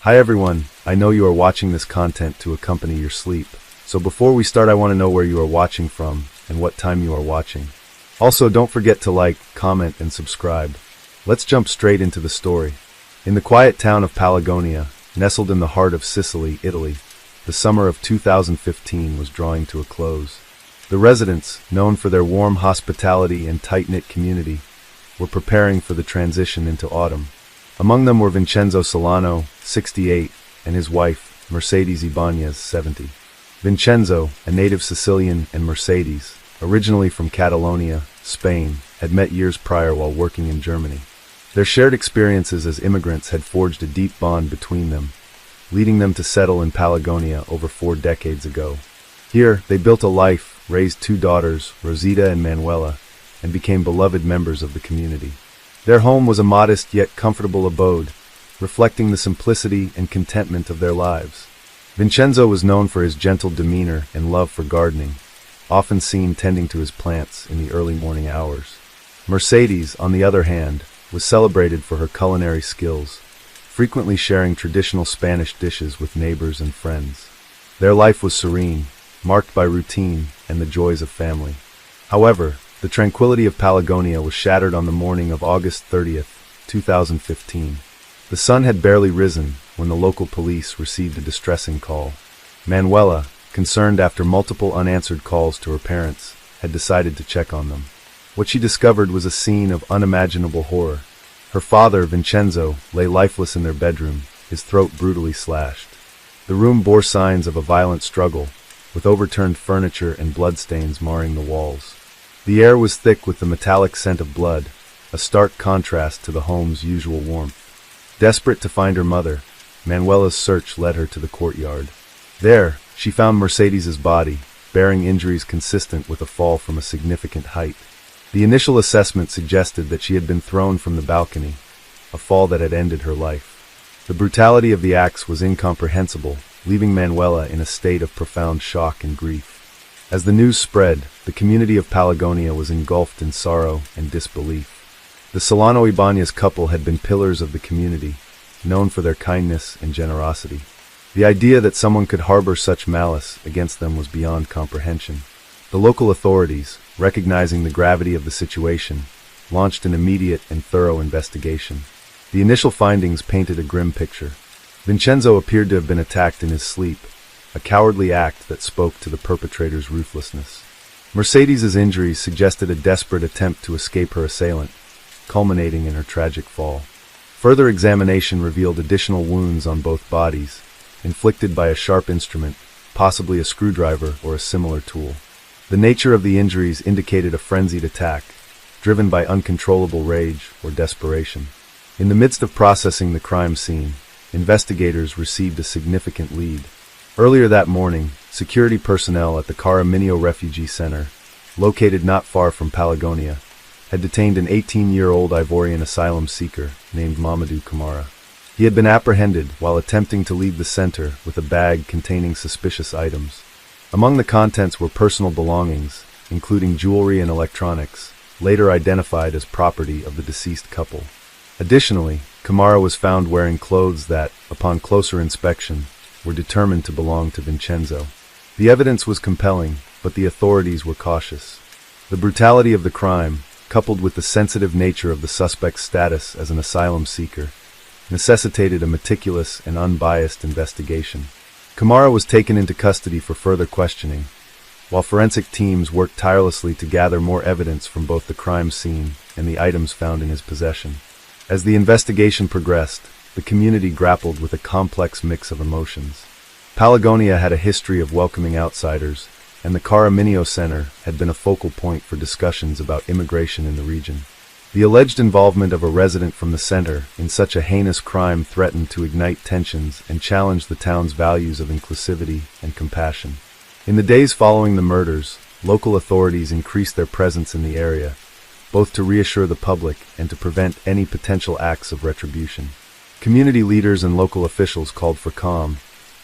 Hi everyone, I know you are watching this content to accompany your sleep. So before we start, I want to know where you are watching from and what time you are watching. Also, don't forget to like, comment, and subscribe. Let's jump straight into the story. In the quiet town of Palagonia, nestled in the heart of Sicily, Italy, the summer of 2015 was drawing to a close. The residents, known for their warm hospitality and tight-knit community, were preparing for the transition into autumn. Among them were Vincenzo Solano, 68, and his wife, Mercedes Ibanez, 70. Vincenzo, a native Sicilian, and Mercedes, originally from Catalonia, Spain, had met years prior while working in Germany. Their shared experiences as immigrants had forged a deep bond between them, leading them to settle in Palagonia over 4 decades ago. Here, they built a life, raised 2 daughters, Rosita and Manuela, and became beloved members of the community. Their home was a modest yet comfortable abode, reflecting the simplicity and contentment of their lives. Vincenzo was known for his gentle demeanor and love for gardening, often seen tending to his plants in the early morning hours. Mercedes, on the other hand, was celebrated for her culinary skills, frequently sharing traditional Spanish dishes with neighbors and friends. Their life was serene, marked by routine and the joys of family. However, the tranquility of Palagonia was shattered on the morning of August 30th, 2015. The sun had barely risen when the local police received a distressing call. Manuela, concerned after multiple unanswered calls to her parents, had decided to check on them. What she discovered was a scene of unimaginable horror. Her father, Vincenzo, lay lifeless in their bedroom, his throat brutally slashed. The room bore signs of a violent struggle, with overturned furniture and bloodstains marring the walls. The air was thick with the metallic scent of blood, a stark contrast to the home's usual warmth. Desperate to find her mother, Manuela's search led her to the courtyard. There, she found Mercedes's body, bearing injuries consistent with a fall from a significant height. The initial assessment suggested that she had been thrown from the balcony, a fall that had ended her life. The brutality of the acts was incomprehensible, leaving Manuela in a state of profound shock and grief. As the news spread, the community of Palagonia was engulfed in sorrow and disbelief. The Solano Ibanez couple had been pillars of the community, known for their kindness and generosity. The idea that someone could harbor such malice against them was beyond comprehension. The local authorities, recognizing the gravity of the situation, launched an immediate and thorough investigation. The initial findings painted a grim picture. Vincenzo appeared to have been attacked in his sleep, a cowardly act that spoke to the perpetrator's ruthlessness. Mercedes's injuries suggested a desperate attempt to escape her assailant, culminating in her tragic fall. Further examination revealed additional wounds on both bodies, inflicted by a sharp instrument, possibly a screwdriver or a similar tool. The nature of the injuries indicated a frenzied attack, driven by uncontrollable rage or desperation. In the midst of processing the crime scene, investigators received a significant lead. Earlier that morning, security personnel at the Caraminio Refugee Center, located not far from Palagonia, had detained an 18-year-old Ivorian asylum seeker named Mamadou Kamara. He had been apprehended while attempting to leave the center with a bag containing suspicious items. Among the contents were personal belongings, including jewelry and electronics, later identified as property of the deceased couple. Additionally, Kamara was found wearing clothes that, upon closer inspection, were determined to belong to Vincenzo. The evidence was compelling, but the authorities were cautious. The brutality of the crime, coupled with the sensitive nature of the suspect's status as an asylum seeker, necessitated a meticulous and unbiased investigation. Kamara was taken into custody for further questioning, while forensic teams worked tirelessly to gather more evidence from both the crime scene and the items found in his possession. As the investigation progressed, the community grappled with a complex mix of emotions. Palagonia had a history of welcoming outsiders, and the Caraminio Center had been a focal point for discussions about immigration in the region. The alleged involvement of a resident from the center in such a heinous crime threatened to ignite tensions and challenge the town's values of inclusivity and compassion. In the days following the murders, local authorities increased their presence in the area, both to reassure the public and to prevent any potential acts of retribution. Community leaders and local officials called for calm,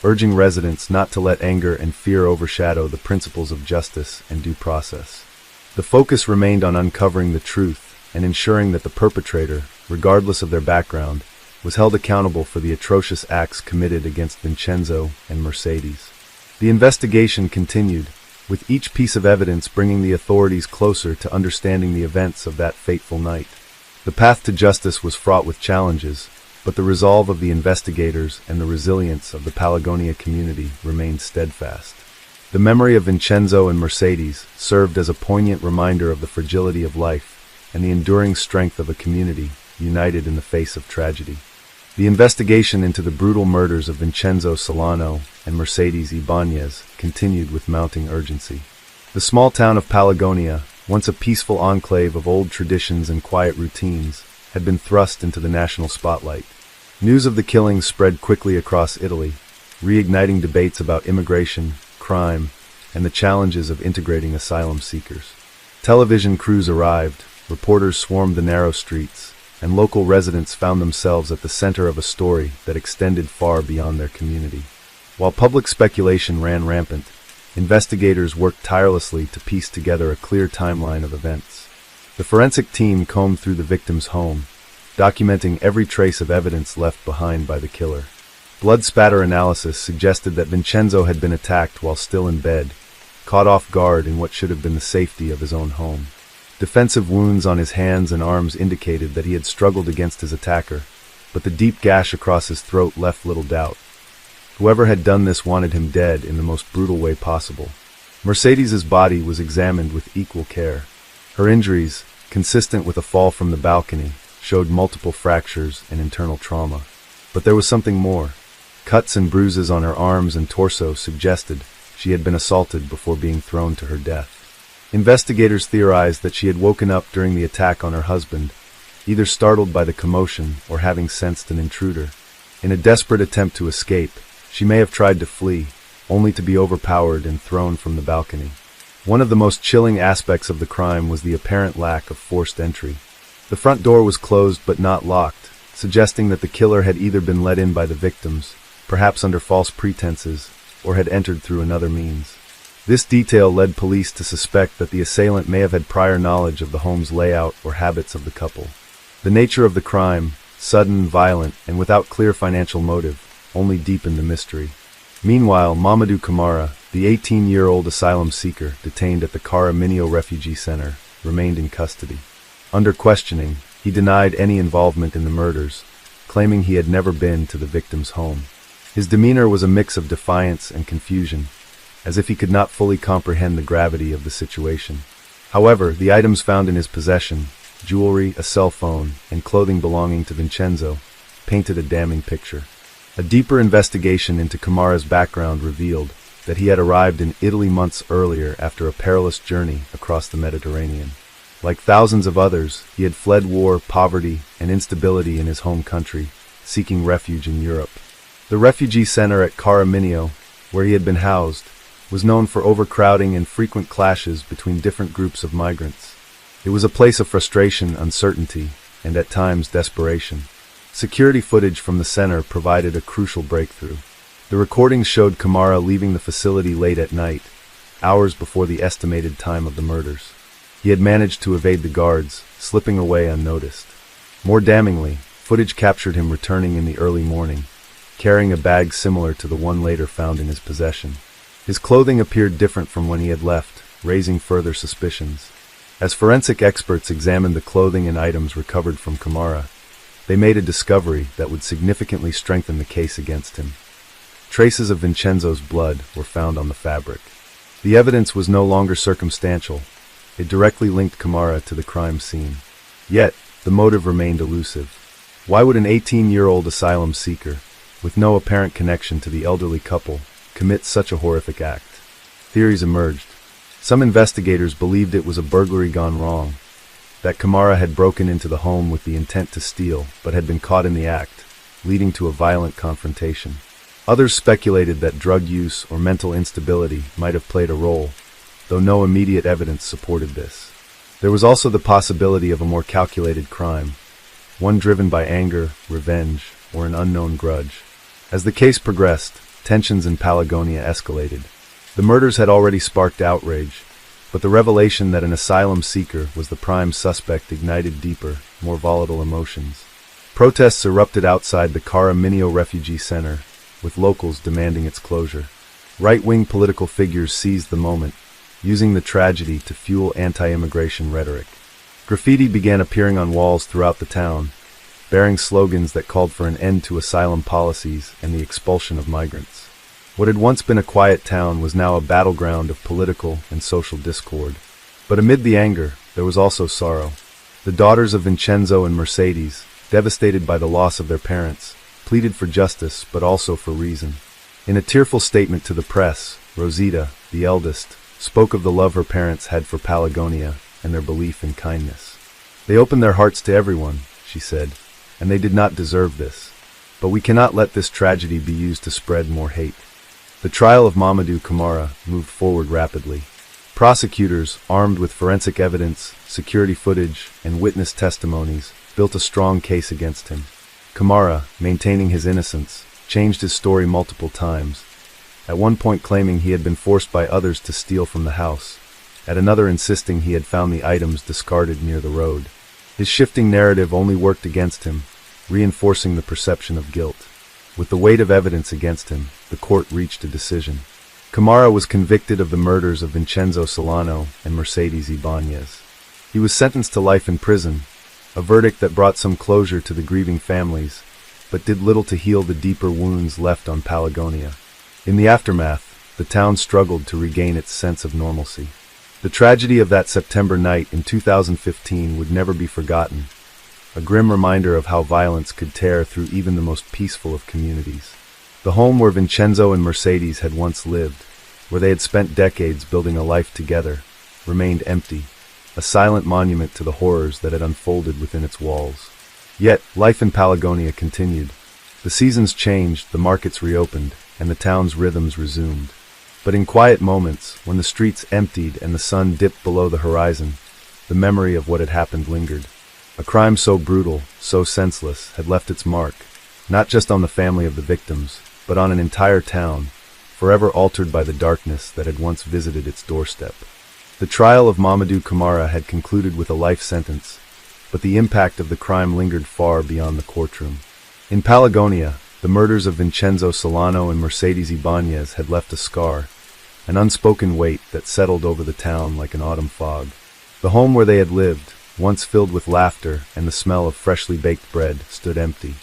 urging residents not to let anger and fear overshadow the principles of justice and due process. The focus remained on uncovering the truth and ensuring that the perpetrator, regardless of their background, was held accountable for the atrocious acts committed against Vincenzo and Mercedes. The investigation continued, with each piece of evidence bringing the authorities closer to understanding the events of that fateful night. The path to justice was fraught with challenges, but the resolve of the investigators and the resilience of the Pelagonia community remained steadfast. The memory of Vincenzo and Mercedes served as a poignant reminder of the fragility of life and the enduring strength of a community united in the face of tragedy. The investigation into the brutal murders of Vincenzo Solano and Mercedes Ibanez continued with mounting urgency. The small town of Pelagonia, once a peaceful enclave of old traditions and quiet routines, had been thrust into the national spotlight. News of the killings spread quickly across Italy, reigniting debates about immigration, crime, and the challenges of integrating asylum seekers. Television crews arrived, reporters swarmed the narrow streets, and local residents found themselves at the center of a story that extended far beyond their community. While public speculation ran rampant, investigators worked tirelessly to piece together a clear timeline of events. The forensic team combed through the victim's home, documenting every trace of evidence left behind by the killer. Blood spatter analysis suggested that Vincenzo had been attacked while still in bed, caught off guard in what should have been the safety of his own home. Defensive wounds on his hands and arms indicated that he had struggled against his attacker, but the deep gash across his throat left little doubt. Whoever had done this wanted him dead in the most brutal way possible. Mercedes's body was examined with equal care. Her injuries, consistent with a fall from the balcony, showed multiple fractures and internal trauma. But there was something more. Cuts and bruises on her arms and torso suggested she had been assaulted before being thrown to her death. Investigators theorized that she had woken up during the attack on her husband, either startled by the commotion or having sensed an intruder. In a desperate attempt to escape, she may have tried to flee, only to be overpowered and thrown from the balcony. One of the most chilling aspects of the crime was the apparent lack of forced entry. The front door was closed but not locked, suggesting that the killer had either been let in by the victims, perhaps under false pretenses, or had entered through another means. This detail led police to suspect that the assailant may have had prior knowledge of the home's layout or habits of the couple. The nature of the crime, sudden, violent, and without clear financial motive, only deepened the mystery. Meanwhile, Mamadou Camara, the 18-year-old asylum seeker detained at the Caraminio Refugee Center, remained in custody. Under questioning, he denied any involvement in the murders, claiming he had never been to the victim's home. His demeanor was a mix of defiance and confusion, as if he could not fully comprehend the gravity of the situation. However, the items found in his possession, jewelry, a cell phone, and clothing belonging to Vincenzo, painted a damning picture. A deeper investigation into Camara's background revealed that he had arrived in Italy months earlier after a perilous journey across the Mediterranean. Like thousands of others, he had fled war, poverty, and instability in his home country, seeking refuge in Europe. The refugee center at Caraminio, where he had been housed, was known for overcrowding and frequent clashes between different groups of migrants. It was a place of frustration, uncertainty, and at times desperation. Security footage from the center provided a crucial breakthrough. The recordings showed Camara leaving the facility late at night, hours before the estimated time of the murders. He had managed to evade the guards, slipping away unnoticed. More damningly, footage captured him returning in the early morning, carrying a bag similar to the one later found in his possession. His clothing appeared different from when he had left, raising further suspicions. As forensic experts examined the clothing and items recovered from Camara, they made a discovery that would significantly strengthen the case against him. Traces of Vincenzo's blood were found on the fabric. The evidence was no longer circumstantial. It directly linked Camara to the crime scene. Yet, the motive remained elusive. Why would an 18-year-old asylum seeker, with no apparent connection to the elderly couple, commit such a horrific act? Theories emerged. Some investigators believed it was a burglary gone wrong, that Camara had broken into the home with the intent to steal, but had been caught in the act, leading to a violent confrontation. Others speculated that drug use or mental instability might have played a role, though no immediate evidence supported this. There was also the possibility of a more calculated crime, one driven by anger, revenge, or an unknown grudge. As the case progressed, tensions in Pelagonia escalated. The murders had already sparked outrage, but the revelation that an asylum seeker was the prime suspect ignited deeper, more volatile emotions. Protests erupted outside the Kara Minio Refugee Center, with locals demanding its closure. Right-wing political figures seized the moment, using the tragedy to fuel anti-immigration rhetoric. Graffiti began appearing on walls throughout the town, bearing slogans that called for an end to asylum policies and the expulsion of migrants. What had once been a quiet town was now a battleground of political and social discord. But amid the anger, there was also sorrow. The daughters of Vincenzo and Mercedes, devastated by the loss of their parents, pleaded for justice but also for reason. In a tearful statement to the press, Rosita, the eldest, spoke of the love her parents had for Pelagonia and their belief in kindness. They opened their hearts to everyone, she said, and they did not deserve this. But we cannot let this tragedy be used to spread more hate. The trial of Mamadou Camara moved forward rapidly. Prosecutors, armed with forensic evidence, security footage, and witness testimonies, built a strong case against him. Camara, maintaining his innocence, changed his story multiple times, at one point claiming he had been forced by others to steal from the house, at another insisting he had found the items discarded near the road. His shifting narrative only worked against him, reinforcing the perception of guilt. With the weight of evidence against him, the court reached a decision. Camara was convicted of the murders of Vincenzo Solano and Mercedes Ibanez. He was sentenced to life in prison, a verdict that brought some closure to the grieving families, but did little to heal the deeper wounds left on Pelagonia. In the aftermath, the town struggled to regain its sense of normalcy. The tragedy of that September night in 2015 would never be forgotten, a grim reminder of how violence could tear through even the most peaceful of communities. The home where Vincenzo and Mercedes had once lived, where they had spent decades building a life together, remained empty, a silent monument to the horrors that had unfolded within its walls. Yet, life in Pelagonia continued. The seasons changed, the markets reopened, and the town's rhythms resumed. But in quiet moments, when the streets emptied and the sun dipped below the horizon, the memory of what had happened lingered. A crime so brutal, so senseless, had left its mark, not just on the family of the victims, but on an entire town, forever altered by the darkness that had once visited its doorstep. The trial of Mamadou Camara had concluded with a life sentence, but the impact of the crime lingered far beyond the courtroom. In Pelagonia, the murders of Vincenzo Solano and Mercedes Ibanez had left a scar, an unspoken weight that settled over the town like an autumn fog. The home where they had lived, once filled with laughter and the smell of freshly baked bread, stood empty.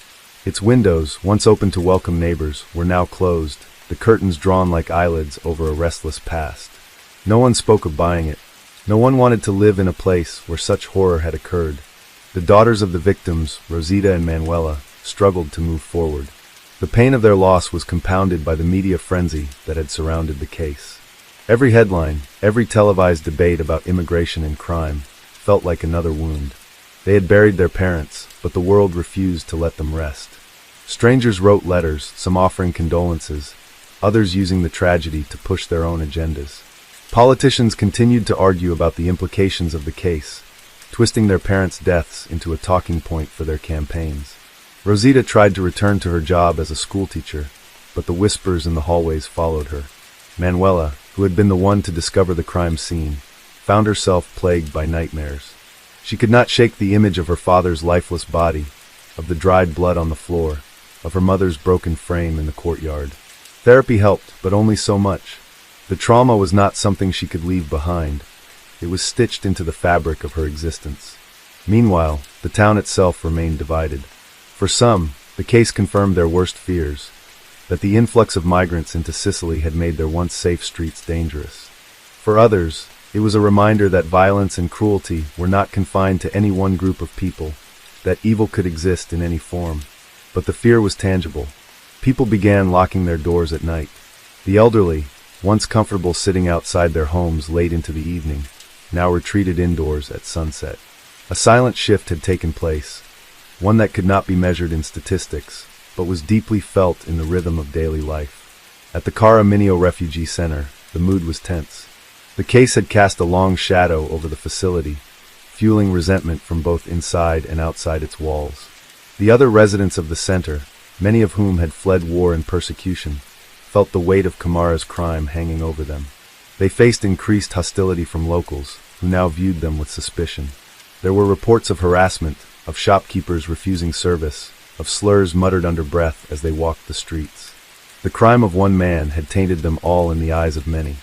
Its windows, once open to welcome neighbors, were now closed, the curtains drawn like eyelids over a restless past. No one spoke of buying it. No one wanted to live in a place where such horror had occurred. The daughters of the victims, Rosita and Manuela, struggled to move forward. The pain of their loss was compounded by the media frenzy that had surrounded the case. Every headline, every televised debate about immigration and crime, felt like another wound. They had buried their parents, but the world refused to let them rest. Strangers wrote letters, some offering condolences, others using the tragedy to push their own agendas. Politicians continued to argue about the implications of the case, twisting their parents' deaths into a talking point for their campaigns. Rosita tried to return to her job as a schoolteacher, but the whispers in the hallways followed her. Manuela, who had been the one to discover the crime scene, found herself plagued by nightmares. She could not shake the image of her father's lifeless body, of the dried blood on the floor, of her mother's broken frame in the courtyard. Therapy helped, but only so much. The trauma was not something she could leave behind. It was stitched into the fabric of her existence. Meanwhile, the town itself remained divided. For some, the case confirmed their worst fears, that the influx of migrants into Sicily had made their once safe streets dangerous. For others, it was a reminder that violence and cruelty were not confined to any one group of people, that evil could exist in any form. But the fear was tangible. People began locking their doors at night. The elderly, once comfortable sitting outside their homes late into the evening, now retreated indoors at sunset. A silent shift had taken place, one that could not be measured in statistics, but was deeply felt in the rhythm of daily life. At the Kara Minio Refugee Center, the mood was tense. The case had cast a long shadow over the facility, fueling resentment from both inside and outside its walls. The other residents of the center, many of whom had fled war and persecution, felt the weight of Camara's crime hanging over them. They faced increased hostility from locals, who now viewed them with suspicion. There were reports of harassment, of shopkeepers refusing service, of slurs muttered under breath as they walked the streets. The crime of one man had tainted them all in the eyes of many.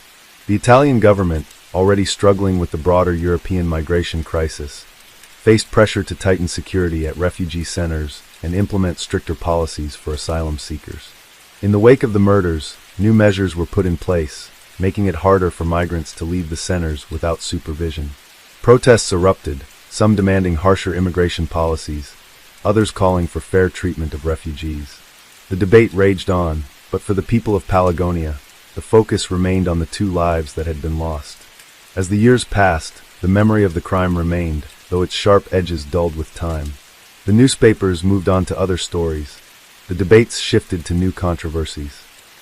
The Italian government, already struggling with the broader European migration crisis, faced pressure to tighten security at refugee centers and implement stricter policies for asylum seekers. In the wake of the murders, new measures were put in place, making it harder for migrants to leave the centers without supervision. Protests erupted, some demanding harsher immigration policies, others calling for fair treatment of refugees. The debate raged on, but for the people of Pelagonia, the focus remained on the 2 lives that had been lost. As the years passed, the memory of the crime remained, though its sharp edges dulled with time. The newspapers moved on to other stories. The debates shifted to new controversies.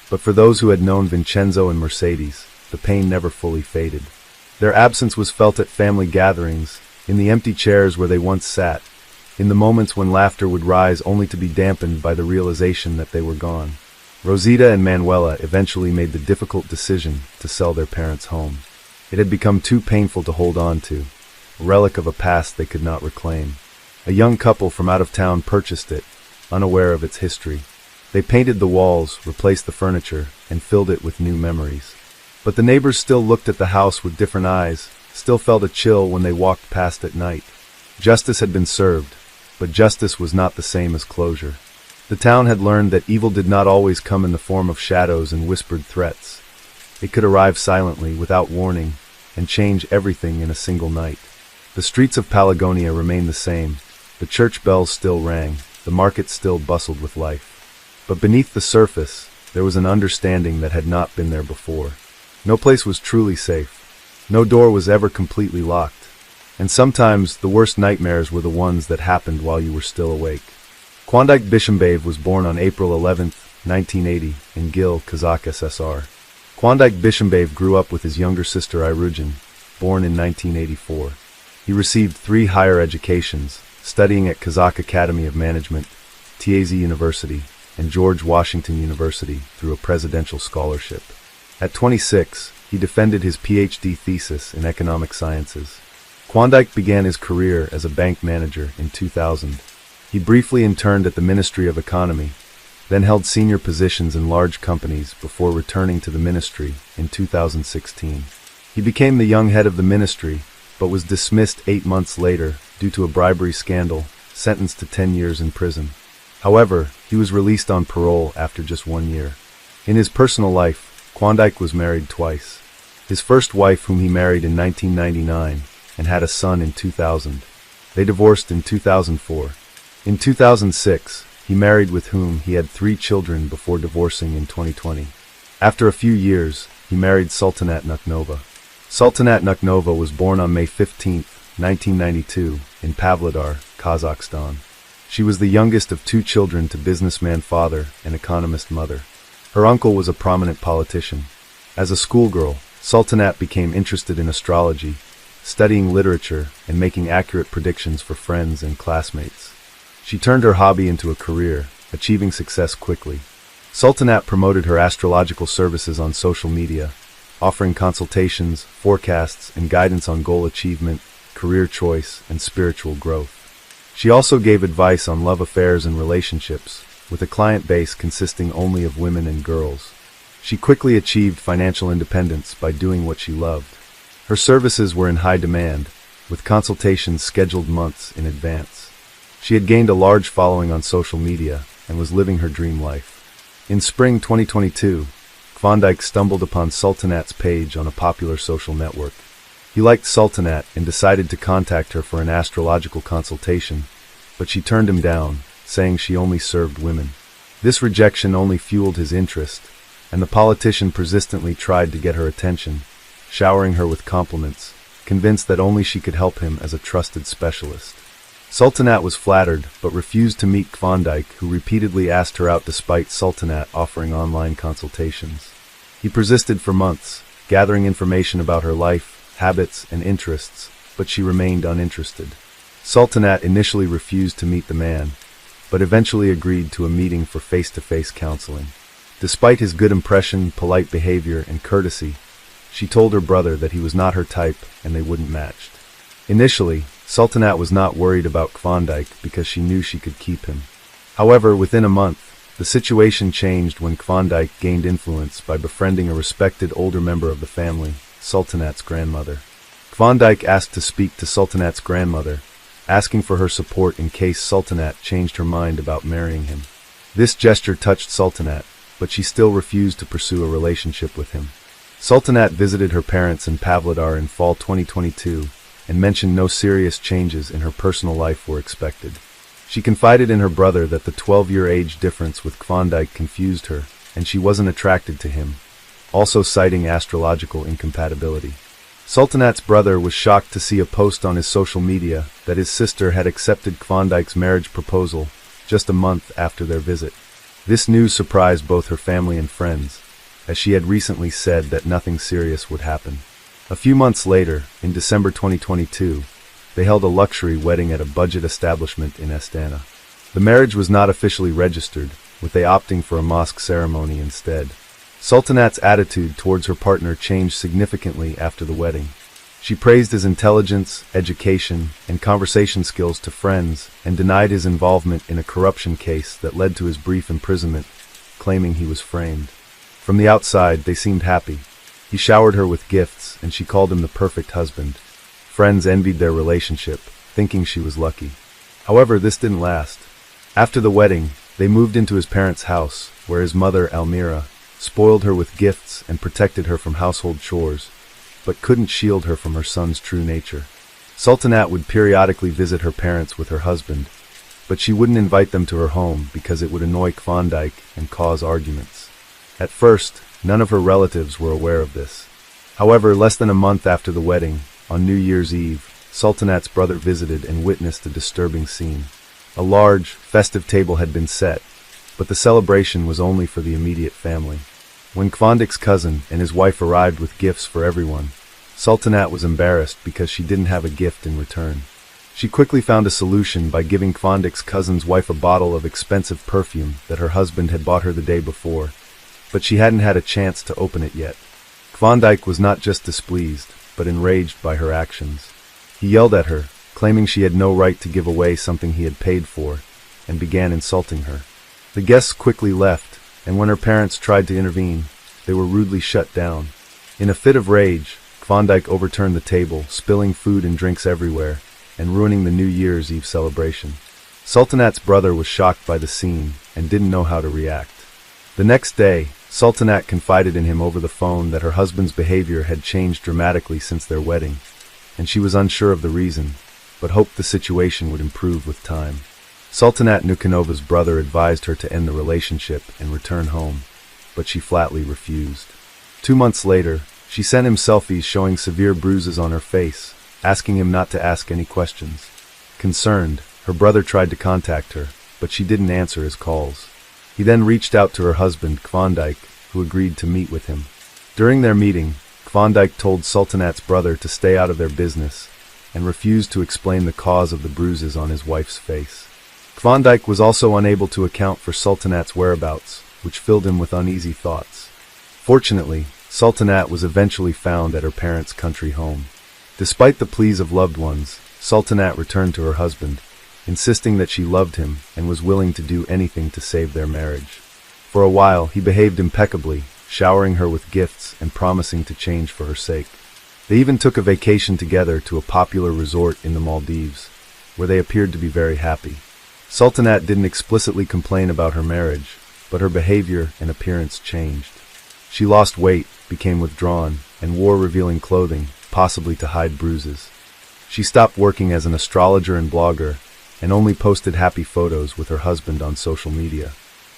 But for those who had known Vincenzo and Mercedes, the pain never fully faded. Their absence was felt at family gatherings, in the empty chairs where they once sat, in the moments when laughter would rise only to be dampened by the realization that they were gone. Rosita and Manuela eventually made the difficult decision to sell their parents' home. It had become too painful to hold on to, a relic of a past they could not reclaim. A young couple from out of town purchased it, unaware of its history. They painted the walls, replaced the furniture, and filled it with new memories. But the neighbors still looked at the house with different eyes, still felt a chill when they walked past at night. Justice had been served, but justice was not the same as closure. The town had learned that evil did not always come in the form of shadows and whispered threats. It could arrive silently, without warning, and change everything in a single night. The streets of Pelagonia remained the same. The church bells still rang, the market still bustled with life. But beneath the surface, there was an understanding that had not been there before. No place was truly safe. No door was ever completely locked. And sometimes the worst nightmares were the ones that happened while you were still awake. Klondike Bishambave was born on April 11, 1980, in Gil, Kazakh SSR. Klondike Bishambave grew up with his younger sister Irujin, born in 1984. He received 3 higher educations, studying at Kazakh Academy of Management, TAZ University, and George Washington University through a presidential scholarship. At 26, he defended his PhD thesis in economic sciences. Klondike began his career as a bank manager in 2000. He briefly interned at the Ministry of Economy, then held senior positions in large companies before returning to the ministry in 2016. He became the young head of the ministry, but was dismissed 8 months later due to a bribery scandal, sentenced to 10 years in prison. However, he was released on parole after just 1 year. In his personal life, Klondike was married twice. His first wife, whom he married in 1999, and had a son in 2000. They divorced in 2004. In 2006, he married, with whom he had 3 children before divorcing in 2020. After a few years, he married Sultanat Nuknova. Sultanat Nuknova was born on May 15, 1992, in Pavlodar, Kazakhstan. She was the youngest of 2 children to businessman father and economist mother. Her uncle was a prominent politician. As a schoolgirl, Sultanat became interested in astrology, studying literature and making accurate predictions for friends and classmates. She turned her hobby into a career, achieving success quickly. Sultanat promoted her astrological services on social media, offering consultations, forecasts, and guidance on goal achievement, career choice, and spiritual growth. She also gave advice on love affairs and relationships, with a client base consisting only of women and girls. She quickly achieved financial independence by doing what she loved. Her services were in high demand, with consultations scheduled months in advance. She had gained a large following on social media and was living her dream life. In spring 2022, Klondike stumbled upon Sultanat's page on a popular social network. He liked Sultanat and decided to contact her for an astrological consultation, but she turned him down, saying she only served women. This rejection only fueled his interest, and the politician persistently tried to get her attention, showering her with compliments, convinced that only she could help him as a trusted specialist. Sultanat was flattered, but refused to meet Klondike, who repeatedly asked her out despite Sultanat offering online consultations. He persisted for months, gathering information about her life, habits, and interests, but she remained uninterested. Sultanat initially refused to meet the man, but eventually agreed to a meeting for face-to-face counseling. Despite his good impression, polite behavior, and courtesy, she told her brother that he was not her type and they wouldn't match. Initially, Sultanat was not worried about Klondike because she knew she could keep him. However, within a month, the situation changed when Klondike gained influence by befriending a respected older member of the family, Sultanat's grandmother. Klondike asked to speak to Sultanat's grandmother, asking for her support in case Sultanat changed her mind about marrying him. This gesture touched Sultanat, but she still refused to pursue a relationship with him. Sultanat visited her parents in Pavlodar in fall 2022 and mentioned no serious changes in her personal life were expected. She confided in her brother that the 12-year age difference with Klondike confused her, and she wasn't attracted to him, also citing astrological incompatibility. Sultanat's brother was shocked to see a post on his social media that his sister had accepted Klondike's marriage proposal just a month after their visit. This news surprised both her family and friends, as she had recently said that nothing serious would happen. A few months later, in December 2022, they held a luxury wedding at a budget establishment in Astana. The marriage was not officially registered, with they opting for a mosque ceremony instead. Sultanat's attitude towards her partner changed significantly after the wedding. She praised his intelligence, education, and conversation skills to friends and denied his involvement in a corruption case that led to his brief imprisonment, claiming he was framed. From the outside, they seemed happy. He showered her with gifts, and she called him the perfect husband. Friends envied their relationship, thinking she was lucky. However, this didn't last. After the wedding, they moved into his parents' house, where his mother, Almira, spoiled her with gifts and protected her from household chores, but couldn't shield her from her son's true nature. Sultanat would periodically visit her parents with her husband, but she wouldn't invite them to her home because it would annoy Klondike and cause arguments. At first, none of her relatives were aware of this. However, less than a month after the wedding, on New Year's Eve, Sultanat's brother visited and witnessed a disturbing scene. A large, festive table had been set, but the celebration was only for the immediate family. When Klondike's cousin and his wife arrived with gifts for everyone, Sultanat was embarrassed because she didn't have a gift in return. She quickly found a solution by giving Klondike's cousin's wife a bottle of expensive perfume that her husband had bought her the day before, but she hadn't had a chance to open it yet. Klondike was not just displeased, but enraged by her actions. He yelled at her, claiming she had no right to give away something he had paid for, and began insulting her. The guests quickly left, and when her parents tried to intervene, they were rudely shut down. In a fit of rage, Klondike overturned the table, spilling food and drinks everywhere, and ruining the New Year's Eve celebration. Sultanat's brother was shocked by the scene and didn't know how to react. The next day, Sultanat confided in him over the phone that her husband's behavior had changed dramatically since their wedding, and she was unsure of the reason, but hoped the situation would improve with time. Sultanat Nukanova's brother advised her to end the relationship and return home, but she flatly refused. 2 months later, she sent him selfies showing severe bruises on her face, asking him not to ask any questions. Concerned, her brother tried to contact her, but she didn't answer his calls. He then reached out to her husband, Klondike, who agreed to meet with him. During their meeting, Klondike told Sultanat's brother to stay out of their business and refused to explain the cause of the bruises on his wife's face. Klondike was also unable to account for Sultanat's whereabouts, which filled him with uneasy thoughts. Fortunately, Sultanat was eventually found at her parents' country home. Despite the pleas of loved ones, Sultanat returned to her husband, insisting that she loved him and was willing to do anything to save their marriage. For a while, he behaved impeccably, showering her with gifts and promising to change for her sake. They even took a vacation together to a popular resort in the Maldives, where they appeared to be very happy. Sultanat didn't explicitly complain about her marriage, but her behavior and appearance changed. She lost weight, became withdrawn, and wore revealing clothing, possibly to hide bruises. She stopped working as an astrologer and blogger, and only posted happy photos with her husband on social media.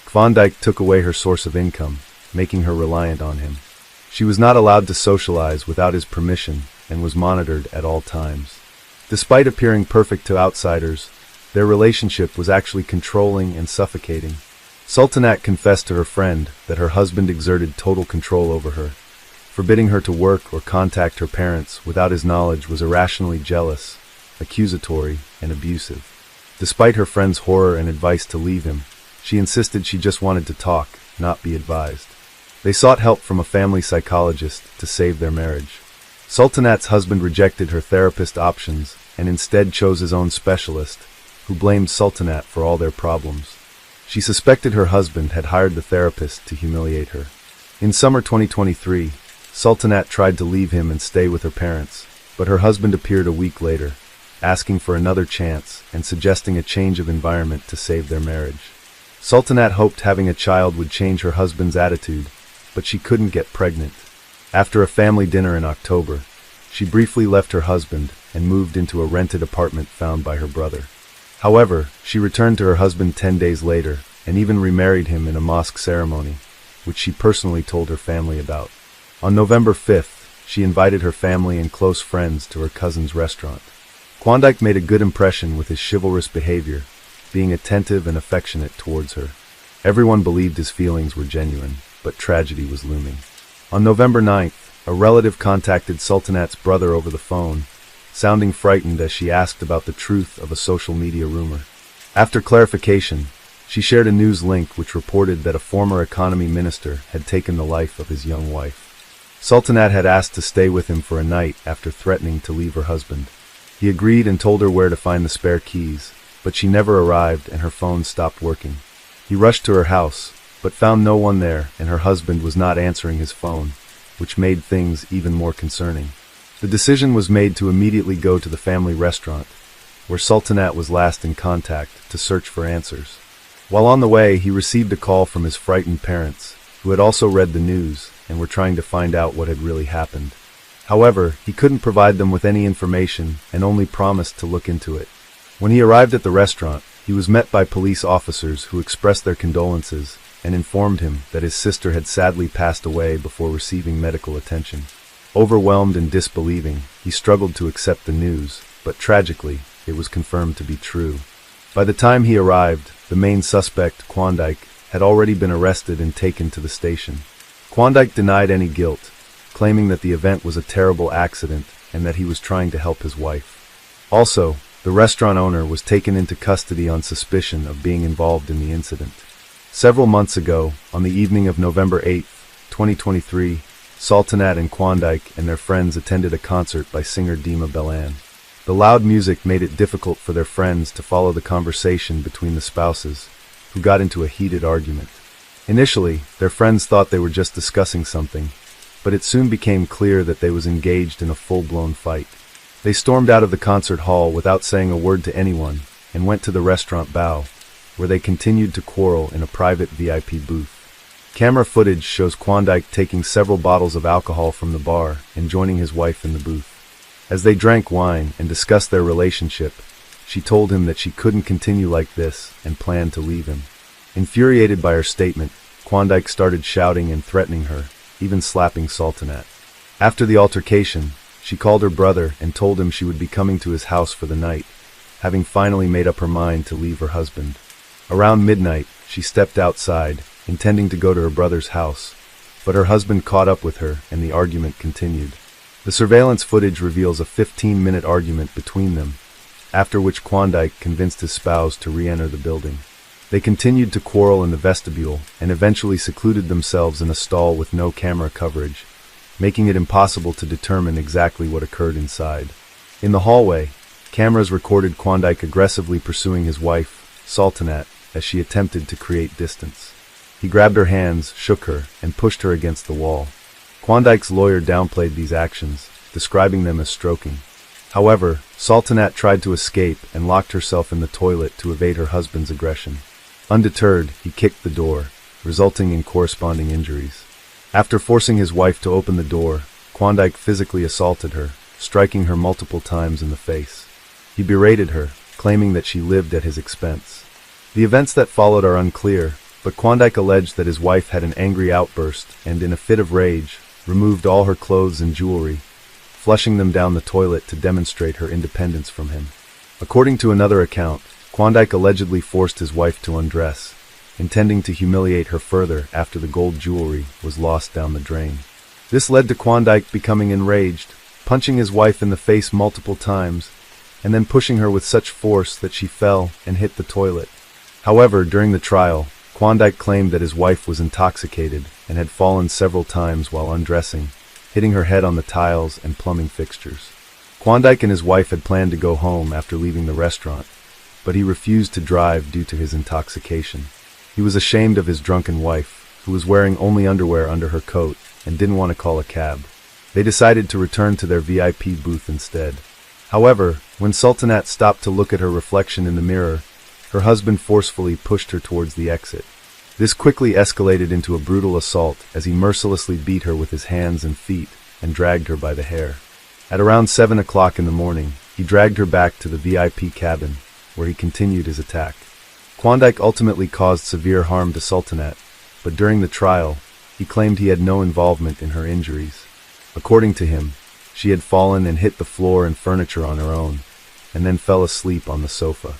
Klondike took away her source of income, making her reliant on him. She was not allowed to socialize without his permission and was monitored at all times. Despite appearing perfect to outsiders, their relationship was actually controlling and suffocating. Sultanat confessed to her friend that her husband exerted total control over her. Forbidding her to work or contact her parents without his knowledge was irrationally jealous, accusatory, and abusive. Despite her friend's horror and advice to leave him, she insisted she just wanted to talk, not be advised. They sought help from a family psychologist to save their marriage. Sultanat's husband rejected her therapist options and instead chose his own specialist, who blamed Sultanat for all their problems. She suspected her husband had hired the therapist to humiliate her. In summer 2023, Sultanat tried to leave him and stay with her parents, but her husband appeared a week later, asking for another chance and suggesting a change of environment to save their marriage. Sultanat hoped having a child would change her husband's attitude, but she couldn't get pregnant. After a family dinner in October, she briefly left her husband and moved into a rented apartment found by her brother. However, she returned to her husband 10 days later and even remarried him in a mosque ceremony, which she personally told her family about. On November 5th, she invited her family and close friends to her cousin's restaurant. Klondike made a good impression with his chivalrous behavior, being attentive and affectionate towards her. Everyone believed his feelings were genuine, but tragedy was looming. On November 9th, a relative contacted Sultanat's brother over the phone, sounding frightened as she asked about the truth of a social media rumor. After clarification, she shared a news link which reported that a former economy minister had taken the life of his young wife. Sultanat had asked to stay with him for a night after threatening to leave her husband. He agreed and told her where to find the spare keys, but she never arrived and her phone stopped working. He rushed to her house, but found no one there and her husband was not answering his phone, which made things even more concerning. The decision was made to immediately go to the family restaurant, where Sultanat was last in contact, to search for answers. While on the way, he received a call from his frightened parents, who had also read the news and were trying to find out what had really happened. However, he couldn't provide them with any information and only promised to look into it. When he arrived at the restaurant, he was met by police officers who expressed their condolences and informed him that his sister had sadly passed away before receiving medical attention. Overwhelmed and disbelieving, he struggled to accept the news, but tragically, it was confirmed to be true. By the time he arrived, the main suspect, Klondike, had already been arrested and taken to the station. Klondike denied any guilt, claiming that the event was a terrible accident and that he was trying to help his wife. Also, the restaurant owner was taken into custody on suspicion of being involved in the incident. Several months ago, on the evening of November 8, 2023, Sultanat and Klondike and their friends attended a concert by singer Dima Belan. The loud music made it difficult for their friends to follow the conversation between the spouses, who got into a heated argument. Initially, their friends thought they were just discussing something, but it soon became clear that they was engaged in a full-blown fight. They stormed out of the concert hall without saying a word to anyone and went to the restaurant Bao, where they continued to quarrel in a private VIP booth. Camera footage shows Klondike taking several bottles of alcohol from the bar and joining his wife in the booth. As they drank wine and discussed their relationship, she told him that she couldn't continue like this and planned to leave him. Infuriated by her statement, Klondike started shouting and threatening her, even slapping Sultanat. After the altercation, she called her brother and told him she would be coming to his house for the night, having finally made up her mind to leave her husband. Around midnight, she stepped outside, intending to go to her brother's house, but her husband caught up with her and the argument continued. The surveillance footage reveals a 15-minute argument between them, after which Klondike convinced his spouse to re-enter the building. They continued to quarrel in the vestibule and eventually secluded themselves in a stall with no camera coverage, making it impossible to determine exactly what occurred inside. In the hallway, cameras recorded Klondike aggressively pursuing his wife, Sultanat, as she attempted to create distance. He grabbed her hands, shook her, and pushed her against the wall. Klondike's lawyer downplayed these actions, describing them as stroking. However, Sultanat tried to escape and locked herself in the toilet to evade her husband's aggression. Undeterred, he kicked the door, resulting in corresponding injuries. After forcing his wife to open the door, Klondike physically assaulted her, striking her multiple times in the face. He berated her, claiming that she lived at his expense. The events that followed are unclear, but Klondike alleged that his wife had an angry outburst and, in a fit of rage, removed all her clothes and jewelry, flushing them down the toilet to demonstrate her independence from him. According to another account, Klondike allegedly forced his wife to undress, intending to humiliate her further after the gold jewelry was lost down the drain. This led to Klondike becoming enraged, punching his wife in the face multiple times, and then pushing her with such force that she fell and hit the toilet. However, during the trial, Klondike claimed that his wife was intoxicated and had fallen several times while undressing, hitting her head on the tiles and plumbing fixtures. Klondike and his wife had planned to go home after leaving the restaurant, but he refused to drive due to his intoxication. He was ashamed of his drunken wife, who was wearing only underwear under her coat and didn't want to call a cab. They decided to return to their VIP booth instead. However, when Sultanat stopped to look at her reflection in the mirror, her husband forcefully pushed her towards the exit. This quickly escalated into a brutal assault as he mercilessly beat her with his hands and feet and dragged her by the hair. At around 7 o'clock in the morning, he dragged her back to the VIP cabin, where he continued his attack. Klondike ultimately caused severe harm to Sultanat, but during the trial, he claimed he had no involvement in her injuries. According to him, she had fallen and hit the floor and furniture on her own, and then fell asleep on the sofa.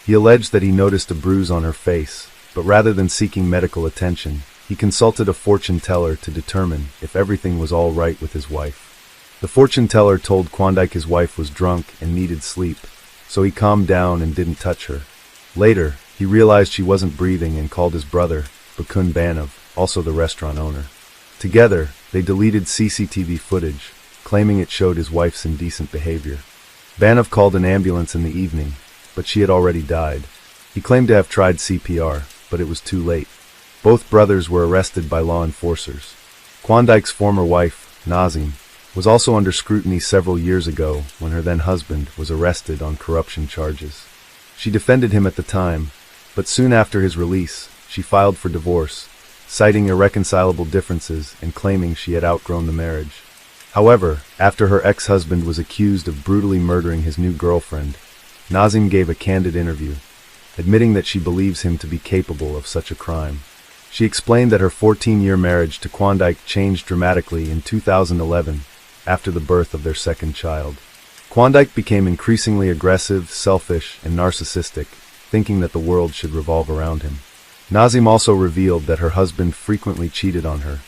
He alleged that he noticed a bruise on her face, but rather than seeking medical attention, he consulted a fortune teller to determine if everything was all right with his wife. The fortune teller told Klondike his wife was drunk and needed sleep, so he calmed down and didn't touch her. Later, he realized she wasn't breathing and called his brother, Bakun Banov, also the restaurant owner. Together, they deleted CCTV footage, claiming it showed his wife's indecent behavior. Banov called an ambulance in the evening, but she had already died. He claimed to have tried CPR, but it was too late. Both brothers were arrested by law enforcers. Klondike's former wife, Nazim, was also under scrutiny several years ago when her then-husband was arrested on corruption charges. She defended him at the time, but soon after his release, she filed for divorce, citing irreconcilable differences and claiming she had outgrown the marriage. However, after her ex-husband was accused of brutally murdering his new girlfriend, Nazim gave a candid interview, admitting that she believes him to be capable of such a crime. She explained that her 14-year marriage to Klondike changed dramatically in 2011 after the birth of their second child. Klondike became increasingly aggressive, selfish, and narcissistic, thinking that the world should revolve around him. Nazim also revealed that her husband frequently cheated on her,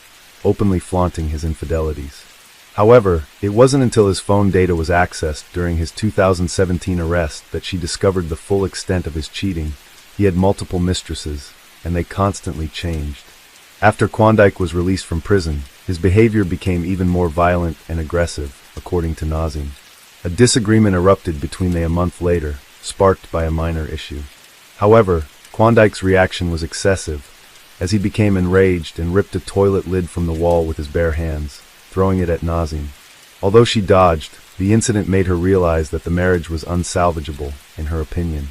openly flaunting his infidelities. However, it wasn't until his phone data was accessed during his 2017 arrest that she discovered the full extent of his cheating. He had multiple mistresses, and they constantly changed. After Klondike was released from prison, his behavior became even more violent and aggressive, according to Nazim. A disagreement erupted between them a month later, sparked by a minor issue. However, Klondike's reaction was excessive, as he became enraged and ripped a toilet lid from the wall with his bare hands, throwing it at Nazim. Although she dodged, the incident made her realize that the marriage was unsalvageable, in her opinion.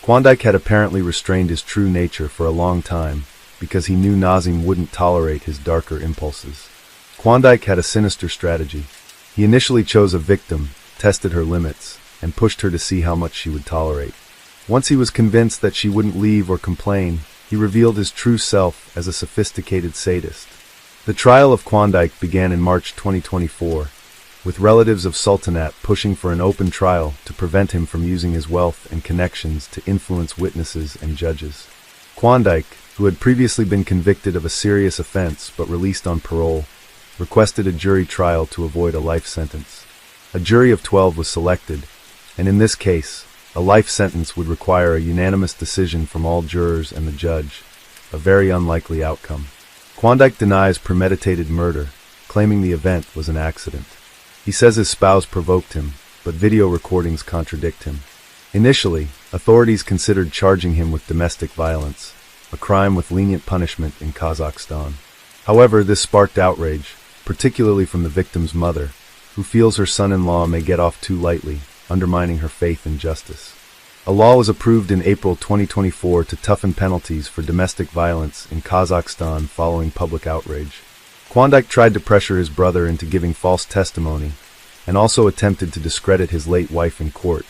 Klondike had apparently restrained his true nature for a long time, because he knew Nazim wouldn't tolerate his darker impulses. Klondike had a sinister strategy. He initially chose a victim, tested her limits, and pushed her to see how much she would tolerate. Once he was convinced that she wouldn't leave or complain, he revealed his true self as a sophisticated sadist. The trial of Klondike began in March 2024, with relatives of Sultanat pushing for an open trial to prevent him from using his wealth and connections to influence witnesses and judges. Klondike, who had previously been convicted of a serious offense but released on parole, requested a jury trial to avoid a life sentence. A jury of 12 was selected, and in this case, a life sentence would require a unanimous decision from all jurors and the judge, a very unlikely outcome. Klondike denies premeditated murder, claiming the event was an accident. He says his spouse provoked him, but video recordings contradict him. Initially, authorities considered charging him with domestic violence, a crime with lenient punishment in Kazakhstan. However, this sparked outrage, particularly from the victim's mother, who feels her son-in-law may get off too lightly, undermining her faith in justice. A law was approved in April 2024 to toughen penalties for domestic violence in Kazakhstan following public outrage. Klondike tried to pressure his brother into giving false testimony, and also attempted to discredit his late wife in court,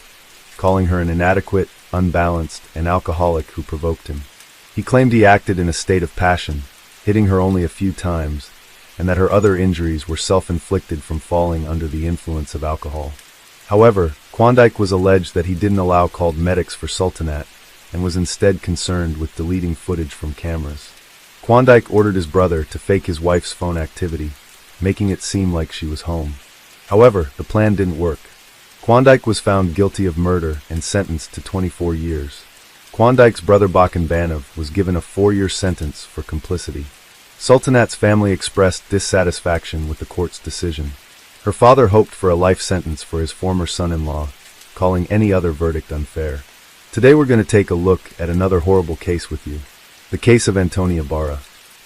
calling her an inadequate, unbalanced, and alcoholic who provoked him. He claimed he acted in a state of passion, hitting her only a few times, and that her other injuries were self-inflicted from falling under the influence of alcohol. However, Klondike was alleged that he didn't allow called medics for Sultanat, and was instead concerned with deleting footage from cameras. Klondike ordered his brother to fake his wife's phone activity, making it seem like she was home. However, the plan didn't work. Klondike was found guilty of murder and sentenced to 24 years. Klondike's brother Bakun Banov was given a 4-year sentence for complicity. Sultanat's family expressed dissatisfaction with the court's decision. Her father hoped for a life sentence for his former son-in-law, calling any other verdict unfair. Today we're going to take a look at another horrible case with you. The case of Antonia Barra.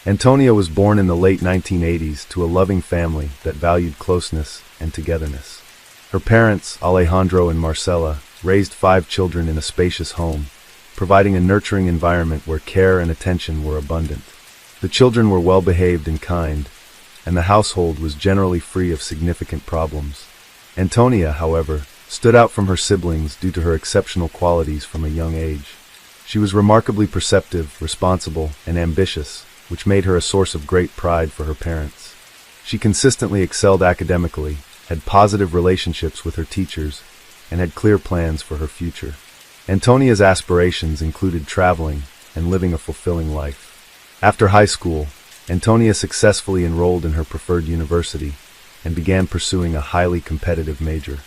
Antonia was born in the late 1980s to a loving family that valued closeness and togetherness. Her parents, Alejandro and Marcela, raised 5 children in a spacious home, providing a nurturing environment where care and attention were abundant. The children were well-behaved and kind, and the household was generally free of significant problems. Antonia, however, stood out from her siblings due to her exceptional qualities from a young age. She was remarkably perceptive, responsible, and ambitious, which made her a source of great pride for her parents. She consistently excelled academically, had positive relationships with her teachers, and had clear plans for her future. Antonia's aspirations included traveling and living a fulfilling life. After high school, Antonia successfully enrolled in her preferred university and began pursuing a highly competitive major.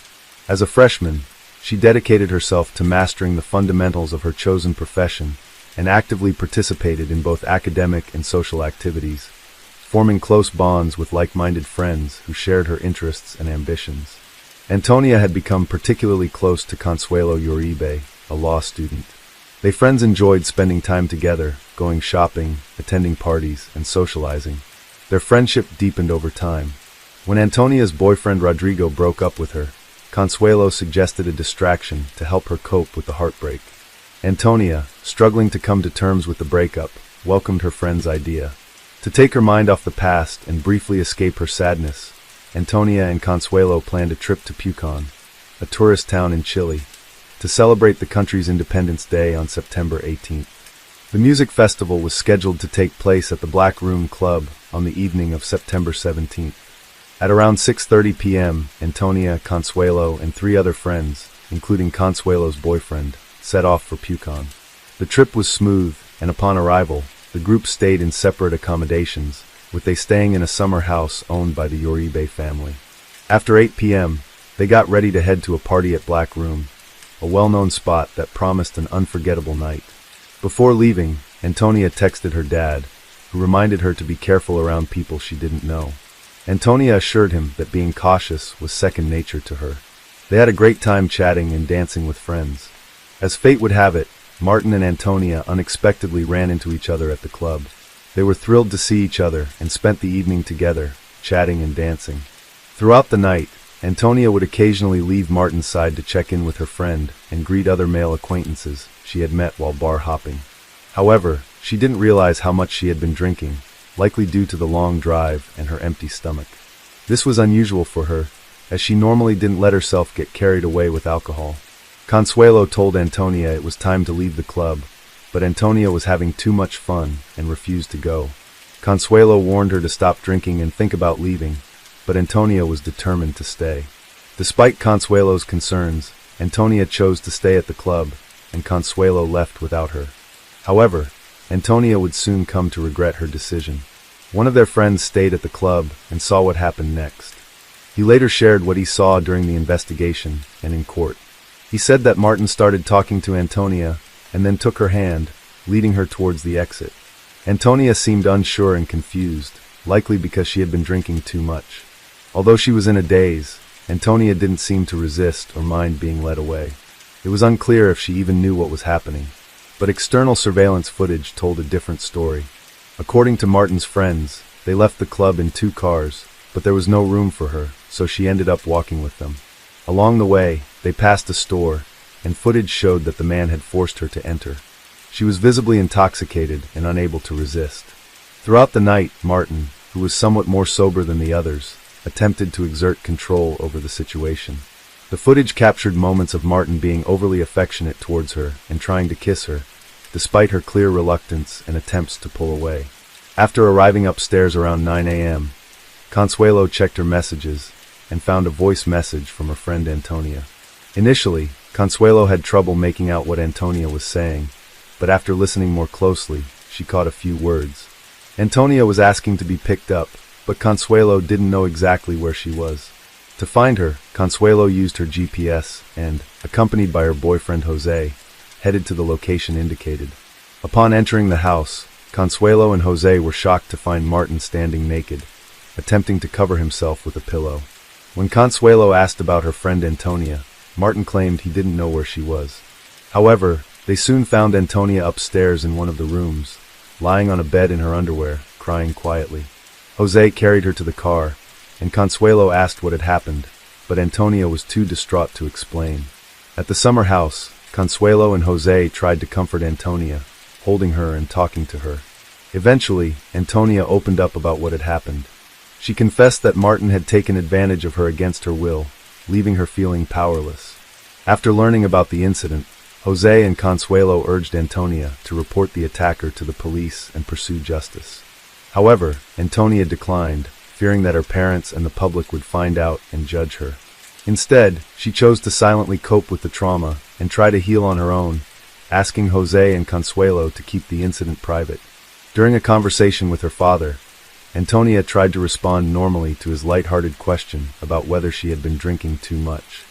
As a freshman, she dedicated herself to mastering the fundamentals of her chosen profession and actively participated in both academic and social activities, forming close bonds with like-minded friends who shared her interests and ambitions. Antonia had become particularly close to Consuelo Uribe, a law student. They friends enjoyed spending time together, going shopping, attending parties, and socializing. Their friendship deepened over time. When Antonia's boyfriend Rodrigo broke up with her, Consuelo suggested a distraction to help her cope with the heartbreak. Antonia, struggling to come to terms with the breakup, welcomed her friend's idea. To take her mind off the past and briefly escape her sadness, Antonia and Consuelo planned a trip to Pucón, a tourist town in Chile, to celebrate the country's Independence Day on September 18th. The music festival was scheduled to take place at the Black Room Club on the evening of September 17th. At around 6:30 p.m., Antonia, Consuelo, and 3 other friends, including Consuelo's boyfriend, set off for Pucón. The trip was smooth, and upon arrival, the group stayed in separate accommodations, with they staying in a summer house owned by the Uribe family. After 8 p.m., they got ready to head to a party at Black Room, a well-known spot that promised an unforgettable night. Before leaving, Antonia texted her dad, who reminded her to be careful around people she didn't know. Antonia assured him that being cautious was second nature to her. They had a great time chatting and dancing with friends. As fate would have it, Martin and Antonia unexpectedly ran into each other at the club. They were thrilled to see each other and spent the evening together, chatting and dancing. Throughout the night, Antonia would occasionally leave Martin's side to check in with her friend and greet other male acquaintances she had met while bar hopping. However, she didn't realize how much she had been drinking, likely due to the long drive and her empty stomach. This was unusual for her, as she normally didn't let herself get carried away with alcohol. Consuelo told Antonia it was time to leave the club, but Antonia was having too much fun and refused to go. Consuelo warned her to stop drinking and think about leaving, but Antonia was determined to stay. Despite Consuelo's concerns, Antonia chose to stay at the club, and Consuelo left without her. However, Antonia would soon come to regret her decision. One of their friends stayed at the club and saw what happened next. He later shared what he saw during the investigation and in court. He said that Martin started talking to Antonia and then took her hand, leading her towards the exit. Antonia seemed unsure and confused, likely because she had been drinking too much. Although she was in a daze, Antonia didn't seem to resist or mind being led away. It was unclear if she even knew what was happening, but external surveillance footage told a different story. According to Martin's friends, they left the club in 2 cars, but there was no room for her, so she ended up walking with them. Along the way, they passed a store, and footage showed that the man had forced her to enter. She was visibly intoxicated and unable to resist. Throughout the night, Martin, who was somewhat more sober than the others, attempted to exert control over the situation. The footage captured moments of Martin being overly affectionate towards her and trying to kiss her, despite her clear reluctance and attempts to pull away. After arriving upstairs around 9 a.m., Consuelo checked her messages and found a voice message from her friend Antonia. Initially, Consuelo had trouble making out what Antonia was saying, but after listening more closely, she caught a few words. Antonia was asking to be picked up, but Consuelo didn't know exactly where she was. To find her, Consuelo used her GPS and, accompanied by her boyfriend Jose, headed to the location indicated. Upon entering the house, Consuelo and Jose were shocked to find Martin standing naked, attempting to cover himself with a pillow. When Consuelo asked about her friend Antonia, Martin claimed he didn't know where she was. However, they soon found Antonia upstairs in one of the rooms, lying on a bed in her underwear, crying quietly. Jose carried her to the car, and Consuelo asked what had happened, but Antonia was too distraught to explain. At the summer house, Consuelo and Jose tried to comfort Antonia, holding her and talking to her. Eventually, Antonia opened up about what had happened. She confessed that Martin had taken advantage of her against her will, leaving her feeling powerless. After learning about the incident, Jose and Consuelo urged Antonia to report the attacker to the police and pursue justice. However, Antonia declined, fearing that her parents and the public would find out and judge her. Instead, she chose to silently cope with the trauma and try to heal on her own, asking Jose and Consuelo to keep the incident private. During a conversation with her father, Antonia tried to respond normally to his light-hearted question about whether she had been drinking too much.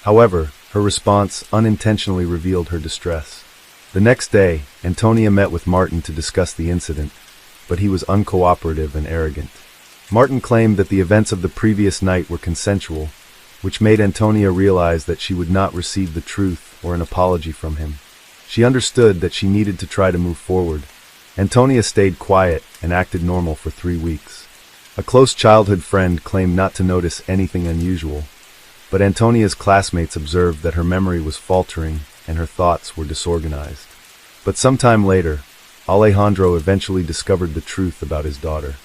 However, her response unintentionally revealed her distress. The next day, Antonia met with Martin to discuss the incident, but he was uncooperative and arrogant. Martin claimed that the events of the previous night were consensual, which made Antonia realize that she would not receive the truth or an apology from him. She understood that she needed to try to move forward. Antonia stayed quiet and acted normal for 3 weeks. A close childhood friend claimed not to notice anything unusual, but Antonia's classmates observed that her memory was faltering and her thoughts were disorganized. But sometime later, Alejandro eventually discovered the truth about his daughter.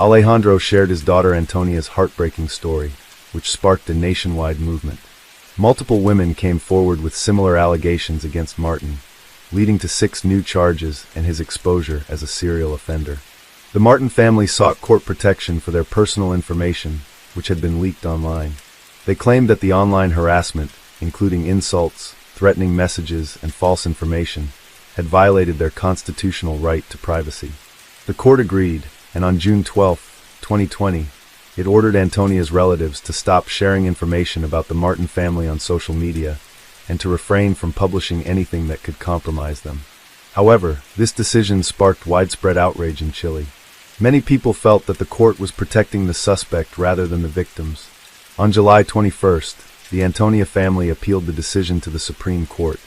Alejandro shared his daughter Antonia's heartbreaking story, which sparked a nationwide movement. Multiple women came forward with similar allegations against Martin, leading to 6 new charges and his exposure as a serial offender. The Martin family sought court protection for their personal information, which had been leaked online. They claimed that the online harassment, including insults, threatening messages, and false information, had violated their constitutional right to privacy. The court agreed, and on June 12, 2020, it ordered Antonia's relatives to stop sharing information about the Martin family on social media and to refrain from publishing anything that could compromise them. However, this decision sparked widespread outrage in Chile. Many people felt that the court was protecting the suspect rather than the victims. On July 21st, the Antonia family appealed the decision to the Supreme Court,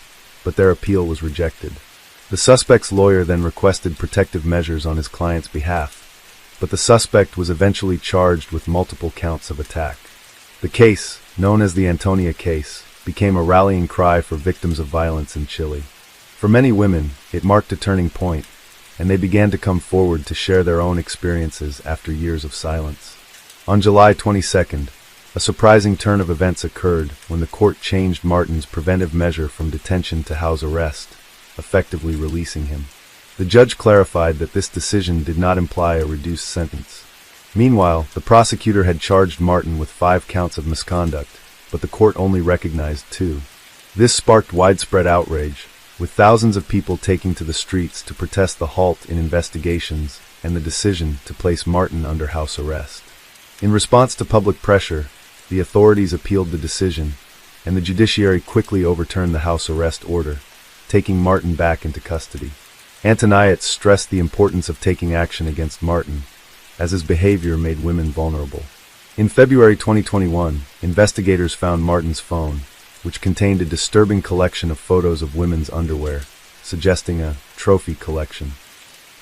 but their appeal was rejected. The suspect's lawyer then requested protective measures on his client's behalf, but the suspect was eventually charged with multiple counts of attack. The case, known as the Antonia case, became a rallying cry for victims of violence in Chile. For many women, it marked a turning point, and they began to come forward to share their own experiences after years of silence. On July 22nd, a surprising turn of events occurred when the court changed Martin's preventive measure from detention to house arrest, effectively releasing him. The judge clarified that this decision did not imply a reduced sentence. Meanwhile, the prosecutor had charged Martin with 5 counts of misconduct, but the court only recognized 2. This sparked widespread outrage, with thousands of people taking to the streets to protest the halt in investigations and the decision to place Martin under house arrest. In response to public pressure, the authorities appealed the decision, and the judiciary quickly overturned the house arrest order, taking Martin back into custody. Antonius stressed the importance of taking action against Martin, as his behavior made women vulnerable. In February 2021, investigators found Martin's phone, which contained a disturbing collection of photos of women's underwear, suggesting a trophy collection.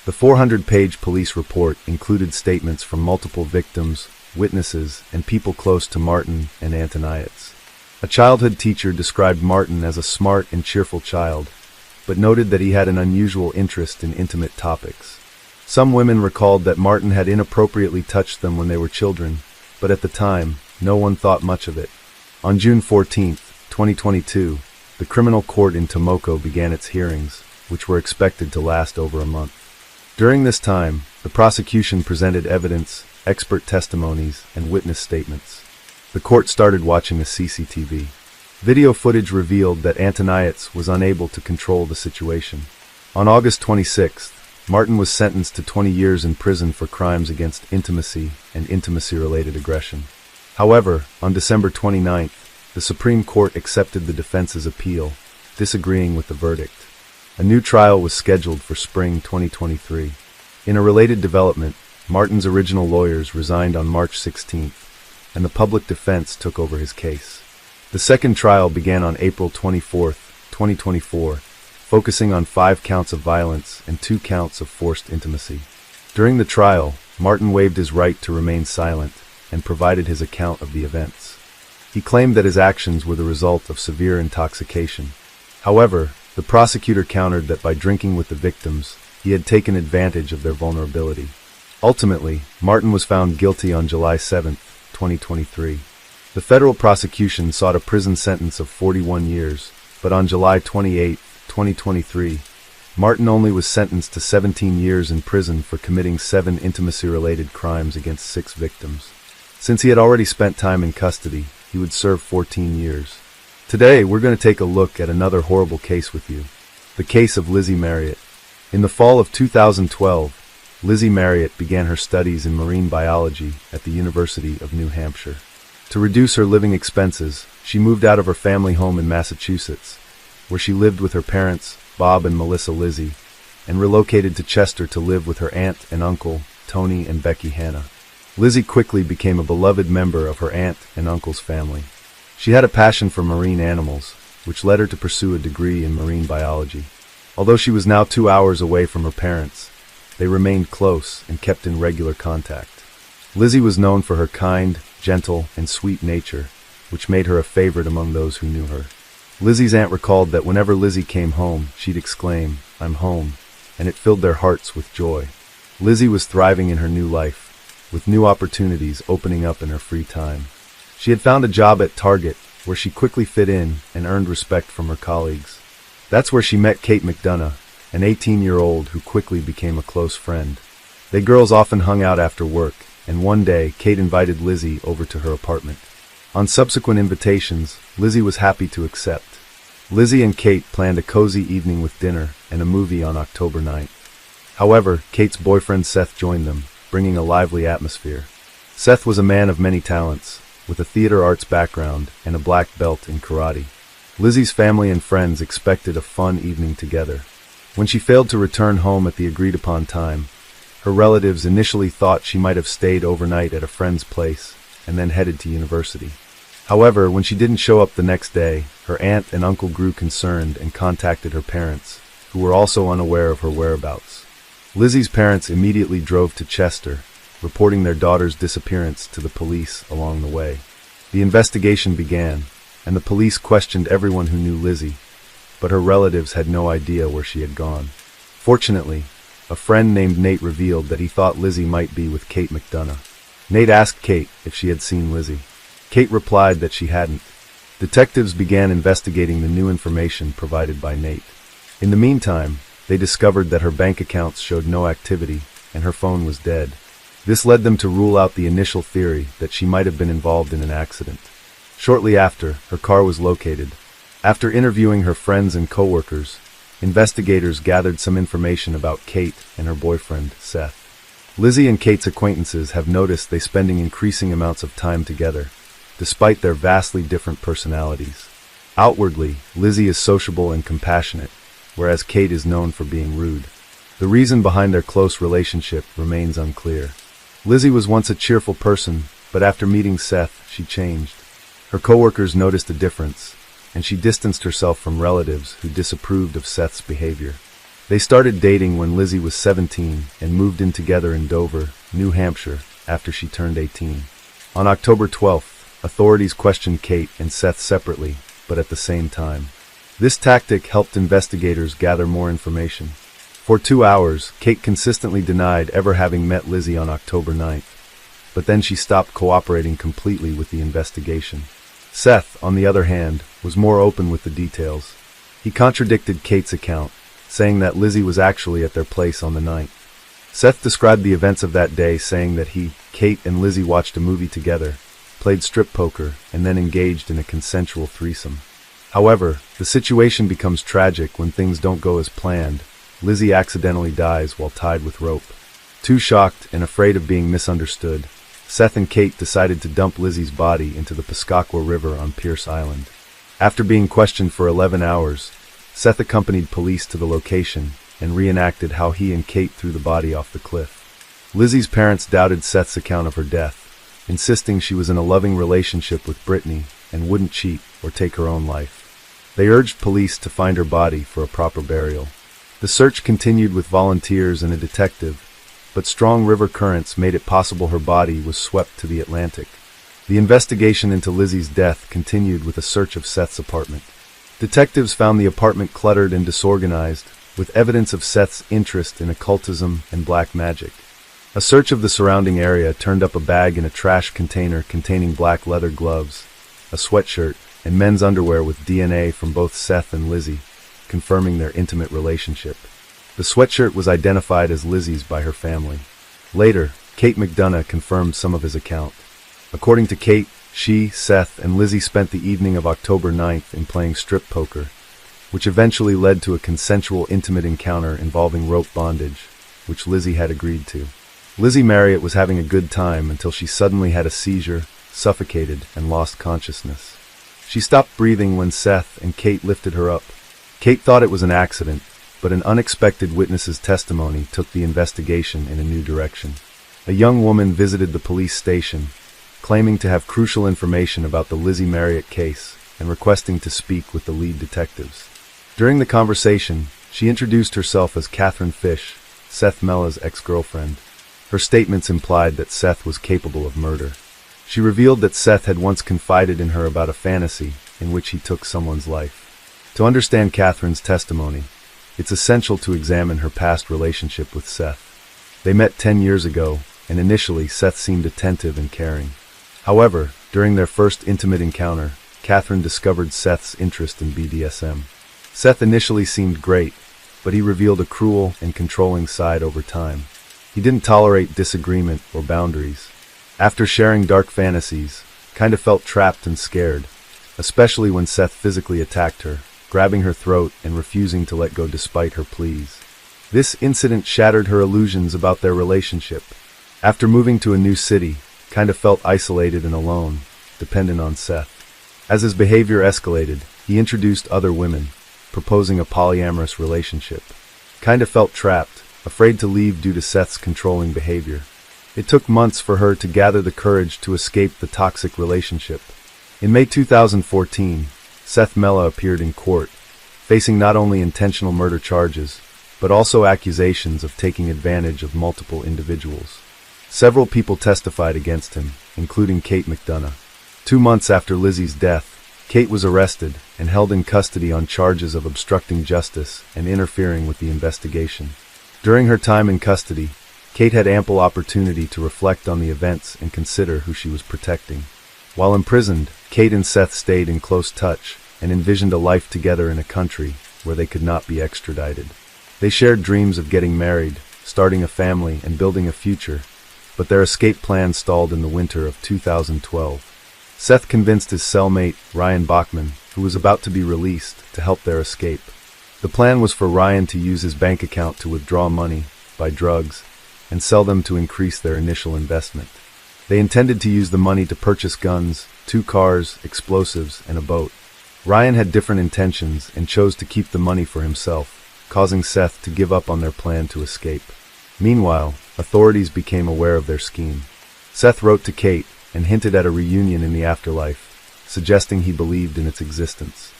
The 400-page police report included statements from multiple victims, witnesses, and people close to Martin and Antonius. A childhood teacher described Martin as a smart and cheerful child, but noted that he had an unusual interest in intimate topics. Some women recalled that Martin had inappropriately touched them when they were children, but at the time, no one thought much of it. On June 14, 2022, the criminal court in Tomoko began its hearings, which were expected to last over a month. During this time, the prosecution presented evidence, expert testimonies, and witness statements. The court started watching the CCTV. Video footage revealed that Antonius was unable to control the situation. On August 26th, Martin was sentenced to 20 years in prison for crimes against intimacy and intimacy-related aggression. However, on December 29th, the Supreme Court accepted the defense's appeal, disagreeing with the verdict. A new trial was scheduled for spring 2023. In a related development, Martin's original lawyers resigned on March 16th, and the public defense took over his case. The second trial began on April 24, 2024, focusing on 5 counts of violence and 2 counts of forced intimacy. During the trial, Martin waived his right to remain silent and provided his account of the events. He claimed that his actions were the result of severe intoxication. However, the prosecutor countered that by drinking with the victims, he had taken advantage of their vulnerability. Ultimately, Martin was found guilty on July 7, 2023. The federal prosecution sought a prison sentence of 41 years, but on July 28, 2023, Martin only was sentenced to 17 years in prison for committing 7 intimacy-related crimes against 6 victims. Since he had already spent time in custody, he would serve 14 years. Today, we're going to take a look at another horrible case with you. The case of Lizzie Marriott. In the fall of 2012, Lizzie Marriott began her studies in marine biology at the University of New Hampshire. To reduce her living expenses, she moved out of her family home in Massachusetts, where she lived with her parents, Bob and Melissa Lizzie, and relocated to Chester to live with her aunt and uncle, Tony and Becky Hannah. Lizzie quickly became a beloved member of her aunt and uncle's family. She had a passion for marine animals, which led her to pursue a degree in marine biology. Although she was now 2 hours away from her parents, they remained close and kept in regular contact. Lizzie was known for her kind, gentle, and sweet nature, which made her a favorite among those who knew her. Lizzie's aunt recalled that whenever Lizzie came home, she'd exclaim, "I'm home," and it filled their hearts with joy. Lizzie was thriving in her new life, with new opportunities opening up in her free time. She had found a job at Target, where she quickly fit in and earned respect from her colleagues. That's where she met Kate McDonough, an 18-year-old who quickly became a close friend. They girls often hung out after work, and one day, Kate invited Lizzie over to her apartment. On subsequent invitations, Lizzie was happy to accept. Lizzie and Kate planned a cozy evening with dinner and a movie on October 9th. However, Kate's boyfriend Seth joined them, bringing a lively atmosphere. Seth was a man of many talents, with a theater arts background and a black belt in karate. Lizzie's family and friends expected a fun evening together. When she failed to return home at the agreed-upon time, her relatives initially thought she might have stayed overnight at a friend's place and then headed to university. However, when she didn't show up the next day, her aunt and uncle grew concerned and contacted her parents, who were also unaware of her whereabouts. Lizzie's parents immediately drove to Chester, reporting their daughter's disappearance to the police along the way. The investigation began, and the police questioned everyone who knew Lizzie, but her relatives had no idea where she had gone. Fortunately, a friend named Nate revealed that he thought Lizzie might be with Kate McDonough. Nate asked Kate if she had seen Lizzie. Kate replied that she hadn't. Detectives began investigating the new information provided by Nate. In the meantime, they discovered that her bank accounts showed no activity and her phone was dead. This led them to rule out the initial theory that she might have been involved in an accident. Shortly after, her car was located. After interviewing her friends and coworkers, investigators gathered some information about Kate and her boyfriend, Seth. Lizzie and Kate's acquaintances have noticed they spending increasing amounts of time together, despite their vastly different personalities. Outwardly, Lizzie is sociable and compassionate, whereas Kate is known for being rude. The reason behind their close relationship remains unclear. Lizzie was once a cheerful person, but after meeting Seth, she changed. Her coworkers noticed a difference, and she distanced herself from relatives who disapproved of Seth's behavior. They started dating when Lizzie was 17 and moved in together in Dover, New Hampshire, after she turned 18. On October 12th, authorities questioned Kate and Seth separately, but at the same time. This tactic helped investigators gather more information. For 2 hours, Kate consistently denied ever having met Lizzie on October 9th, but then she stopped cooperating completely with the investigation. Seth, on the other hand, was more open with the details. He contradicted Kate's account, saying that Lizzie was actually at their place on the 9th. Seth described the events of that day, saying that he, Kate, and Lizzie watched a movie together, played strip poker, and then engaged in a consensual threesome. However, the situation becomes tragic when things don't go as planned. Lizzie accidentally dies while tied with rope. Too shocked and afraid of being misunderstood, Seth and Kate decided to dump Lizzie's body into the Piscataqua River on Pierce Island. After being questioned for 11 hours, Seth accompanied police to the location and reenacted how he and Kate threw the body off the cliff. Lizzie's parents doubted Seth's account of her death, insisting she was in a loving relationship with Brittany and wouldn't cheat or take her own life. They urged police to find her body for a proper burial. The search continued with volunteers and a detective, but strong river currents made it possible her body was swept to the Atlantic. The investigation into Lizzie's death continued with a search of Seth's apartment. Detectives found the apartment cluttered and disorganized, with evidence of Seth's interest in occultism and black magic. A search of the surrounding area turned up a bag in a trash container containing black leather gloves, a sweatshirt, and men's underwear with DNA from both Seth and Lizzie, confirming their intimate relationship. The sweatshirt was identified as Lizzie's by her family. Later, Kate McDonough confirmed some of his account. According to Kate, she, Seth, and Lizzie spent the evening of October 9th in playing strip poker, which eventually led to a consensual intimate encounter involving rope bondage, which Lizzie had agreed to. Lizzie Marriott was having a good time until she suddenly had a seizure, suffocated, and lost consciousness. She stopped breathing when Seth and Kate lifted her up. Kate thought it was an accident, but an unexpected witness's testimony took the investigation in a new direction. A young woman visited the police station, claiming to have crucial information about the Lizzie Marriott case and requesting to speak with the lead detectives. During the conversation, she introduced herself as Catherine Fish, Seth Mella's ex-girlfriend. Her statements implied that Seth was capable of murder. She revealed that Seth had once confided in her about a fantasy in which he took someone's life. To understand Catherine's testimony, it's essential to examine her past relationship with Seth. They met 10 years ago, and initially Seth seemed attentive and caring. However, during their first intimate encounter, Catherine discovered Seth's interest in BDSM. Seth initially seemed great, but he revealed a cruel and controlling side over time. He didn't tolerate disagreement or boundaries. After sharing dark fantasies, kind of felt trapped and scared, especially when Seth physically attacked her, grabbing her throat and refusing to let go despite her pleas. This incident shattered her illusions about their relationship. After moving to a new city, kind of felt isolated and alone, dependent on Seth. As his behavior escalated, he introduced other women, proposing a polyamorous relationship. Kind of felt trapped, afraid to leave due to Seth's controlling behavior. It took months for her to gather the courage to escape the toxic relationship. In May 2014, Seth Mella appeared in court, facing not only intentional murder charges, but also accusations of taking advantage of multiple individuals. Several people testified against him, including Kate McDonough. 2 months after Lizzie's death, Kate was arrested and held in custody on charges of obstructing justice and interfering with the investigation. During her time in custody, Kate had ample opportunity to reflect on the events and consider who she was protecting. While imprisoned, Kate and Seth stayed in close touch and envisioned a life together in a country where they could not be extradited. They shared dreams of getting married, starting a family, and building a future, but their escape plan stalled in the winter of 2012. Seth convinced his cellmate, Ryan Bachman, who was about to be released, to help their escape. The plan was for Ryan to use his bank account to withdraw money, buy drugs, and sell them to increase their initial investment. They intended to use the money to purchase guns, 2 cars, explosives, and a boat. Ryan had different intentions and chose to keep the money for himself, causing Seth to give up on their plan to escape. Meanwhile, authorities became aware of their scheme. Seth wrote to Kate and hinted at a reunion in the afterlife, suggesting he believed in its existence.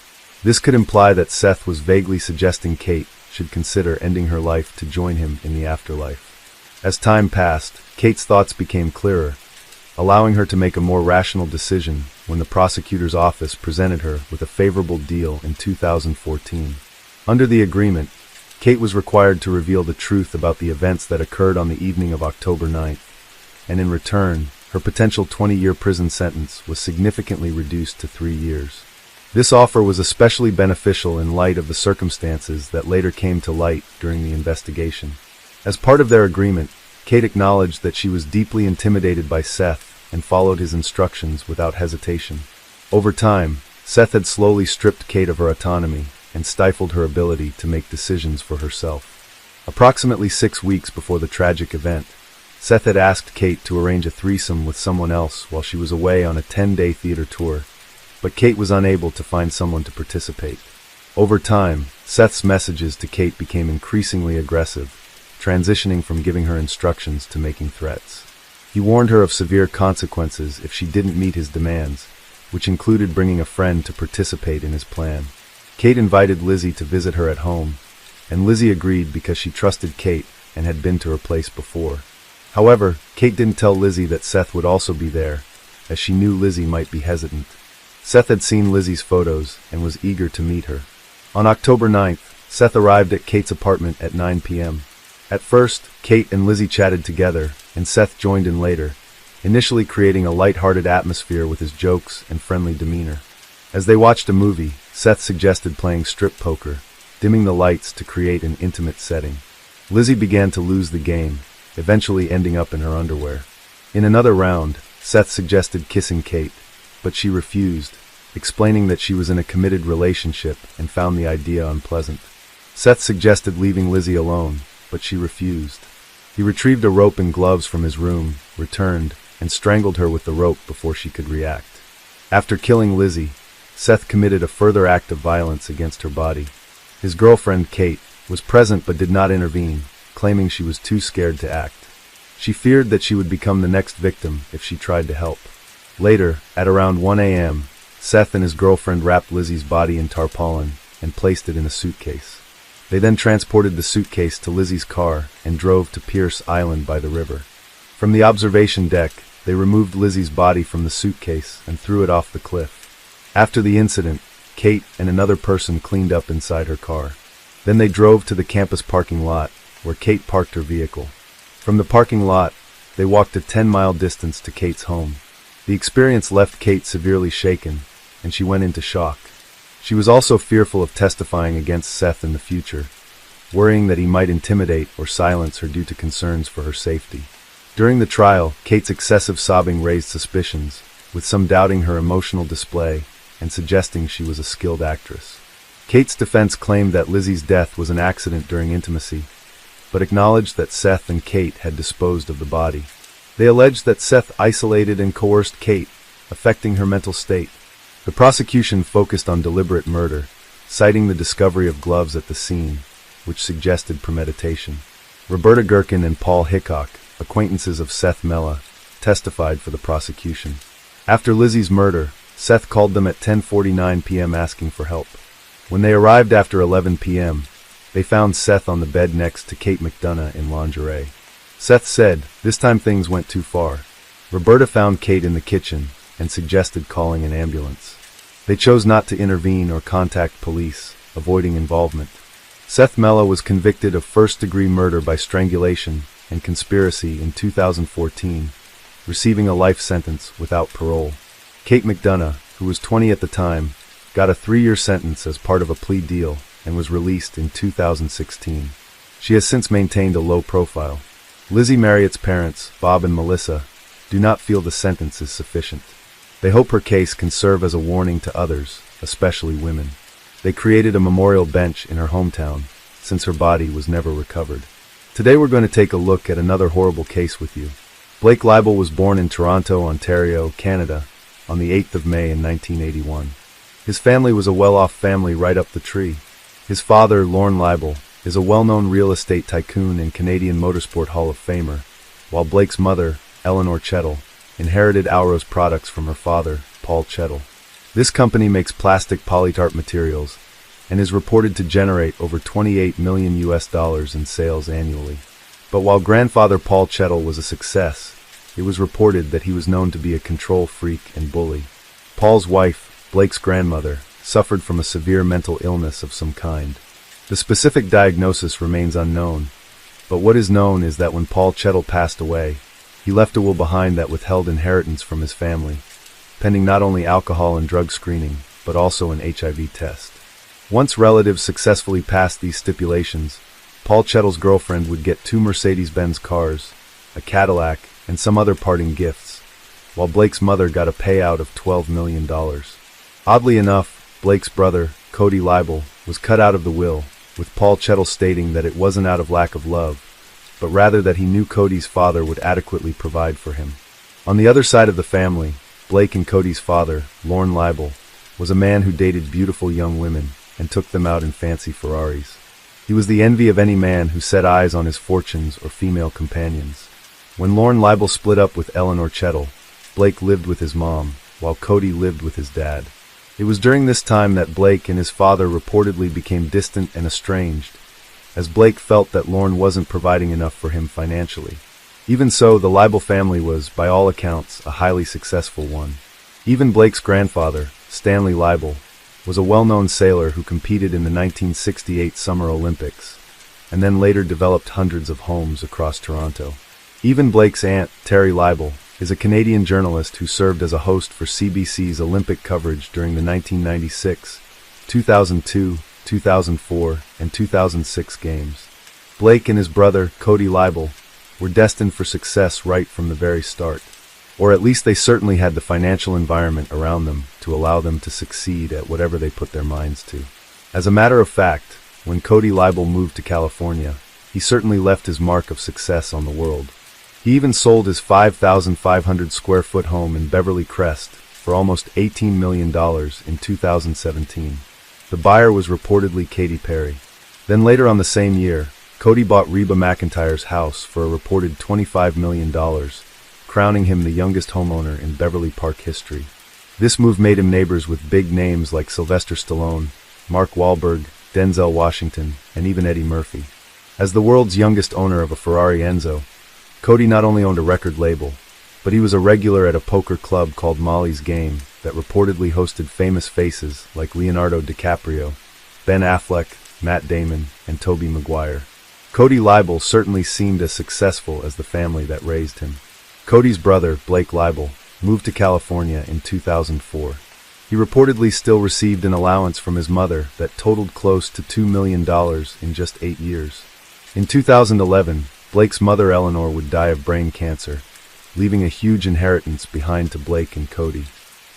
This could imply that Seth was vaguely suggesting Kate should consider ending her life to join him in the afterlife. As time passed, Kate's thoughts became clearer, allowing her to make a more rational decision when the prosecutor's office presented her with a favorable deal in 2014. Under the agreement, Kate was required to reveal the truth about the events that occurred on the evening of October 9th, and in return, her potential 20-year prison sentence was significantly reduced to 3 years. This offer was especially beneficial in light of the circumstances that later came to light during the investigation. As part of their agreement, Kate acknowledged that she was deeply intimidated by Seth and followed his instructions without hesitation. Over time, Seth had slowly stripped Kate of her autonomy and stifled her ability to make decisions for herself. Approximately 6 weeks before the tragic event, Seth had asked Kate to arrange a threesome with someone else while she was away on a 10-day theater tour, but Kate was unable to find someone to participate. Over time, Seth's messages to Kate became increasingly aggressive, transitioning from giving her instructions to making threats. He warned her of severe consequences if she didn't meet his demands, which included bringing a friend to participate in his plan. Kate invited Lizzie to visit her at home, and Lizzie agreed because she trusted Kate and had been to her place before. However, Kate didn't tell Lizzie that Seth would also be there, as she knew Lizzie might be hesitant. Seth had seen Lizzie's photos and was eager to meet her. On October 9th, Seth arrived at Kate's apartment at 9 p.m. At first, Kate and Lizzie chatted together, and Seth joined in later, initially creating a light-hearted atmosphere with his jokes and friendly demeanor. As they watched a movie, Seth suggested playing strip poker, dimming the lights to create an intimate setting. Lizzie began to lose the game, eventually ending up in her underwear. In another round, Seth suggested kissing Kate, but she refused, explaining that she was in a committed relationship and found the idea unpleasant. Seth suggested leaving Lizzie alone, but she refused. He retrieved a rope and gloves from his room, returned, and strangled her with the rope before she could react. After killing Lizzie, Seth committed a further act of violence against her body. His girlfriend, Kate, was present but did not intervene, claiming she was too scared to act. She feared that she would become the next victim if she tried to help. Later, at around 1 a.m., Seth and his girlfriend wrapped Lizzie's body in tarpaulin and placed it in a suitcase. They then transported the suitcase to Lizzie's car and drove to Pierce Island by the river. From the observation deck, they removed Lizzie's body from the suitcase and threw it off the cliff. After the incident, Kate and another person cleaned up inside her car. Then they drove to the campus parking lot, where Kate parked her vehicle. From the parking lot, they walked a 10-mile distance to Kate's home. The experience left Kate severely shaken, and she went into shock. She was also fearful of testifying against Seth in the future, worrying that he might intimidate or silence her due to concerns for her safety. During the trial, Kate's excessive sobbing raised suspicions, with some doubting her emotional display and suggesting she was a skilled actress. Kate's defense claimed that Lizzie's death was an accident during intimacy, but acknowledged that Seth and Kate had disposed of the body. They alleged that Seth isolated and coerced Kate, affecting her mental state. The prosecution focused on deliberate murder, citing the discovery of gloves at the scene, which suggested premeditation. Roberta Gherkin and Paul Hickok, acquaintances of Seth Mella, testified for the prosecution. After Lizzie's murder, Seth called them at 10:49 p.m. asking for help. When they arrived after 11 p.m., they found Seth on the bed next to Kate McDonough in lingerie. Seth said, "This time things went too far." Roberta found Kate in the kitchen and suggested calling an ambulance. They chose not to intervene or contact police, avoiding involvement. Seth Mella was convicted of first-degree murder by strangulation and conspiracy in 2014, receiving a life sentence without parole. Kate McDonough, who was 20 at the time, got a 3-year sentence as part of a plea deal and was released in 2016. She has since maintained a low profile. Lizzie Marriott's parents, Bob and Melissa, do not feel the sentence is sufficient. They hope her case can serve as a warning to others, especially women. They created a memorial bench in her hometown, since her body was never recovered. Today we're going to take a look at another horrible case with you. Blake Leibel was born in Toronto, Ontario, Canada, on the 8th of May in 1981. His family was a well-off family right up the tree. His father, Lorne Leibel, is a well-known real estate tycoon and Canadian Motorsport Hall of Famer, while Blake's mother, Eleanor Chettle, inherited Alros products from her father, Paul Chettle. This company makes plastic polytart materials and is reported to generate over $28 million in sales annually. But while grandfather Paul Chettle was a success, it was reported that he was known to be a control freak and bully. Paul's wife, Blake's grandmother, suffered from a severe mental illness of some kind. The specific diagnosis remains unknown, but what is known is that when Paul Chettle passed away, he left a will behind that withheld inheritance from his family, pending not only alcohol and drug screening, but also an HIV test. Once relatives successfully passed these stipulations, Paul Chettle's girlfriend would get 2 Mercedes-Benz cars, a Cadillac, and some other parting gifts, while Blake's mother got a payout of $12 million. Oddly enough, Blake's brother, Cody Leibel, was cut out of the will, with Paul Chettle stating that it wasn't out of lack of love, but rather that he knew Cody's father would adequately provide for him. On the other side of the family, Blake and Cody's father, Lorne Leibel, was a man who dated beautiful young women and took them out in fancy Ferraris. He was the envy of any man who set eyes on his fortunes or female companions. When Lorne Libel split up with Eleanor Chettle, Blake lived with his mom, while Cody lived with his dad. It was during this time that Blake and his father reportedly became distant and estranged, as Blake felt that Lorne wasn't providing enough for him financially. Even so, the Libel family was, by all accounts, a highly successful one. Even Blake's grandfather, Stanley Libel, was a well-known sailor who competed in the 1968 Summer Olympics, and then later developed hundreds of homes across Toronto. Even Blake's aunt, Terry Libel, is a Canadian journalist who served as a host for CBC's Olympic coverage during the 1996, 2002, 2004, and 2006 games. Blake and his brother, Cody Libel, were destined for success right from the very start. Or at least they certainly had the financial environment around them to allow them to succeed at whatever they put their minds to. As a matter of fact, when Cody Libel moved to California, he certainly left his mark of success on the world. He even sold his 5,500 square foot home in Beverly Crest for almost $18 million in 2017. The buyer was reportedly Katy Perry. Then later on the same year, Cody bought Reba McEntire's house for a reported $25 million, crowning him the youngest homeowner in Beverly Park history. This move made him neighbors with big names like Sylvester Stallone, Mark Wahlberg, Denzel Washington, and even Eddie Murphy. As the world's youngest owner of a Ferrari Enzo, Cody not only owned a record label, but he was a regular at a poker club called Molly's Game that reportedly hosted famous faces like Leonardo DiCaprio, Ben Affleck, Matt Damon, and Tobey Maguire. Cody Libel certainly seemed as successful as the family that raised him. Cody's brother, Blake Libel, moved to California in 2004. He reportedly still received an allowance from his mother that totaled close to $2 million in just 8 years. In 2011, Blake's mother Eleanor would die of brain cancer, leaving a huge inheritance behind to Blake and Cody.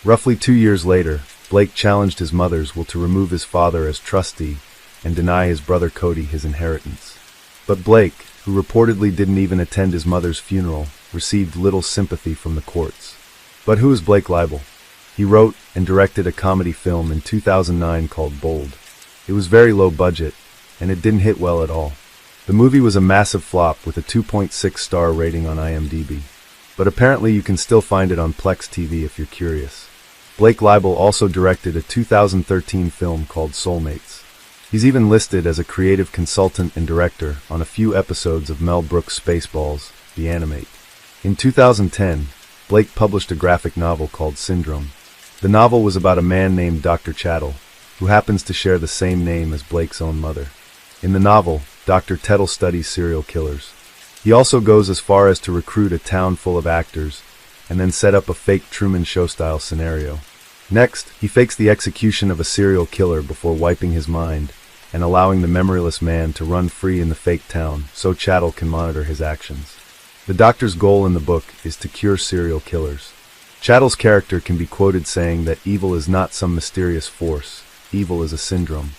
Roughly 2 years later, Blake challenged his mother's will to remove his father as trustee and deny his brother Cody his inheritance. But Blake, who reportedly didn't even attend his mother's funeral, received little sympathy from the courts. But who is Blake Libel? He wrote and directed a comedy film in 2009 called Bold. It was very low budget, and it didn't hit well at all. The movie was a massive flop with a 2.6-star rating on IMDb. But apparently you can still find it on Plex TV if you're curious. Blake Libel also directed a 2013 film called Soulmates. He's even listed as a creative consultant and director on a few episodes of Mel Brooks' Spaceballs, The Animate. In 2010, Blake published a graphic novel called Syndrome. The novel was about a man named Dr. Chattel, who happens to share the same name as Blake's own mother. In the novel, Dr. Chettle studies serial killers. He also goes as far as to recruit a town full of actors, and then set up a fake Truman Show-style scenario. Next, he fakes the execution of a serial killer before wiping his mind, and allowing the memoryless man to run free in the fake town so Chattel can monitor his actions. The doctor's goal in the book is to cure serial killers. Chattel's character can be quoted saying that evil is not some mysterious force, evil is a syndrome.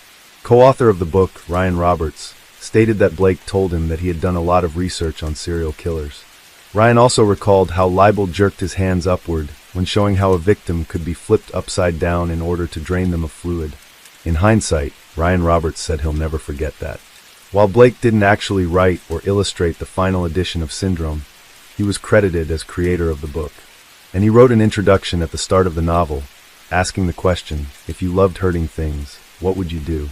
Co-author of the book, Ryan Roberts, stated that Blake told him that he had done a lot of research on serial killers. Ryan also recalled how Libel jerked his hands upward when showing how a victim could be flipped upside down in order to drain them of fluid. In hindsight, Ryan Roberts said he'll never forget that. While Blake didn't actually write or illustrate the final edition of Syndrome, he was credited as creator of the book. And he wrote an introduction at the start of the novel, asking the question, if you loved hurting things, what would you do?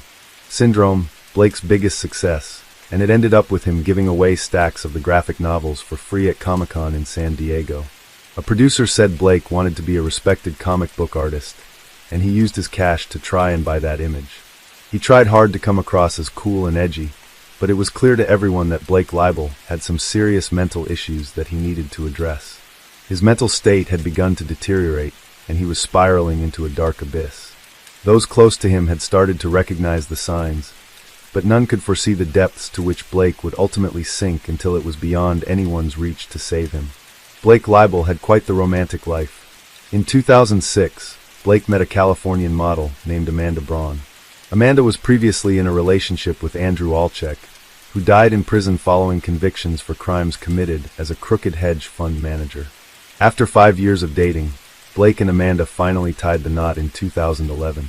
Syndrome, Blake's biggest success, and it ended up with him giving away stacks of the graphic novels for free at Comic-Con in San Diego. A producer said Blake wanted to be a respected comic book artist, and he used his cash to try and buy that image. He tried hard to come across as cool and edgy, but it was clear to everyone that Blake Libel had some serious mental issues that he needed to address. His mental state had begun to deteriorate, and he was spiraling into a dark abyss. Those close to him had started to recognize the signs, but none could foresee the depths to which Blake would ultimately sink until it was beyond anyone's reach to save him. Blake Libel had quite the romantic life. In 2006, Blake met a Californian model named Amanda Braun. Amanda was previously in a relationship with Andrew Alchek, who died in prison following convictions for crimes committed as a crooked hedge fund manager. After 5 years of dating, Blake and Amanda finally tied the knot in 2011.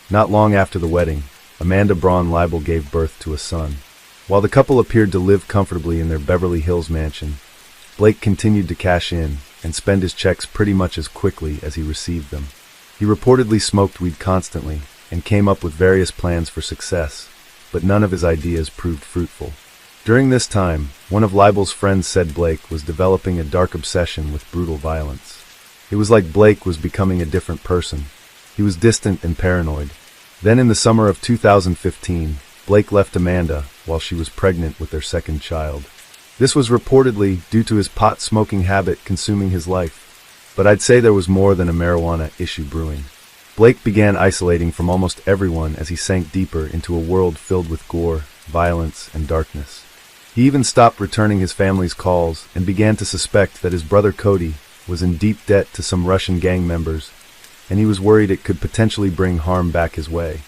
Not long after the wedding, Amanda Braun Libel gave birth to a son. While the couple appeared to live comfortably in their Beverly Hills mansion, Blake continued to cash in and spend his checks pretty much as quickly as he received them. He reportedly smoked weed constantly and came up with various plans for success, but none of his ideas proved fruitful. During this time, one of Libel's friends said Blake was developing a dark obsession with brutal violence. It was like Blake was becoming a different person. He was distant and paranoid. Then in the summer of 2015, Blake left Amanda while she was pregnant with their second child. This was reportedly due to his pot-smoking habit consuming his life. But I'd say there was more than a marijuana issue brewing. Blake began isolating from almost everyone as he sank deeper into a world filled with gore, violence, and darkness. He even stopped returning his family's calls and began to suspect that his brother Cody was in deep debt to some Russian gang members, and he was worried it could potentially bring harm back his way.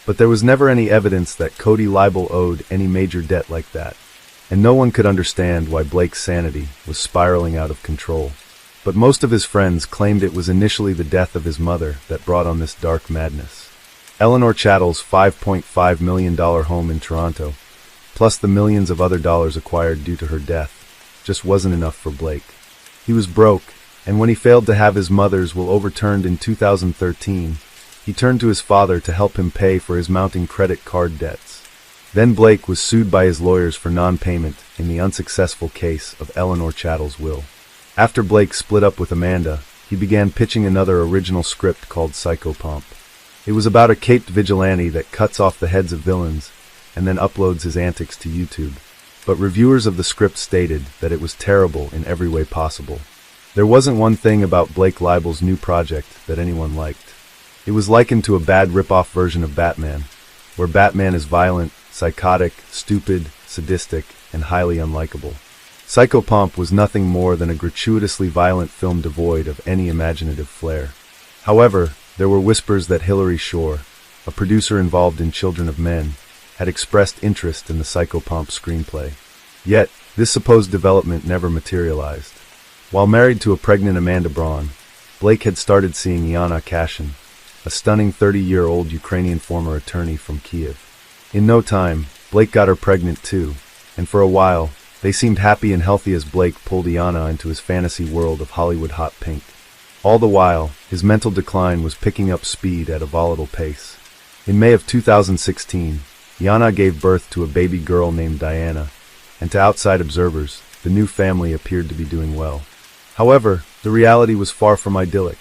But there was never any evidence that Cody Libel owed any major debt like that, and no one could understand why Blake's sanity was spiraling out of control. But most of his friends claimed it was initially the death of his mother that brought on this dark madness. Eleanor Chattel's $5.5 million home in Toronto, plus the millions of other dollars acquired due to her death, just wasn't enough for Blake. He was broke, and when he failed to have his mother's will overturned in 2013, he turned to his father to help him pay for his mounting credit card debts. Then Blake was sued by his lawyers for non-payment in the unsuccessful case of Eleanor Chattel's will. After Blake split up with Amanda, he began pitching another original script called Psychopomp. It was about a caped vigilante that cuts off the heads of villains and then uploads his antics to YouTube. But reviewers of the script stated that it was terrible in every way possible. There wasn't one thing about Blake Libel's new project that anyone liked. It was likened to a bad rip-off version of Batman, where Batman is violent, psychotic, stupid, sadistic, and highly unlikable. Psychopomp was nothing more than a gratuitously violent film devoid of any imaginative flair. However, there were whispers that Hilary Shore, a producer involved in Children of Men, had expressed interest in the Psychopomp screenplay. Yet, this supposed development never materialized. While married to a pregnant Amanda Braun, Blake had started seeing Yana Kashin, a stunning 30-year-old Ukrainian former attorney from Kiev. In no time, Blake got her pregnant too, and for a while, they seemed happy and healthy as Blake pulled Yana into his fantasy world of Hollywood hot pink. All the while, his mental decline was picking up speed at a volatile pace. In May of 2016, Yana gave birth to a baby girl named Diana, and to outside observers, the new family appeared to be doing well. However, the reality was far from idyllic.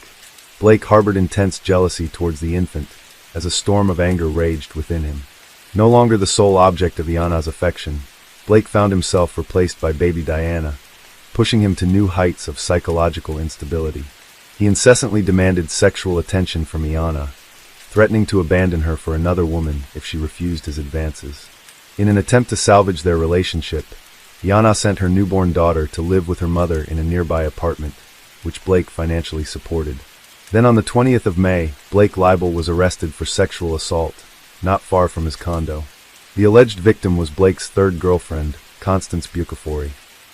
Blake harbored intense jealousy towards the infant, as a storm of anger raged within him. No longer the sole object of Yana's affection, Blake found himself replaced by baby Diana, pushing him to new heights of psychological instability. He incessantly demanded sexual attention from Yana, threatening to abandon her for another woman if she refused his advances. In an attempt to salvage their relationship, Yana sent her newborn daughter to live with her mother in a nearby apartment, which Blake financially supported. Then on the 20th of May, Blake Libel was arrested for sexual assault, not far from his condo. The alleged victim was Blake's third girlfriend, Constance Bucafori.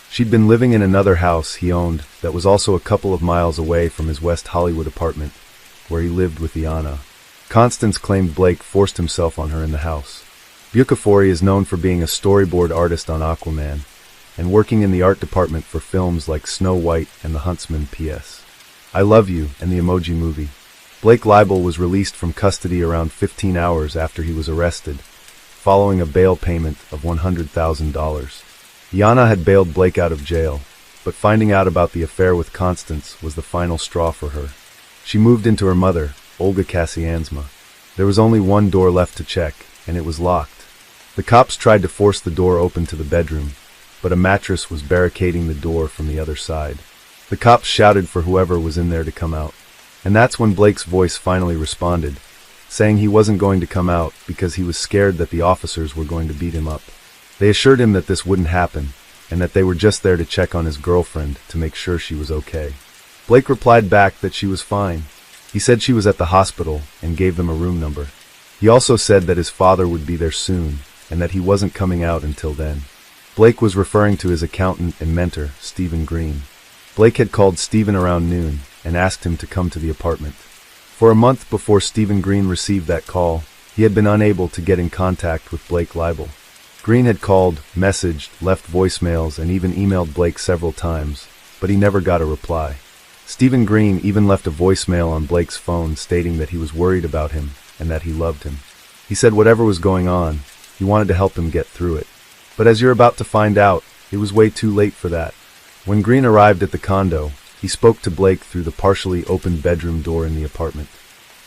She'd been living in another house he owned that was also a couple of miles away from his West Hollywood apartment, where he lived with Yana. Constance claimed Blake forced himself on her in the house. Bucafori is known for being a storyboard artist on Aquaman, and working in the art department for films like Snow White and The Huntsman P.S. I Love You and the Emoji Movie. Blake Libel was released from custody around 15 hours after he was arrested, following a bail payment of $100,000. Yana had bailed Blake out of jail, but finding out about the affair with Constance was the final straw for her. She moved into her mother, Olga Kasiansma. There was only one door left to check, and it was locked. The cops tried to force the door open to the bedroom, but a mattress was barricading the door from the other side. The cops shouted for whoever was in there to come out, and that's when Blake's voice finally responded, saying he wasn't going to come out because he was scared that the officers were going to beat him up. They assured him that this wouldn't happen, and that they were just there to check on his girlfriend to make sure she was okay. Blake replied back that she was fine. He said she was at the hospital and gave them a room number. He also said that his father would be there soon, and that he wasn't coming out until then. Blake was referring to his accountant and mentor, Stephen Green. Blake had called Stephen around noon and asked him to come to the apartment. For a month before Stephen Green received that call, he had been unable to get in contact with Blake Libel. Green had called, messaged, left voicemails, and even emailed Blake several times, but he never got a reply. Stephen Green even left a voicemail on Blake's phone stating that he was worried about him and that he loved him. He said whatever was going on, he wanted to help him get through it. But as you're about to find out, it was way too late for that. When Green arrived at the condo, he spoke to Blake through the partially opened bedroom door in the apartment.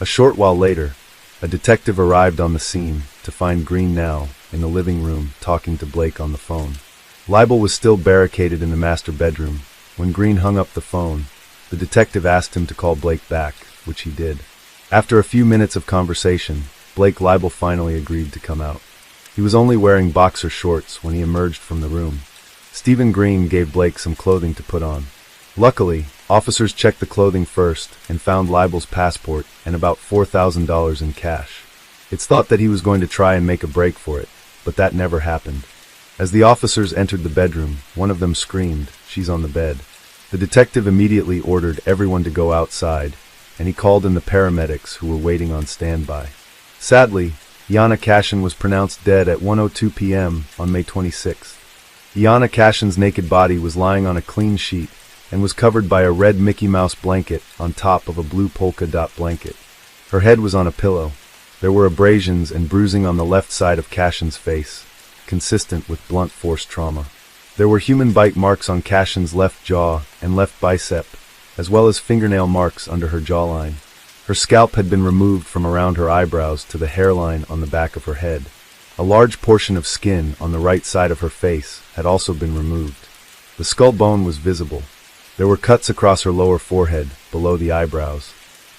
A short while later, a detective arrived on the scene to find Green now in the living room talking to Blake on the phone. Leibel was still barricaded in the master bedroom. When Green hung up the phone, the detective asked him to call Blake back, which he did. After a few minutes of conversation, Blake Leibel finally agreed to come out. He was only wearing boxer shorts when he emerged from the room. Stephen Green gave Blake some clothing to put on. Luckily, officers checked the clothing first and found Leibel's passport and about $4,000 in cash. It's thought that he was going to try and make a break for it, but that never happened. As the officers entered the bedroom, one of them screamed, "She's on the bed." The detective immediately ordered everyone to go outside, and he called in the paramedics who were waiting on standby. Sadly, Yana Cashin was pronounced dead at 1:02 p.m. on May 26th. Yana Cashin's naked body was lying on a clean sheet and was covered by a red Mickey Mouse blanket on top of a blue polka dot blanket. Her head was on a pillow. There were abrasions and bruising on the left side of Cashin's face, consistent with blunt force trauma. There were human bite marks on Cashin's left jaw and left bicep, as well as fingernail marks under her jawline. Her scalp had been removed from around her eyebrows to the hairline on the back of her head. A large portion of skin on the right side of her face had also been removed. The skull bone was visible. There were cuts across her lower forehead, below the eyebrows.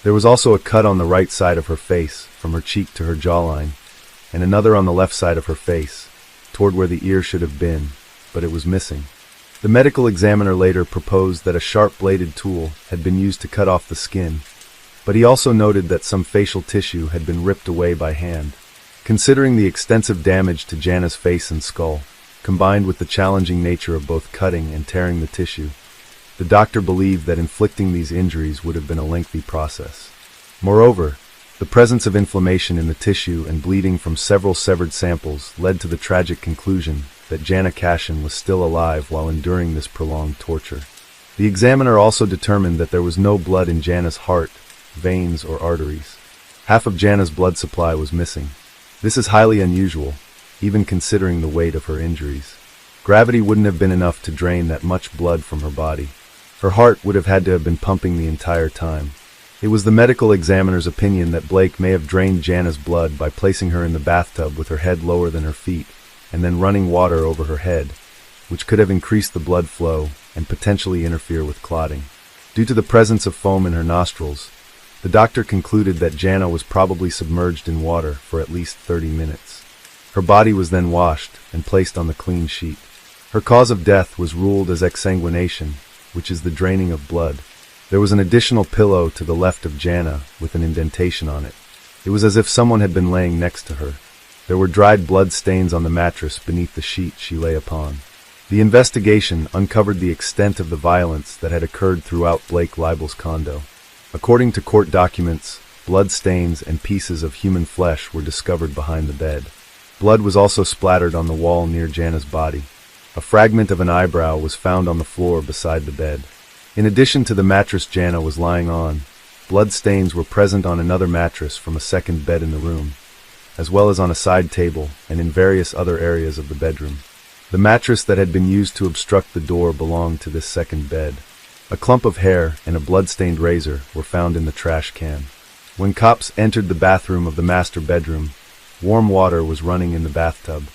There was also a cut on the right side of her face, from her cheek to her jawline, and another on the left side of her face, toward where the ear should have been, but it was missing. The medical examiner later proposed that a sharp-bladed tool had been used to cut off the skin, but he also noted that some facial tissue had been ripped away by hand. Considering the extensive damage to Jana's face and skull, combined with the challenging nature of both cutting and tearing the tissue, the doctor believed that inflicting these injuries would have been a lengthy process. Moreover, the presence of inflammation in the tissue and bleeding from several severed samples led to the tragic conclusion that Jana Cashin was still alive while enduring this prolonged torture. The examiner also determined that there was no blood in Jana's heart, veins, or arteries. Half of Jana's blood supply was missing. This is highly unusual, even considering the weight of her injuries. Gravity wouldn't have been enough to drain that much blood from her body. Her heart would have had to have been pumping the entire time. It was the medical examiner's opinion that Blake may have drained Jana's blood by placing her in the bathtub with her head lower than her feet, and then running water over her head, which could have increased the blood flow and potentially interfere with clotting. Due to the presence of foam in her nostrils, the doctor concluded that Jana was probably submerged in water for at least 30 minutes. Her body was then washed and placed on the clean sheet. Her cause of death was ruled as exsanguination, which is the draining of blood. There was an additional pillow to the left of Jana with an indentation on it. It was as if someone had been laying next to her. There were dried blood stains on the mattress beneath the sheet she lay upon. The investigation uncovered the extent of the violence that had occurred throughout Blake Leibel's condo. According to court documents, blood stains and pieces of human flesh were discovered behind the bed. Blood was also splattered on the wall near Jana's body. A fragment of an eyebrow was found on the floor beside the bed. In addition to the mattress Jana was lying on, blood stains were present on another mattress from a second bed in the room, as well as on a side table and in various other areas of the bedroom. The mattress that had been used to obstruct the door belonged to this second bed. A clump of hair and a blood-stained razor were found in the trash can. When cops entered the bathroom of the master bedroom, warm water was running in the bathtub.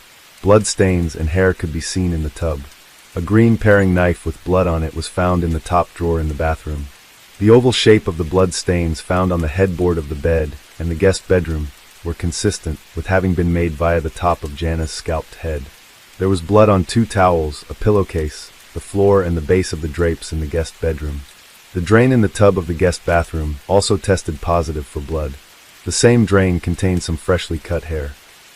Blood stains and hair could be seen in the tub. A green paring knife with blood on it was found in the top drawer in the bathroom. The oval shape of the blood stains found on the headboard of the bed and the guest bedroom were consistent with having been made via the top of Jana's scalped head. There was blood on 2 towels, a pillowcase, the floor, and the base of the drapes in the guest bedroom. The drain in the tub of the guest bathroom also tested positive for blood. The same drain contained some freshly cut hair.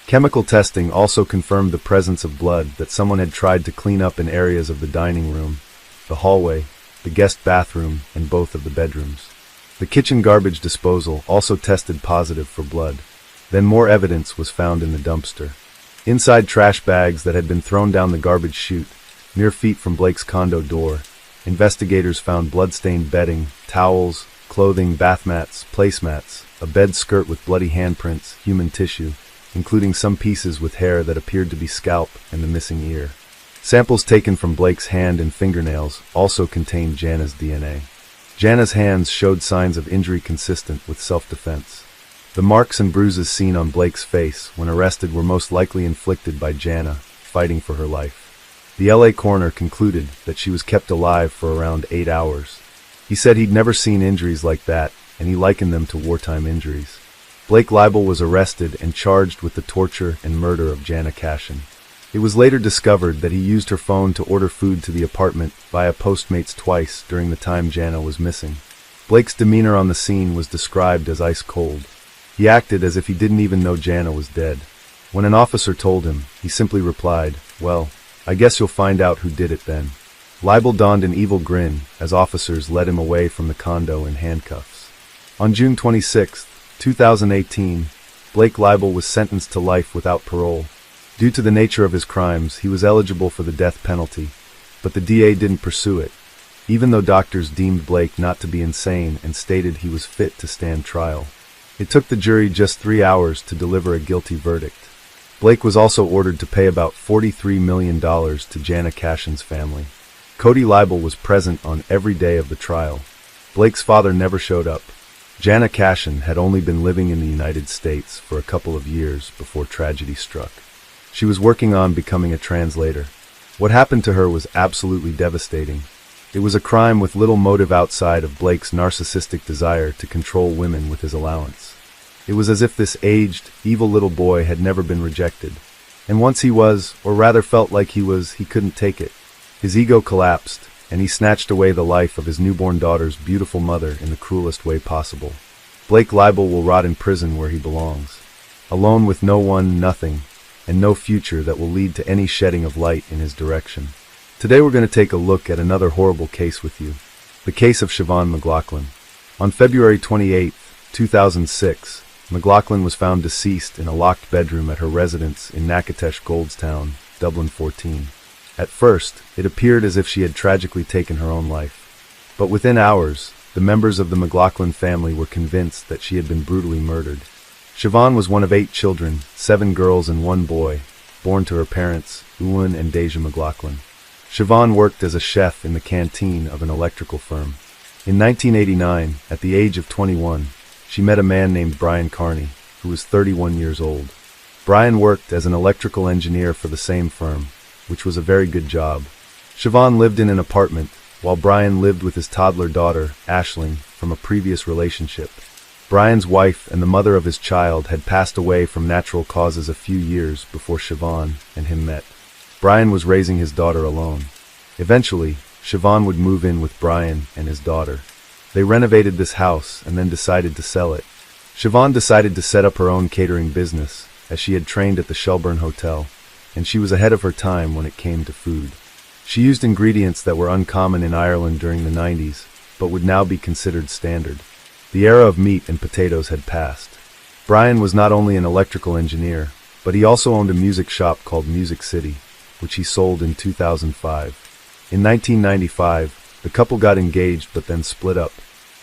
Chemical testing also confirmed the presence of blood that someone had tried to clean up in areas of the dining room, the hallway, the guest bathroom, and both of the bedrooms. The kitchen garbage disposal also tested positive for blood. Then more evidence was found in the dumpster. Inside trash bags that had been thrown down the garbage chute, mere feet from Blake's condo door, Investigators found blood-stained bedding, towels, clothing, bath mats, placemats, a bed skirt with bloody handprints, human tissue, including some pieces with hair that appeared to be scalp and the missing ear. Samples taken from Blake's hand and fingernails also contained Jana's DNA. Jana's hands showed signs of injury consistent with self-defense. The marks and bruises seen on Blake's face when arrested were most likely inflicted by Jana, fighting for her life. The LA coroner concluded that she was kept alive for around 8 hours. He said he'd never seen injuries like that, and he likened them to wartime injuries. Blake Leibel was arrested and charged with the torture and murder of Jana Cashin. It was later discovered that he used her phone to order food to the apartment via Postmates twice during the time Jana was missing. Blake's demeanor on the scene was described as ice cold. He acted as if he didn't even know Jana was dead. When an officer told him, he simply replied, "Well, I guess you'll find out who did it then." Leibel donned an evil grin as officers led him away from the condo in handcuffs. On June 26, 2018, Blake Leibel was sentenced to life without parole. Due to the nature of his crimes, he was eligible for the death penalty, but the DA didn't pursue it, even though doctors deemed Blake not to be insane and stated he was fit to stand trial. It took the jury just 3 hours to deliver a guilty verdict. Blake was also ordered to pay about $43 million to Jana Cashin's family. Cody Leibel was present on every day of the trial. Blake's father never showed up. Jana Cashin had only been living in the United States for a couple of years before tragedy struck. She was working on becoming a translator. What happened to her was absolutely devastating. It was a crime with little motive outside of Blake's narcissistic desire to control women with his allowance. It was as if this aged, evil little boy had never been rejected. And once he was, or rather felt like he couldn't take it. His ego collapsed, and he snatched away the life of his newborn daughter's beautiful mother in the cruelest way possible. Blake Leibel will rot in prison where he belongs, alone with no one, nothing, and no future that will lead to any shedding of light in his direction. Today we're going to take a look at another horrible case with you, the case of Siobhan McLaughlin. On February 28, 2006, McLaughlin was found deceased in a locked bedroom at her residence in Natchitoches Goldstown, Dublin 14. At first, it appeared as if she had tragically taken her own life. But within hours, the members of the McLaughlin family were convinced that she had been brutally murdered. Siobhan was one of 8 children, 7 girls and 1 boy, born to her parents, Ewan and Deja McLaughlin. Siobhan worked as a chef in the canteen of an electrical firm. In 1989, at the age of 21, she met a man named Brian Carney, who was 31 years old. Brian worked as an electrical engineer for the same firm, which was a very good job. Siobhan lived in an apartment, while Brian lived with his toddler daughter, Aisling, from a previous relationship. Brian's wife and the mother of his child had passed away from natural causes a few years before Siobhan and him met. Brian was raising his daughter alone. Eventually, Siobhan would move in with Brian and his daughter. They renovated this house and then decided to sell it. Siobhan decided to set up her own catering business, as she had trained at the Shelburne Hotel, and she was ahead of her time when it came to food. She used ingredients that were uncommon in Ireland during the 90s, but would now be considered standard. The era of meat and potatoes had passed. Brian was not only an electrical engineer, but he also owned a music shop called Music City, which he sold in 2005. In 1995, the couple got engaged but then split up.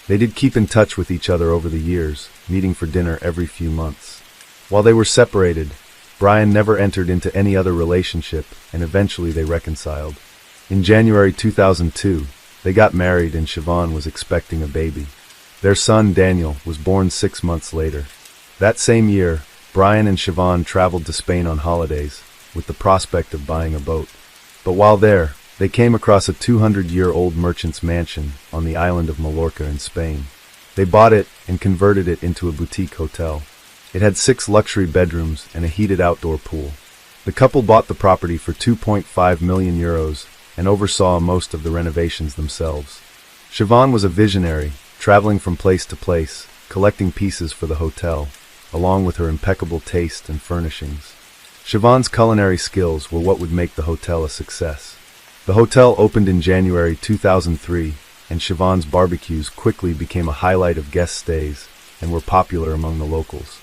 They did keep in touch with each other over the years, meeting for dinner every few months. While they were separated, Brian never entered into any other relationship, and eventually they reconciled. In January 2002, they got married and Siobhan was expecting a baby. Their son, Daniel, was born 6 months later. That same year, Brian and Siobhan traveled to Spain on holidays, with the prospect of buying a boat. But while there, they came across a 200-year-old merchant's mansion on the island of Mallorca in Spain. They bought it and converted it into a boutique hotel. It had 6 luxury bedrooms and a heated outdoor pool. The couple bought the property for €2.5 million and oversaw most of the renovations themselves. Siobhan was a visionary, traveling from place to place, collecting pieces for the hotel, along with her impeccable taste and furnishings. Siobhan's culinary skills were what would make the hotel a success. The hotel opened in January 2003, and Siobhan's barbecues quickly became a highlight of guest stays and were popular among the locals.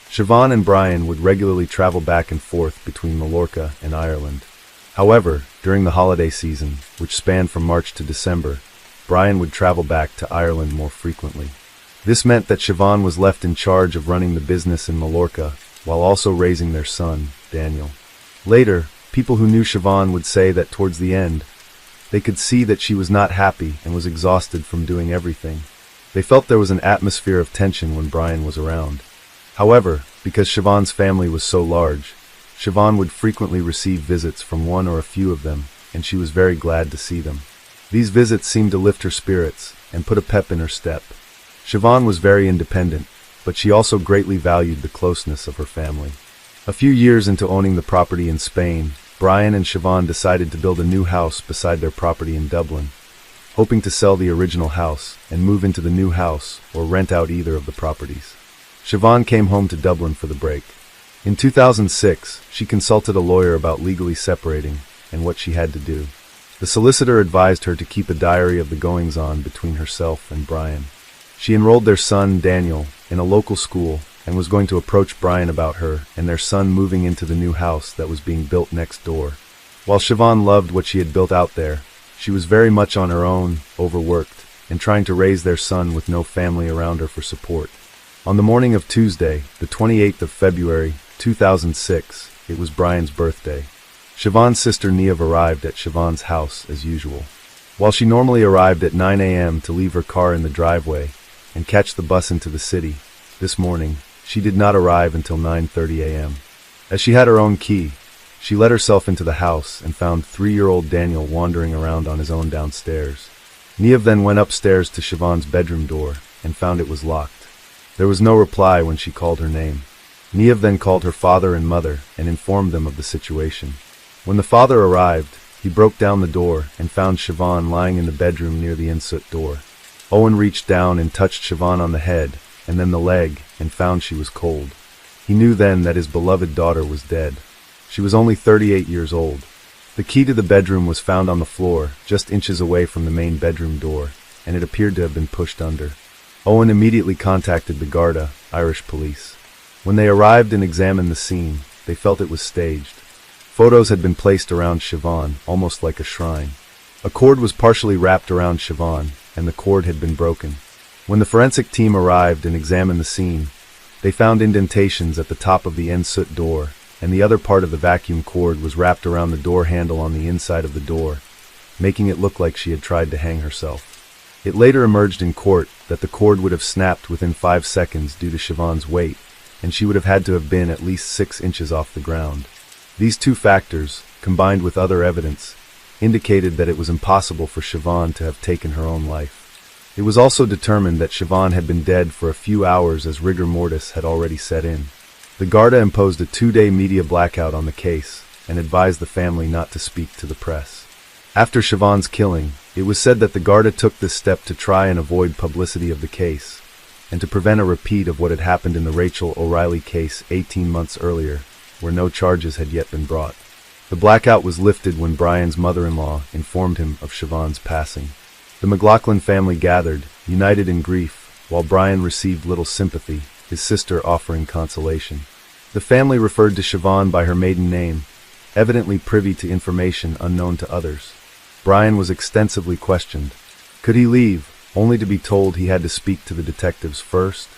Siobhan and Brian would regularly travel back and forth between Mallorca and Ireland. However, during the holiday season, which spanned from March to December, Brian would travel back to Ireland more frequently. This meant that Siobhan was left in charge of running the business in Mallorca, while also raising their son, Daniel. Later, people who knew Siobhan would say that towards the end, they could see that she was not happy and was exhausted from doing everything. They felt there was an atmosphere of tension when Brian was around. However, because Siobhan's family was so large, Siobhan would frequently receive visits from one or a few of them, and she was very glad to see them. These visits seemed to lift her spirits and put a pep in her step. Siobhan was very independent, but she also greatly valued the closeness of her family. A few years into owning the property in Spain, Brian and Siobhan decided to build a new house beside their property in Dublin, hoping to sell the original house and move into the new house or rent out either of the properties. Siobhan came home to Dublin for the break. In 2006, she consulted a lawyer about legally separating and what she had to do. The solicitor advised her to keep a diary of the goings-on between herself and Brian. She enrolled their son, Daniel, in a local school and was going to approach Brian about her and their son moving into the new house that was being built next door. While Siobhan loved what she had built out there, she was very much on her own, overworked, and trying to raise their son with no family around her for support. On the morning of Tuesday, the 28th of February, 2006, it was Brian's birthday. Siobhan's sister Niamh arrived at Siobhan's house as usual. While she normally arrived at 9 a.m. to leave her car in the driveway and catch the bus into the city, this morning, she did not arrive until 9:30 a.m. As she had her own key, she let herself into the house and found 3-year-old Daniel wandering around on his own downstairs. Niamh then went upstairs to Siobhan's bedroom door and found it was locked. There was no reply when she called her name. Niamh then called her father and mother and informed them of the situation. When the father arrived, he broke down the door and found Siobhan lying in the bedroom near the inset door. Owen reached down and touched Siobhan on the head and then the leg and found she was cold. He knew then that his beloved daughter was dead. She was only 38 years old. The key to the bedroom was found on the floor, just inches away from the main bedroom door, and it appeared to have been pushed under. Owen immediately contacted the Garda, Irish police. When they arrived and examined the scene, they felt it was staged. Photos had been placed around Siobhan, almost like a shrine. A cord was partially wrapped around Siobhan, and the cord had been broken. When the forensic team arrived and examined the scene, they found indentations at the top of the end-soot door, and the other part of the vacuum cord was wrapped around the door handle on the inside of the door, making it look like she had tried to hang herself. It later emerged in court that the cord would have snapped within 5 seconds due to Siobhan's weight, and she would have had to have been at least 6 inches off the ground. These two factors, combined with other evidence, indicated that it was impossible for Siobhan to have taken her own life. It was also determined that Siobhan had been dead for a few hours as rigor mortis had already set in. The Garda imposed a 2-day media blackout on the case and advised the family not to speak to the press. After Siobhan's killing, it was said that the Garda took this step to try and avoid publicity of the case and to prevent a repeat of what had happened in the Rachel O'Reilly case 18 months earlier, where no charges had yet been brought. The blackout was lifted when Brian's mother-in-law informed him of Siobhan's passing. The McLaughlin family gathered, united in grief, while Brian received little sympathy, his sister offering consolation. The family referred to Siobhan by her maiden name, evidently privy to information unknown to others. Brian was extensively questioned. Could he leave, only to be told he had to speak to the detectives first?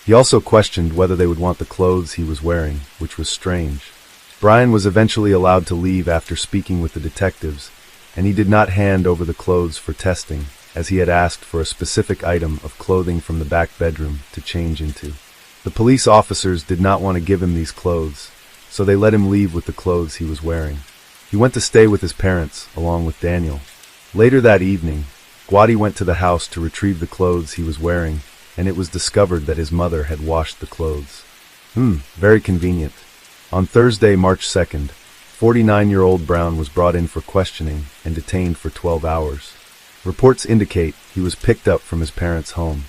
He also questioned whether they would want the clothes he was wearing, which was strange. Brian was eventually allowed to leave after speaking with the detectives, and he did not hand over the clothes for testing, as he had asked for a specific item of clothing from the back bedroom to change into. The police officers did not want to give him these clothes, so they let him leave with the clothes he was wearing. He went to stay with his parents, along with Daniel. Later that evening, Gwadi went to the house to retrieve the clothes he was wearing, and it was discovered that his mother had washed the clothes. Very convenient. On Thursday, March 2nd, 49-year-old Brown was brought in for questioning and detained for 12 hours. Reports indicate he was picked up from his parents' home.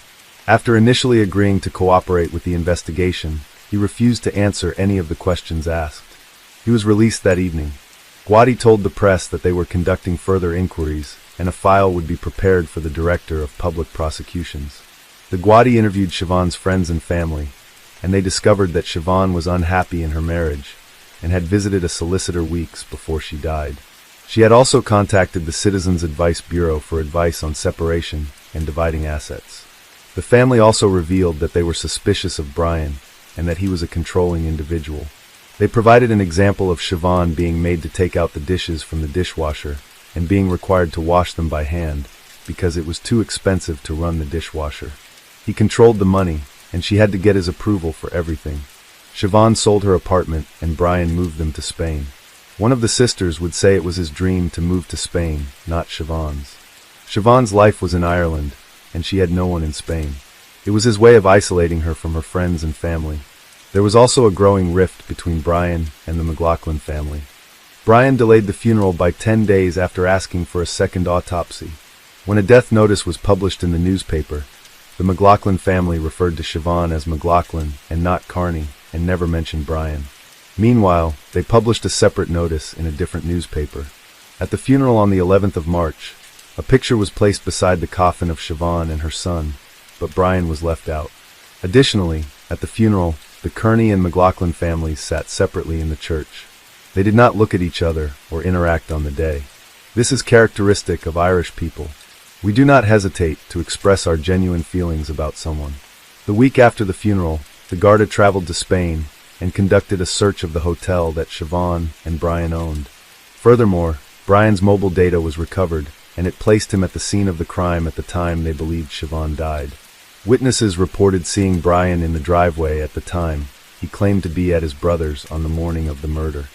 After initially agreeing to cooperate with the investigation, he refused to answer any of the questions asked. He was released that evening. Gwadi told the press that they were conducting further inquiries, and a file would be prepared for the Director of Public Prosecutions. The Gwadi interviewed Siobhan's friends and family, and they discovered that Siobhan was unhappy in her marriage and had visited a solicitor weeks before she died. She had also contacted the Citizens Advice Bureau for advice on separation and dividing assets. The family also revealed that they were suspicious of Brian and that he was a controlling individual. They provided an example of Siobhan being made to take out the dishes from the dishwasher and being required to wash them by hand because it was too expensive to run the dishwasher. He controlled the money, and she had to get his approval for everything. Siobhan sold her apartment, and Brian moved them to Spain. One of the sisters would say it was his dream to move to Spain, not Siobhan's. Siobhan's life was in Ireland, and she had no one in Spain. It was his way of isolating her from her friends and family. There was also a growing rift between Brian and the McLaughlin family. Brian delayed the funeral by 10 days after asking for a second autopsy. When a death notice was published in the newspaper, the McLaughlin family referred to Siobhan as McLaughlin and not Carney, and never mentioned Brian. Meanwhile, they published a separate notice in a different newspaper. At the funeral on the 11th of March, a picture was placed beside the coffin of Siobhan and her son, but Brian was left out. Additionally, at the funeral, the Kearney and McLaughlin families sat separately in the church. They did not look at each other or interact on the day. This is characteristic of Irish people. We do not hesitate to express our genuine feelings about someone. The week after the funeral, the Garda traveled to Spain and conducted a search of the hotel that Siobhan and Brian owned. Furthermore, Brian's mobile data was recovered, and it placed him at the scene of the crime at the time they believed Siobhan died. Witnesses reported seeing Brian in the driveway at the time. He claimed to be at his brother's on the morning of the murder.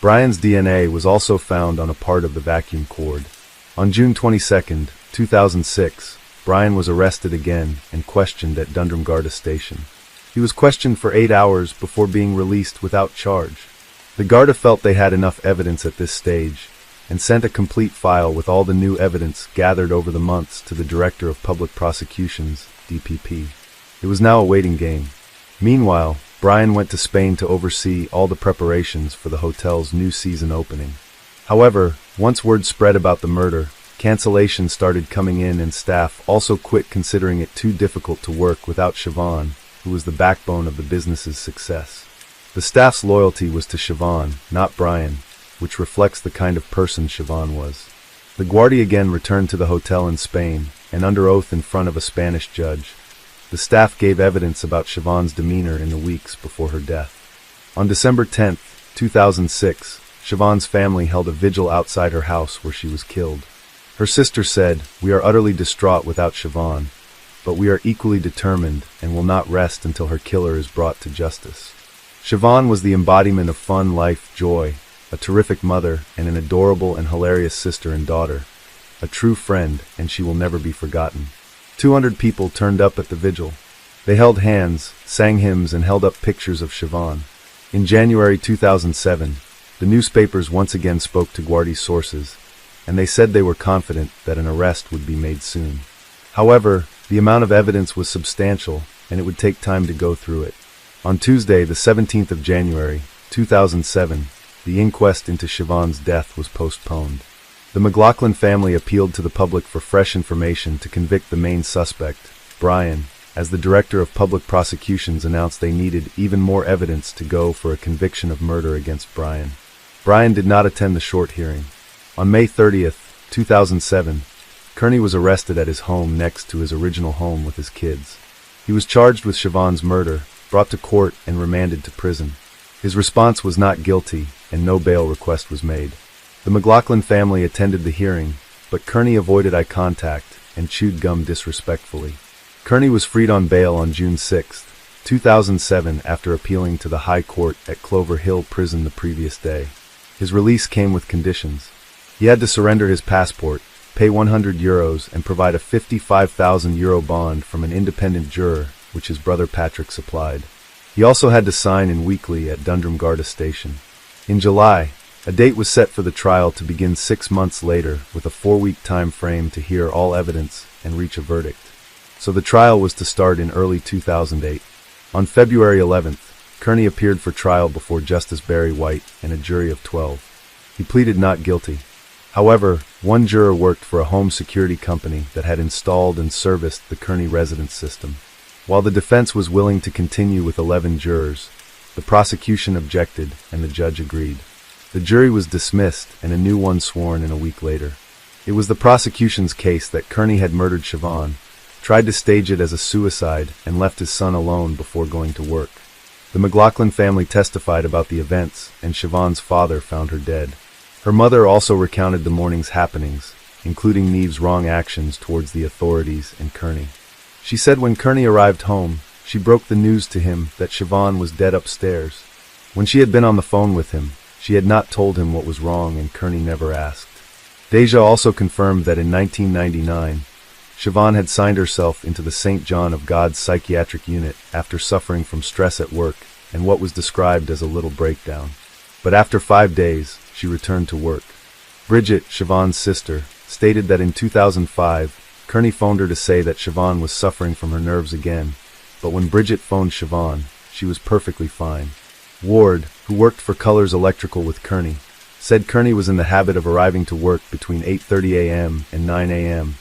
Brian's DNA was also found on a part of the vacuum cord. On June 22, 2006, Brian was arrested again and questioned at Dundrum Garda Station. He was questioned for 8 hours before being released without charge. The Garda felt they had enough evidence at this stage and sent a complete file with all the new evidence gathered over the months to the Director of Public Prosecutions, DPP. It was now a waiting game. Meanwhile, Brian went to Spain to oversee all the preparations for the hotel's new season opening. However, once word spread about the murder, cancellations started coming in and staff also quit considering it too difficult to work without Siobhan, who was the backbone of the business's success. The staff's loyalty was to Siobhan, not Brian, which reflects the kind of person Siobhan was. The Guardia again returned to the hotel in Spain, and under oath in front of a Spanish judge, the staff gave evidence about Siobhan's demeanor in the weeks before her death. On December 10, 2006, Siobhan's family held a vigil outside her house where she was killed. Her sister said, "We are utterly distraught without Siobhan, but we are equally determined and will not rest until her killer is brought to justice." Siobhan was the embodiment of fun, life, joy, a terrific mother, and an adorable and hilarious sister and daughter, a true friend, and she will never be forgotten. 200 people turned up at the vigil. They held hands, sang hymns, and held up pictures of Siobhan. In January 2007, the newspapers once again spoke to Guardi's sources, and they said they were confident that an arrest would be made soon. However, the amount of evidence was substantial, and it would take time to go through it. On Tuesday, the 17th of January, 2007, the inquest into Siobhan's death was postponed. The McLaughlin family appealed to the public for fresh information to convict the main suspect, Brian, as the Director of Public Prosecutions announced they needed even more evidence to go for a conviction of murder against Brian. Brian did not attend the short hearing. On May 30th, 2007, Kearney was arrested at his home next to his original home with his kids. He was charged with Siobhan's murder, brought to court, and remanded to prison. His response was not guilty, and no bail request was made. The McLaughlin family attended the hearing, but Kearney avoided eye contact and chewed gum disrespectfully. Kearney was freed on bail on June 6, 2007 after appealing to the High Court at Clover Hill Prison the previous day. His release came with conditions. He had to surrender his passport, pay €100 and provide a €55,000 bond from an independent juror, which his brother Patrick supplied. He also had to sign in weekly at Dundrum Garda Station. In July, a date was set for the trial to begin 6 months later with a 4-week time frame to hear all evidence and reach a verdict. So the trial was to start in early 2008. On February 11th, Kearney appeared for trial before Justice Barry White and a jury of 12. He pleaded not guilty. However, one juror worked for a home security company that had installed and serviced the Kearney residence system. While the defense was willing to continue with 11 jurors, the prosecution objected and the judge agreed. The jury was dismissed and a new one sworn in a week later. It was the prosecution's case that Kearney had murdered Siobhan, tried to stage it as a suicide, and left his son alone before going to work. The McLaughlin family testified about the events, and Siobhan's father found her dead. Her mother also recounted the morning's happenings, including Neve's wrong actions towards the authorities and Kearney. She said when Kearney arrived home, she broke the news to him that Siobhan was dead upstairs. When she had been on the phone with him, she had not told him what was wrong, and Kearney never asked. Deja also confirmed that in 1999, Siobhan had signed herself into the St. John of God's psychiatric unit after suffering from stress at work and what was described as a little breakdown. But after 5 days, she returned to work. Bridget, Siobhan's sister, stated that in 2005, Kearney phoned her to say that Siobhan was suffering from her nerves again, but when Bridget phoned Siobhan, she was perfectly fine. Ward, who worked for Colors Electrical with Kearney, said Kearney was in the habit of arriving to work between 8:30 a.m. and 9 a.m.,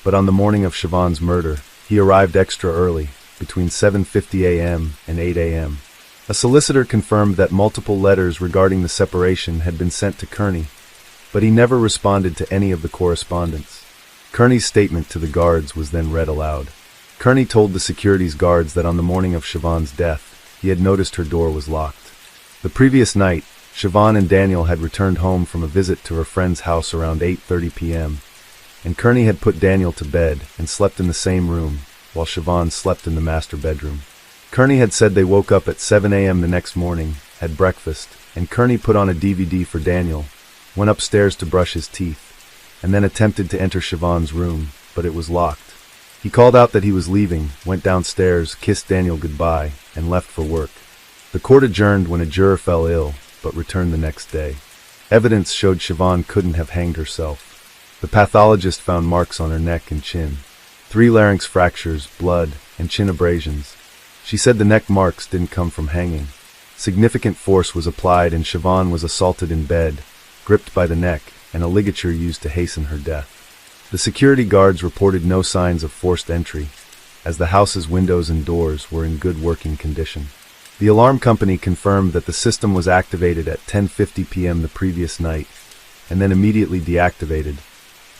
but on the morning of Siobhan's murder, he arrived extra early, between 7:50 a.m. and 8 a.m. A solicitor confirmed that multiple letters regarding the separation had been sent to Kearney, but he never responded to any of the correspondence. Kearney's statement to the guards was then read aloud. Kearney told the securities guards that on the morning of Siobhan's death, he had noticed her door was locked. The previous night, Siobhan and Daniel had returned home from a visit to her friend's house around 8:30 p.m., and Kearney had put Daniel to bed and slept in the same room, while Siobhan slept in the master bedroom. Kearney had said they woke up at 7 a.m. the next morning, had breakfast, and Kearney put on a DVD for Daniel, went upstairs to brush his teeth, and then attempted to enter Siobhan's room, but it was locked. He called out that he was leaving, went downstairs, kissed Daniel goodbye, and left for work. The court adjourned when a juror fell ill, but returned the next day. Evidence showed Siobhan couldn't have hanged herself. The pathologist found marks on her neck and chin, 3 larynx fractures, blood, and chin abrasions. She said the neck marks didn't come from hanging. Significant force was applied and Siobhan was assaulted in bed, gripped by the neck, and a ligature used to hasten her death. The security guards reported no signs of forced entry, as the house's windows and doors were in good working condition. The alarm company confirmed that the system was activated at 10:50 p.m. the previous night, and then immediately deactivated,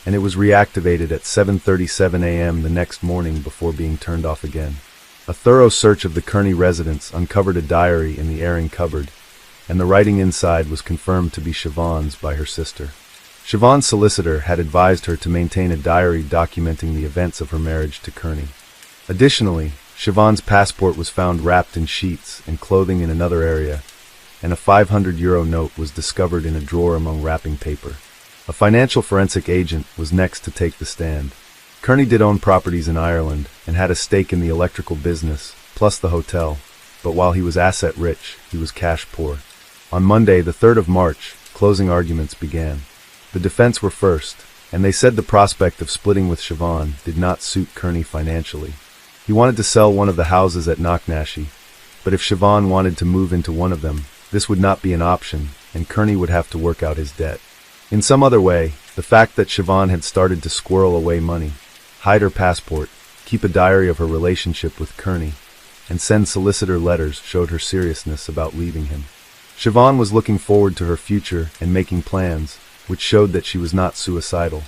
and it was reactivated at 7:37 a.m. the next morning before being turned off again. A thorough search of the Kearney residence uncovered a diary in the airing cupboard, and the writing inside was confirmed to be Siobhan's by her sister. Siobhan's solicitor had advised her to maintain a diary documenting the events of her marriage to Kearney. Additionally, Siobhan's passport was found wrapped in sheets and clothing in another area, and a €500 note was discovered in a drawer among wrapping paper. A financial forensic agent was next to take the stand. Kearney did own properties in Ireland and had a stake in the electrical business, plus the hotel, but while he was asset-rich, he was cash-poor. On Monday, the 3rd of March, closing arguments began. The defense were first, and they said the prospect of splitting with Siobhan did not suit Kearney financially. He wanted to sell one of the houses at Knocknashie, but if Siobhan wanted to move into one of them, this would not be an option, and Kearney would have to work out his debt. In some other way, the fact that Siobhan had started to squirrel away money, hide her passport, keep a diary of her relationship with Kearney, and send solicitor letters showed her seriousness about leaving him. Siobhan was looking forward to her future and making plans, which showed that she was not suicidal.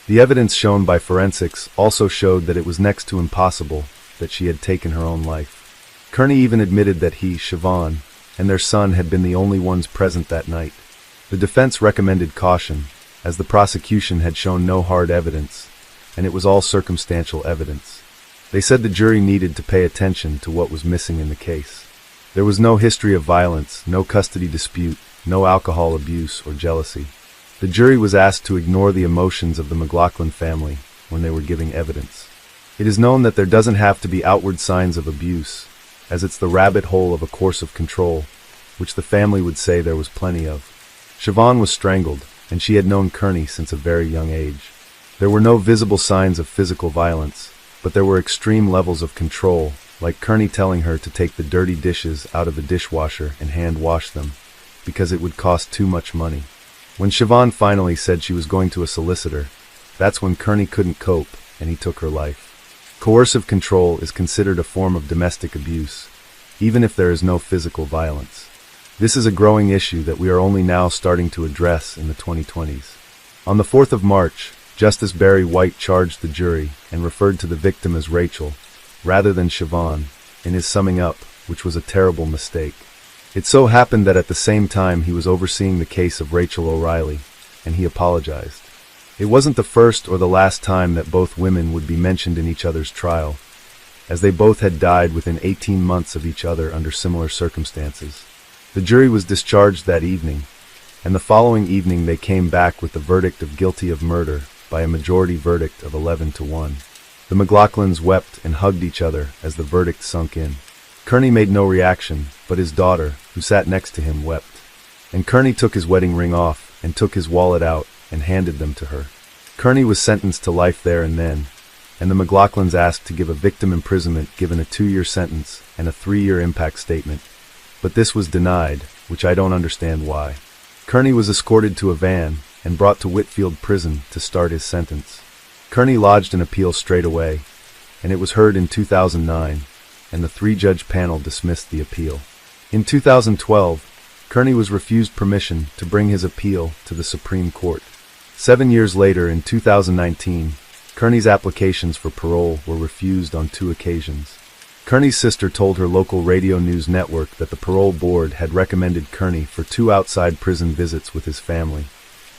The evidence shown by forensics also showed that it was next to impossible that she had taken her own life. Kearney even admitted that he, Siobhan, and their son had been the only ones present that night. The defense recommended caution, as the prosecution had shown no hard evidence, and it was all circumstantial evidence. They said the jury needed to pay attention to what was missing in the case. There was no history of violence, no custody dispute, no alcohol abuse or jealousy. The jury was asked to ignore the emotions of the McLaughlin family when they were giving evidence. It is known that there doesn't have to be outward signs of abuse, as it's the rabbit hole of a course of control, which the family would say there was plenty of. Siobhan was strangled, and she had known Kearney since a very young age. There were no visible signs of physical violence, but there were extreme levels of control, like Kearney telling her to take the dirty dishes out of the dishwasher and hand wash them, because it would cost too much money. When Siobhan finally said she was going to a solicitor, that's when Kearney couldn't cope, and he took her life. Coercive control is considered a form of domestic abuse, even if there is no physical violence. This is a growing issue that we are only now starting to address in the 2020s. On the 4th of March, Justice Barry White charged the jury and referred to the victim as Rachel, rather than Siobhan, in his summing up, which was a terrible mistake. It so happened that at the same time he was overseeing the case of Rachel O'Reilly, and he apologized. It wasn't the first or the last time that both women would be mentioned in each other's trial, as they both had died within 18 months of each other under similar circumstances. The jury was discharged that evening, and the following evening they came back with the verdict of guilty of murder by a majority verdict of 11-1. The McLaughlins wept and hugged each other as the verdict sunk in. Kearney made no reaction, but his daughter, who sat next to him, wept. And Kearney took his wedding ring off and took his wallet out and handed them to her. Kearney was sentenced to life there and then, and the McLaughlins asked to give a victim imprisonment given a 2-year sentence and a 3-year impact statement, but this was denied, which I don't understand why. Kearney was escorted to a van and brought to Whitfield Prison to start his sentence. Kearney lodged an appeal straight away, and it was heard in 2009, and the 3-judge panel dismissed the appeal. In 2012, Kearney was refused permission to bring his appeal to the Supreme Court. 7 years later, in 2019, Kearney's applications for parole were refused on 2 occasions. Kearney's sister told her local radio news network that the parole board had recommended Kearney for 2 outside prison visits with his family,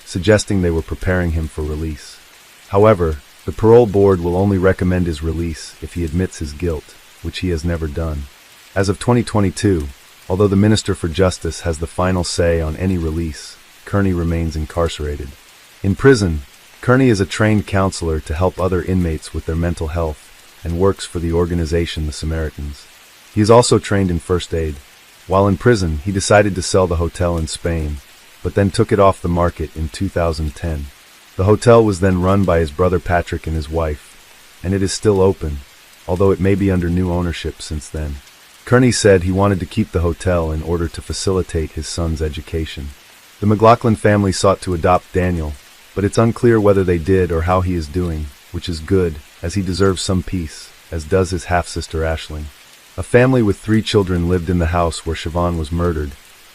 suggesting they were preparing him for release. However, the parole board will only recommend his release if he admits his guilt, which he has never done. As of 2022, although the Minister for Justice has the final say on any release, Kearney remains incarcerated. In prison, Kearney is a trained counselor to help other inmates with their mental health and works for the organization The Samaritans. He is also trained in first aid. While in prison, he decided to sell the hotel in Spain, but then took it off the market in 2010. The hotel was then run by his brother Patrick and his wife, and it is still open, although it may be under new ownership since then. Kearney said he wanted to keep the hotel in order to facilitate his son's education. The McLaughlin family sought to adopt Daniel, but it's unclear whether they did or how he is doing, which is good, as he deserves some peace, as does his half-sister Aisling. A family with 3 children lived in the house where Siobhan was murdered,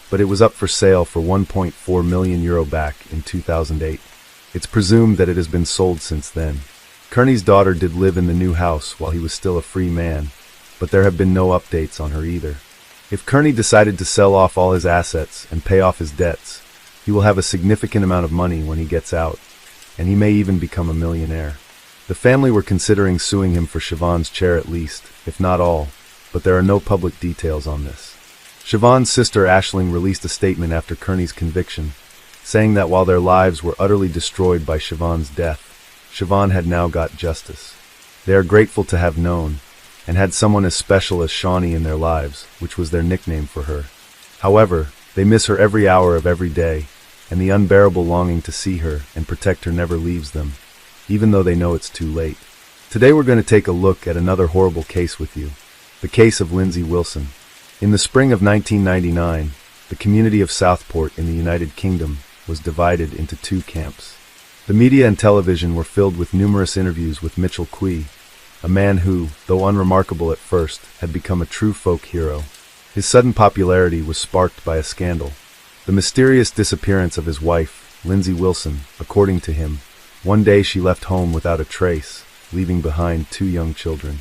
but it was up for sale for €1.4 million back in 2008. It's presumed that it has been sold since then. Kearney's daughter did live in the new house while he was still a free man, but there have been no updates on her either. If Kearney decided to sell off all his assets and pay off his debts, he will have a significant amount of money when he gets out, and he may even become a millionaire. The family were considering suing him for Siobhan's share at least, if not all, but there are no public details on this. Siobhan's sister Aisling released a statement after Kearney's conviction, saying that while their lives were utterly destroyed by Siobhan's death, Siobhan had now got justice. They are grateful to have known, and had someone as special as Shawnee in their lives, which was their nickname for her. However, they miss her every hour of every day, and the unbearable longing to see her and protect her never leaves them, even though they know it's too late. Today we're going to take a look at another horrible case with you, the case of Lindsay Wilson. In the spring of 1999, the community of Southport in the United Kingdom was divided into 2 camps. The media and television were filled with numerous interviews with Mitchell Quee, a man who, though unremarkable at first, had become a true folk hero. His sudden popularity was sparked by a scandal. The mysterious disappearance of his wife, Lindsay Wilson, according to him. One day she left home without a trace, leaving behind 2 young children.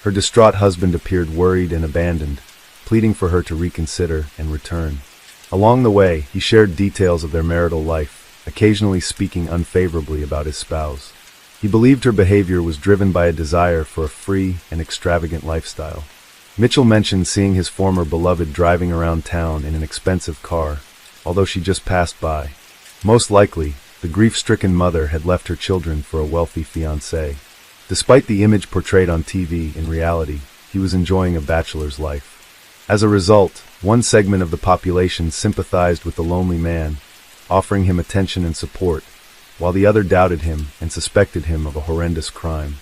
Her distraught husband appeared worried and abandoned, pleading for her to reconsider and return. Along the way, he shared details of their marital life, occasionally speaking unfavorably about his spouse. He believed her behavior was driven by a desire for a free and extravagant lifestyle. Mitchell mentioned seeing his former beloved driving around town in an expensive car, although she just passed by. Most likely, the grief-stricken mother had left her children for a wealthy fiancé. Despite the image portrayed on TV, in reality, he was enjoying a bachelor's life. As a result, one segment of the population sympathized with the lonely man, offering him attention and support, while the other doubted him and suspected him of a horrendous crime.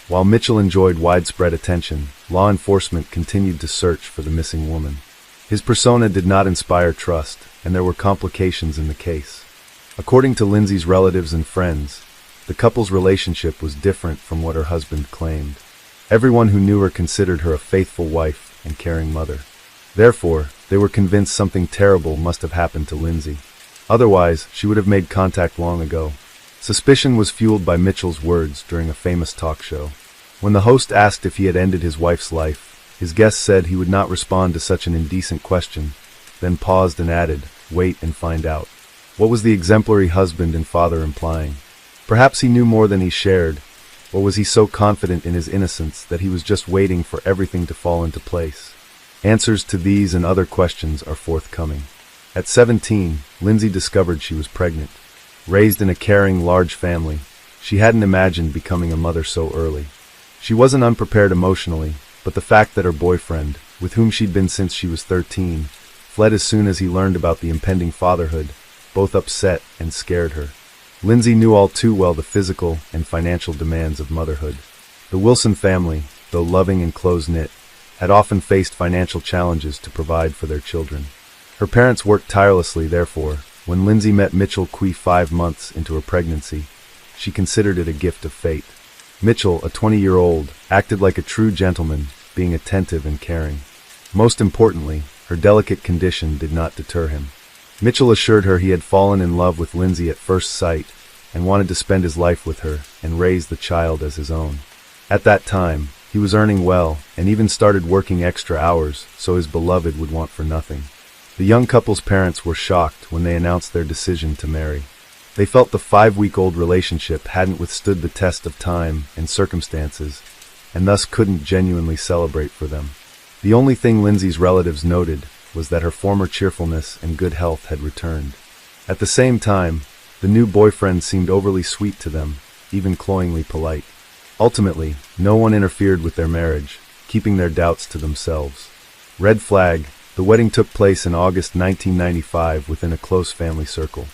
While Mitchell enjoyed widespread attention, law enforcement continued to search for the missing woman. His persona did not inspire trust, and there were complications in the case. According to Lindsay's relatives and friends, the couple's relationship was different from what her husband claimed. Everyone who knew her considered her a faithful wife and caring mother. Therefore, they were convinced something terrible must have happened to Lindsay. Otherwise, she would have made contact long ago. Suspicion was fueled by Mitchell's words during a famous talk show. When the host asked if he had ended his wife's life, his guest said he would not respond to such an indecent question, then paused and added, "Wait and find out." What was the exemplary husband and father implying? Perhaps he knew more than he shared, or was he so confident in his innocence that he was just waiting for everything to fall into place? Answers to these and other questions are forthcoming. At 17, Lindsay discovered she was pregnant. Raised in a caring, large family, she hadn't imagined becoming a mother so early. She wasn't unprepared emotionally, but the fact that her boyfriend, with whom she'd been since she was 13, fled as soon as he learned about the impending fatherhood, both upset and scared her. Lindsay knew all too well the physical and financial demands of motherhood. The Wilson family, though loving and close-knit, had often faced financial challenges to provide for their children. Her parents worked tirelessly, therefore, when Lindsay met Mitchell 5 months into her pregnancy, she considered it a gift of fate. Mitchell, a 20-year-old, acted like a true gentleman, being attentive and caring. Most importantly, her delicate condition did not deter him. Mitchell assured her he had fallen in love with Lindsay at first sight and wanted to spend his life with her and raise the child as his own. At that time, he was earning well and even started working extra hours so his beloved would want for nothing. The young couple's parents were shocked when they announced their decision to marry. They felt the 5-week-old relationship hadn't withstood the test of time and circumstances, and thus couldn't genuinely celebrate for them. The only thing Lindsay's relatives noted was that her former cheerfulness and good health had returned. At the same time, the new boyfriend seemed overly sweet to them, even cloyingly polite. Ultimately, no one interfered with their marriage, keeping their doubts to themselves. Red flag, the wedding took place in August 1995 within a close family circle.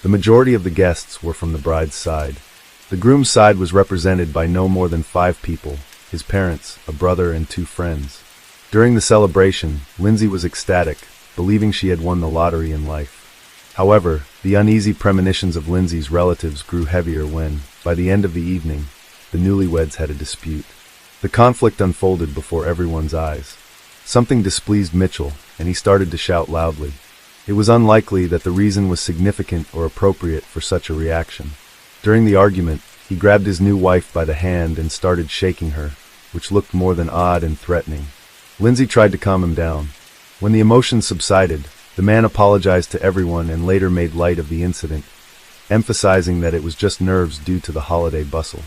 The majority of the guests were from the bride's side. The groom's side was represented by no more than 5 people, his parents, a brother, and 2 friends. During the celebration, Lindsay was ecstatic, believing she had won the lottery in life. However, the uneasy premonitions of Lindsay's relatives grew heavier when, by the end of the evening, the newlyweds had a dispute. The conflict unfolded before everyone's eyes. Something displeased Mitchell, and he started to shout loudly. It was unlikely that the reason was significant or appropriate for such a reaction. During the argument, he grabbed his new wife by the hand and started shaking her, which looked more than odd and threatening. Lindsay tried to calm him down. When the emotions subsided, the man apologized to everyone and later made light of the incident, emphasizing that it was just nerves due to the holiday bustle.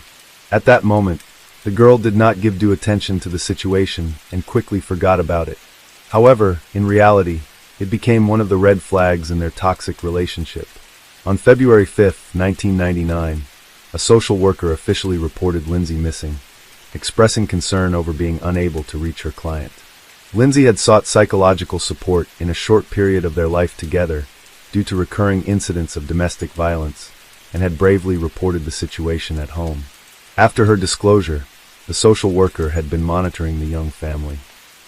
At that moment, the girl did not give due attention to the situation and quickly forgot about it. However, in reality, it became one of the red flags in their toxic relationship. On February 5, 1999, a social worker officially reported Lindsay missing, expressing concern over being unable to reach her client. Lindsay had sought psychological support in a short period of their life together due to recurring incidents of domestic violence and had bravely reported the situation at home. After her disclosure, the social worker had been monitoring the young family.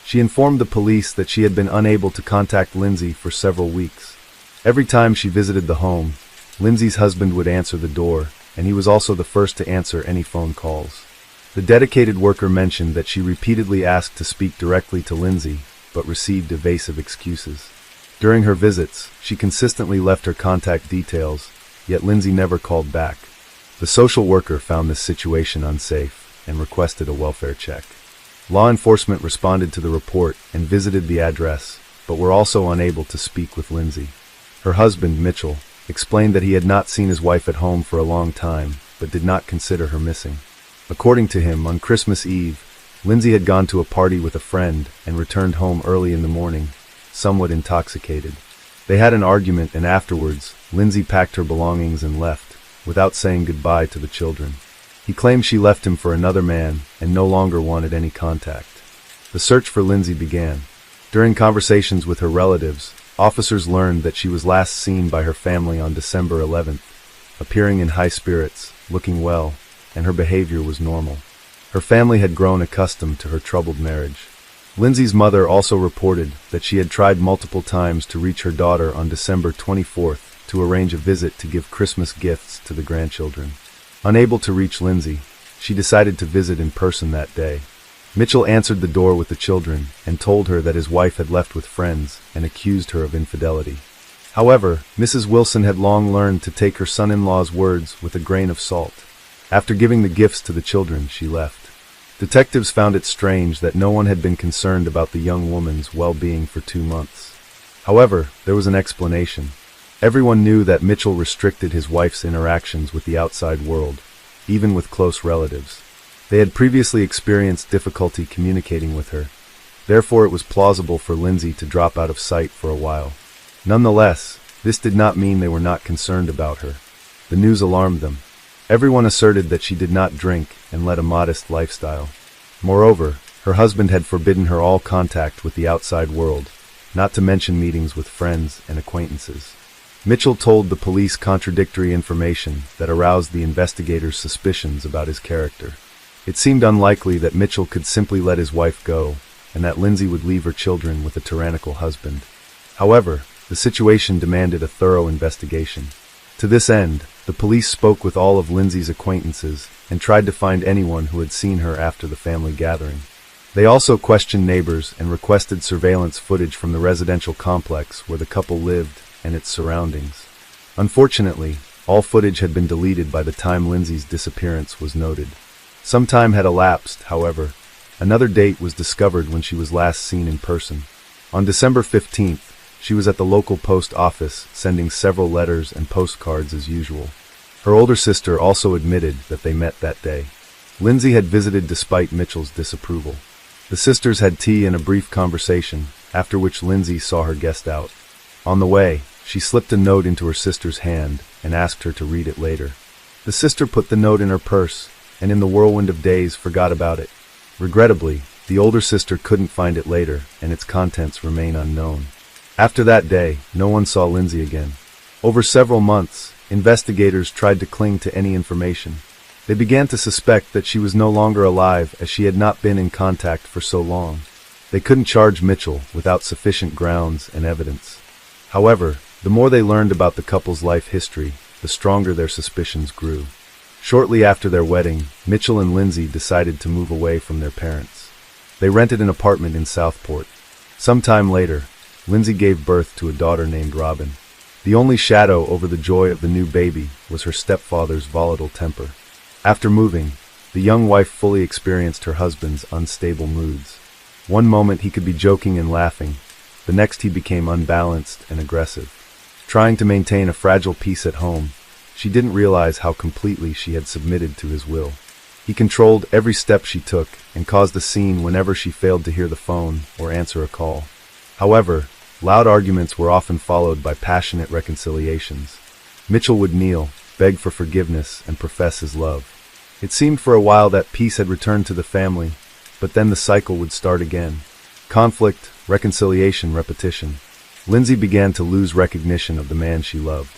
She informed the police that she had been unable to contact Lindsay for several weeks. Every time she visited the home, Lindsay's husband would answer the door, and he was also the first to answer any phone calls. The dedicated worker mentioned that she repeatedly asked to speak directly to Lindsay, but received evasive excuses. During her visits, she consistently left her contact details, yet Lindsay never called back. The social worker found this situation unsafe and requested a welfare check. Law enforcement responded to the report and visited the address, but were also unable to speak with Lindsay. Her husband, Mitchell, explained that he had not seen his wife at home for a long time, but did not consider her missing. According to him, on Christmas Eve, Lindsay had gone to a party with a friend and returned home early in the morning, somewhat intoxicated. They had an argument, and afterwards, Lindsay packed her belongings and left, without saying goodbye to the children. He claimed she left him for another man and no longer wanted any contact. The search for Lindsay began. During conversations with her relatives, officers learned that she was last seen by her family on December 11th, appearing in high spirits, looking well, and her behavior was normal. Her family had grown accustomed to her troubled marriage. Lindsay's mother also reported that she had tried multiple times to reach her daughter on December 24th to arrange a visit to give Christmas gifts to the grandchildren. Unable to reach Lindsay, she decided to visit in person that day. Mitchell answered the door with the children and told her that his wife had left with friends and accused her of infidelity. However, Mrs. Wilson had long learned to take her son-in-law's words with a grain of salt. After giving the gifts to the children, she left. Detectives found it strange that no one had been concerned about the young woman's well-being for 2 months. However, there was an explanation. Everyone knew that Mitchell restricted his wife's interactions with the outside world, even with close relatives. They had previously experienced difficulty communicating with her. Therefore, it was plausible for Lindsay to drop out of sight for a while. Nonetheless, this did not mean they were not concerned about her. The news alarmed them. Everyone asserted that she did not drink and led a modest lifestyle. Moreover, her husband had forbidden her all contact with the outside world, not to mention meetings with friends and acquaintances. Mitchell told the police contradictory information that aroused the investigators' suspicions about his character. It seemed unlikely that Mitchell could simply let his wife go, and that Lindsay would leave her children with a tyrannical husband. However, the situation demanded a thorough investigation. To this end, the police spoke with all of Lindsay's acquaintances and tried to find anyone who had seen her after the family gathering. They also questioned neighbors and requested surveillance footage from the residential complex where the couple lived and its surroundings. Unfortunately, all footage had been deleted by the time Lindsay's disappearance was noted. Some time had elapsed, however. Another date was discovered when she was last seen in person. On December 15th, she was at the local post office, sending several letters and postcards as usual. Her older sister also admitted that they met that day. Lindsay had visited despite Mitchell's disapproval. The sisters had tea and a brief conversation, after which Lindsay saw her guest out. On the way, she slipped a note into her sister's hand and asked her to read it later. The sister put the note in her purse, and in the whirlwind of days forgot about it. Regrettably, the older sister couldn't find it later, and its contents remain unknown. After that day, no one saw Lindsay again. Over several months, investigators tried to cling to any information. They began to suspect that she was no longer alive as she had not been in contact for so long. They couldn't charge Mitchell without sufficient grounds and evidence. However, the more they learned about the couple's life history, the stronger their suspicions grew. Shortly after their wedding, Mitchell and Lindsay decided to move away from their parents. They rented an apartment in Southport. Sometime later, Lindsay gave birth to a daughter named Robin. The only shadow over the joy of the new baby was her stepfather's volatile temper. After moving, the young wife fully experienced her husband's unstable moods. One moment he could be joking and laughing, the next he became unbalanced and aggressive. Trying to maintain a fragile peace at home, she didn't realize how completely she had submitted to his will. He controlled every step she took and caused a scene whenever she failed to hear the phone or answer a call. However, loud arguments were often followed by passionate reconciliations. Mitchell would kneel, beg for forgiveness, and profess his love. It seemed for a while that peace had returned to the family, but then the cycle would start again. Conflict, reconciliation, repetition. Lindsay began to lose recognition of the man she loved.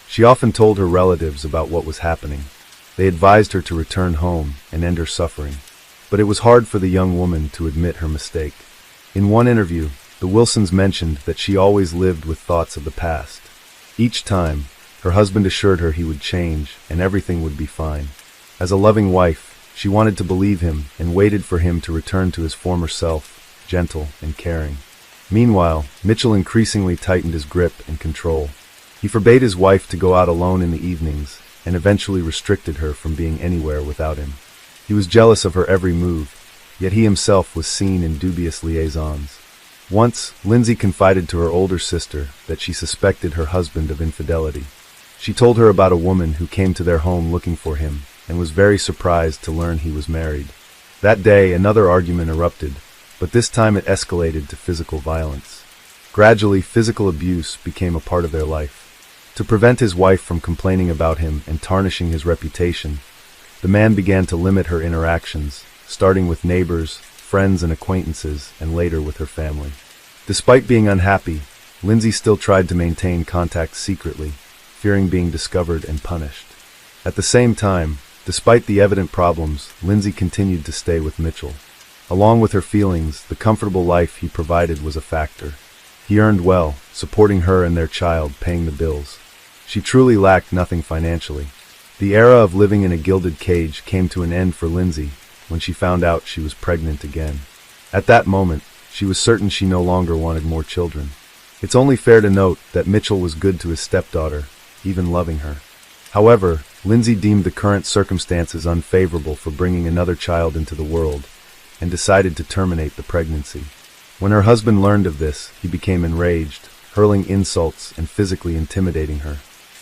She often told her relatives about what was happening. They advised her to return home and end her suffering. But it was hard for the young woman to admit her mistake. In one interview, the Wilsons mentioned that she always lived with thoughts of the past. Each time, her husband assured her he would change and everything would be fine. As a loving wife, she wanted to believe him and waited for him to return to his former self, gentle and caring. Meanwhile, Mitchell increasingly tightened his grip and control. He forbade his wife to go out alone in the evenings and eventually restricted her from being anywhere without him. He was jealous of her every move, yet he himself was seen in dubious liaisons. Once, Lindsay confided to her older sister that she suspected her husband of infidelity. She told her about a woman who came to their home looking for him and was very surprised to learn he was married. That day, another argument erupted, but this time it escalated to physical violence. Gradually, physical abuse became a part of their life. To prevent his wife from complaining about him and tarnishing his reputation, the man began to limit her interactions, starting with neighbors, friends and acquaintances, and later with her family. Despite being unhappy, Lindsay still tried to maintain contact secretly, fearing being discovered and punished. At the same time, despite the evident problems, Lindsay continued to stay with Mitchell. Along with her feelings, the comfortable life he provided was a factor. He earned well, supporting her and their child, paying the bills. She truly lacked nothing financially. The era of living in a gilded cage came to an end for Lindsay, when she found out she was pregnant again. At that moment, she was certain she no longer wanted more children. It's only fair to note that Mitchell was good to his stepdaughter, even loving her. However, Lindsay deemed the current circumstances unfavorable for bringing another child into the world, and decided to terminate the pregnancy. When her husband learned of this, he became enraged, hurling insults and physically intimidating her.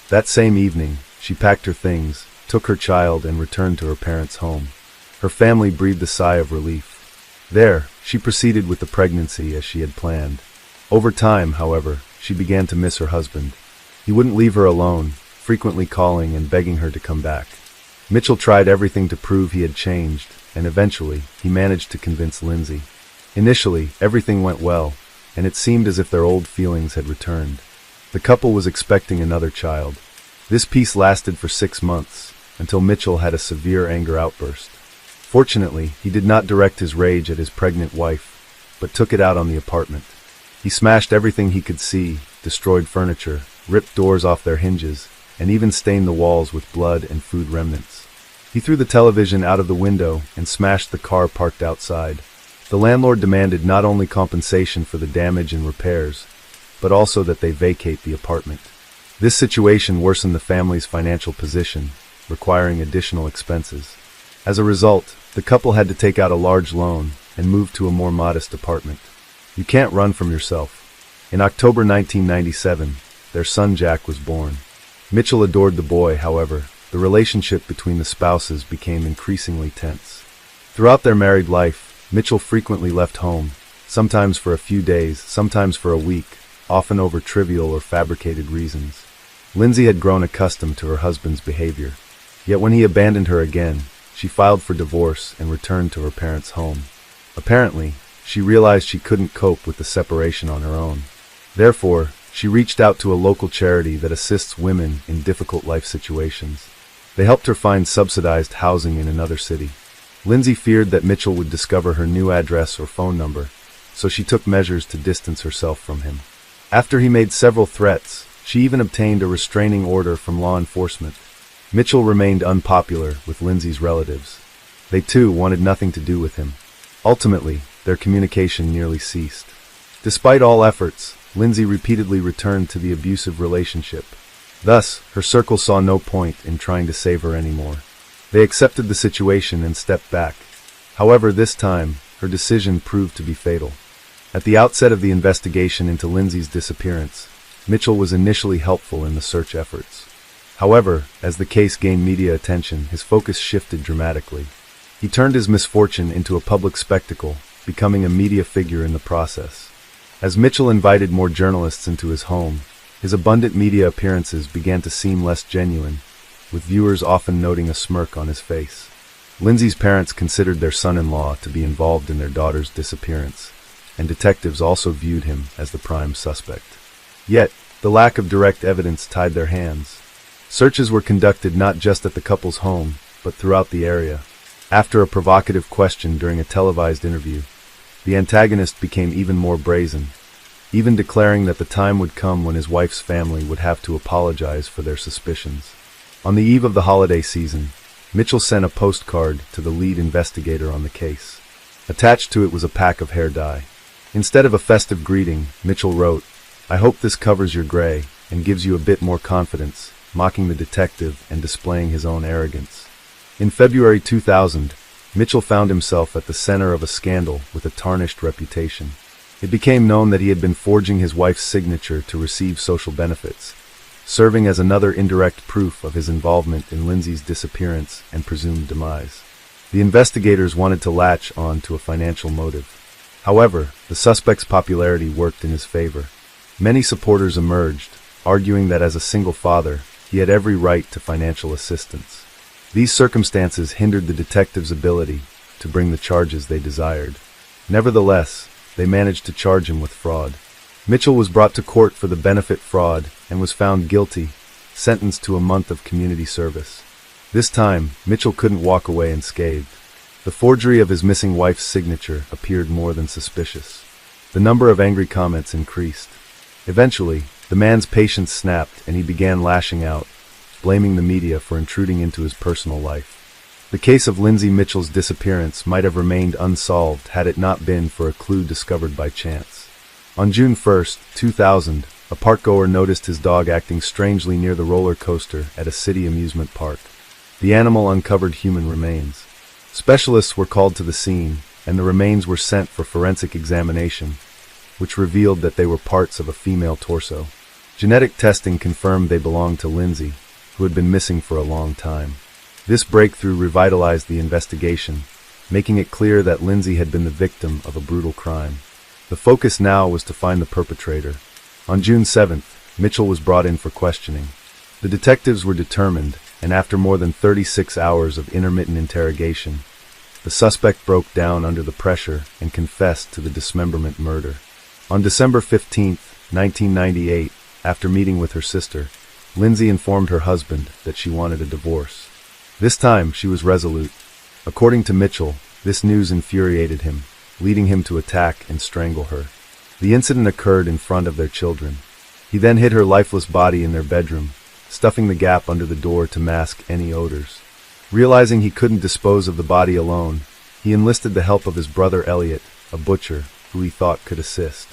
That same evening, she packed her things, took her child, and returned to her parents' home. Her family breathed a sigh of relief. There, she proceeded with the pregnancy as she had planned. Over time, however, she began to miss her husband. He wouldn't leave her alone, frequently calling and begging her to come back. Mitchell tried everything to prove he had changed, and eventually, he managed to convince Lindsay. Initially, everything went well, and it seemed as if their old feelings had returned. The couple was expecting another child. This peace lasted for 6 months, until Mitchell had a severe anger outburst. Fortunately, he did not direct his rage at his pregnant wife, but took it out on the apartment. He smashed everything he could see, destroyed furniture, ripped doors off their hinges, and even stained the walls with blood and food remnants. He threw the television out of the window and smashed the car parked outside. The landlord demanded not only compensation for the damage and repairs, but also that they vacate the apartment. This situation worsened the family's financial position, requiring additional expenses. As a result, the couple had to take out a large loan and move to a more modest apartment. You can't run from yourself. In October 1997, their son Jack was born. Mitchell adored the boy, however. The relationship between the spouses became increasingly tense. Throughout their married life, Mitchell frequently left home, sometimes for a few days, sometimes for a week, often over trivial or fabricated reasons. Lindsay had grown accustomed to her husband's behavior. Yet when he abandoned her again, she filed for divorce and returned to her parents' home. Apparently, she realized she couldn't cope with the separation on her own. Therefore, she reached out to a local charity that assists women in difficult life situations. They helped her find subsidized housing in another city. Lindsay feared that Mitchell would discover her new address or phone number, so she took measures to distance herself from him. After he made several threats, she even obtained a restraining order from law enforcement. Mitchell remained unpopular with Lindsay's relatives. They too wanted nothing to do with him. Ultimately, their communication nearly ceased. Despite all efforts, Lindsay repeatedly returned to the abusive relationship. Thus, her circle saw no point in trying to save her anymore. They accepted the situation and stepped back. However, this time, her decision proved to be fatal. At the outset of the investigation into Lindsay's disappearance, Mitchell was initially helpful in the search efforts. However, as the case gained media attention, his focus shifted dramatically. He turned his misfortune into a public spectacle, becoming a media figure in the process. As Mitchell invited more journalists into his home, his abundant media appearances began to seem less genuine, with viewers often noting a smirk on his face. Lindsay's parents considered their son-in-law to be involved in their daughter's disappearance, and detectives also viewed him as the prime suspect. Yet, the lack of direct evidence tied their hands. Searches were conducted not just at the couple's home, but throughout the area. After a provocative question during a televised interview, the antagonist became even more brazen, even declaring that the time would come when his wife's family would have to apologize for their suspicions. On the eve of the holiday season, Mitchell sent a postcard to the lead investigator on the case. Attached to it was a pack of hair dye. Instead of a festive greeting, Mitchell wrote, "I hope this covers your gray and gives you a bit more confidence," mocking the detective and displaying his own arrogance. In February 2000, Mitchell found himself at the center of a scandal with a tarnished reputation. It became known that he had been forging his wife's signature to receive social benefits, serving as another indirect proof of his involvement in Lindsay's disappearance and presumed demise. The investigators wanted to latch on to a financial motive. However, the suspect's popularity worked in his favor. Many supporters emerged, arguing that as a single father, he had every right to financial assistance. These circumstances hindered the detectives' ability to bring the charges they desired. Nevertheless, they managed to charge him with fraud. Mitchell was brought to court for the benefit fraud and was found guilty, sentenced to a month of community service. This time, Mitchell couldn't walk away unscathed. The forgery of his missing wife's signature appeared more than suspicious. The number of angry comments increased. Eventually, the man's patience snapped and he began lashing out, blaming the media for intruding into his personal life. The case of Lindsay Mitchell's disappearance might have remained unsolved had it not been for a clue discovered by chance. On June 1, 2000, a parkgoer noticed his dog acting strangely near the roller coaster at a city amusement park. The animal uncovered human remains. Specialists were called to the scene, and the remains were sent for forensic examination, which revealed that they were parts of a female torso. Genetic testing confirmed they belonged to Lindsay, who had been missing for a long time. This breakthrough revitalized the investigation, making it clear that Lindsay had been the victim of a brutal crime. The focus now was to find the perpetrator. On June 7th, Mitchell was brought in for questioning. The detectives were determined, and after more than 36 hours of intermittent interrogation, the suspect broke down under the pressure and confessed to the dismemberment murder. On December 15, 1998, after meeting with her sister, Lindsay informed her husband that she wanted a divorce. This time, she was resolute. According to Mitchell, this news infuriated him, leading him to attack and strangle her. The incident occurred in front of their children. He then hid her lifeless body in their bedroom, stuffing the gap under the door to mask any odors. Realizing he couldn't dispose of the body alone, he enlisted the help of his brother Elliot, a butcher, who he thought could assist.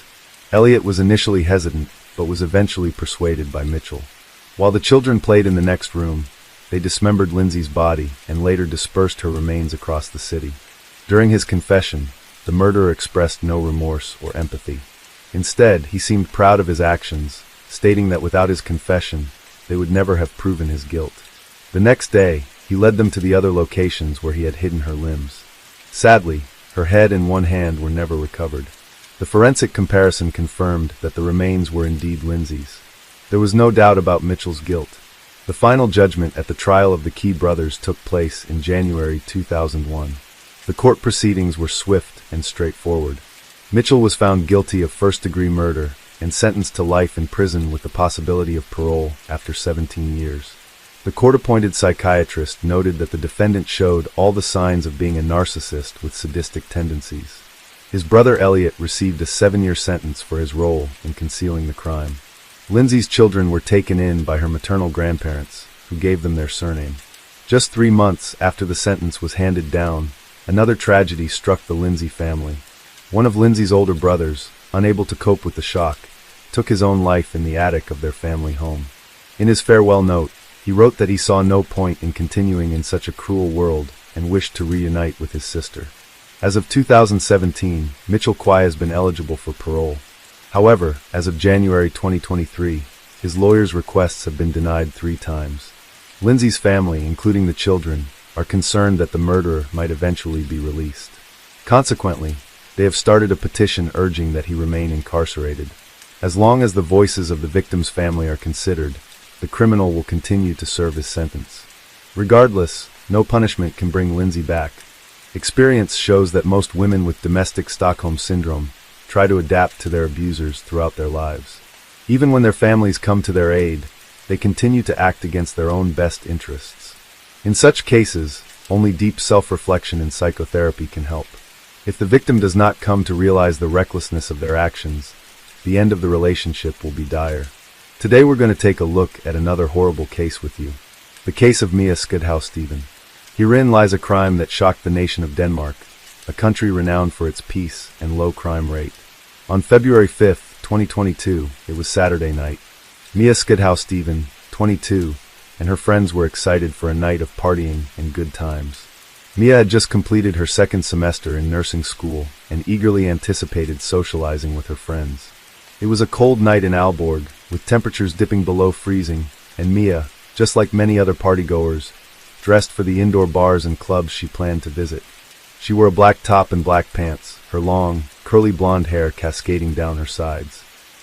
Elliot was initially hesitant, but was eventually persuaded by Mitchell. While the children played in the next room, they dismembered Lindsay's body and later dispersed her remains across the city. During his confession, the murderer expressed no remorse or empathy. Instead, he seemed proud of his actions, stating that without his confession, they would never have proven his guilt. The next day, he led them to the other locations where he had hidden her limbs. Sadly, her head and one hand were never recovered. The forensic comparison confirmed that the remains were indeed Lindsay's. There was no doubt about Mitchell's guilt. The final judgment at the trial of the Key brothers took place in January 2001. The court proceedings were swift and straightforward. Mitchell was found guilty of first-degree murder and sentenced to life in prison with the possibility of parole after 17 years. The court-appointed psychiatrist noted that the defendant showed all the signs of being a narcissist with sadistic tendencies. His brother Elliot received a 7-year sentence for his role in concealing the crime. Lindsay's children were taken in by her maternal grandparents, who gave them their surname. Just 3 months after the sentence was handed down, another tragedy struck the Lindsay family. One of Lindsay's older brothers, unable to cope with the shock, took his own life in the attic of their family home. In his farewell note, he wrote that he saw no point in continuing in such a cruel world and wished to reunite with his sister. As of 2017, Mitchell Kwai has been eligible for parole. However, as of January 2023, his lawyer's requests have been denied 3 times. Lindsay's family, including the children, are concerned that the murderer might eventually be released. Consequently, they have started a petition urging that he remain incarcerated. As long as the voices of the victim's family are considered, the criminal will continue to serve his sentence. Regardless, no punishment can bring Lindsay back. Experience shows that most women with domestic Stockholm syndrome try to adapt to their abusers throughout their lives. Even when their families come to their aid, they continue to act against their own best interests. In such cases, only deep self-reflection and psychotherapy can help. If the victim does not come to realize the recklessness of their actions, the end of the relationship will be dire. Today we're going to take a look at another horrible case with you. The case of Mia Skudhaug-Stevens. Herein lies a crime that shocked the nation of Denmark, a country renowned for its peace and low crime rate. On February 5, 2022, it was Saturday night. Mia Skudhaug-Stevens, 22, and her friends were excited for a night of partying and good times. Mia had just completed her 2nd semester in nursing school and eagerly anticipated socializing with her friends. It was a cold night in Aalborg, with temperatures dipping below freezing, and Mia, just like many other partygoers, dressed for the indoor bars and clubs she planned to visit. She wore a black top and black pants, her long, curly blonde hair cascading down her sides.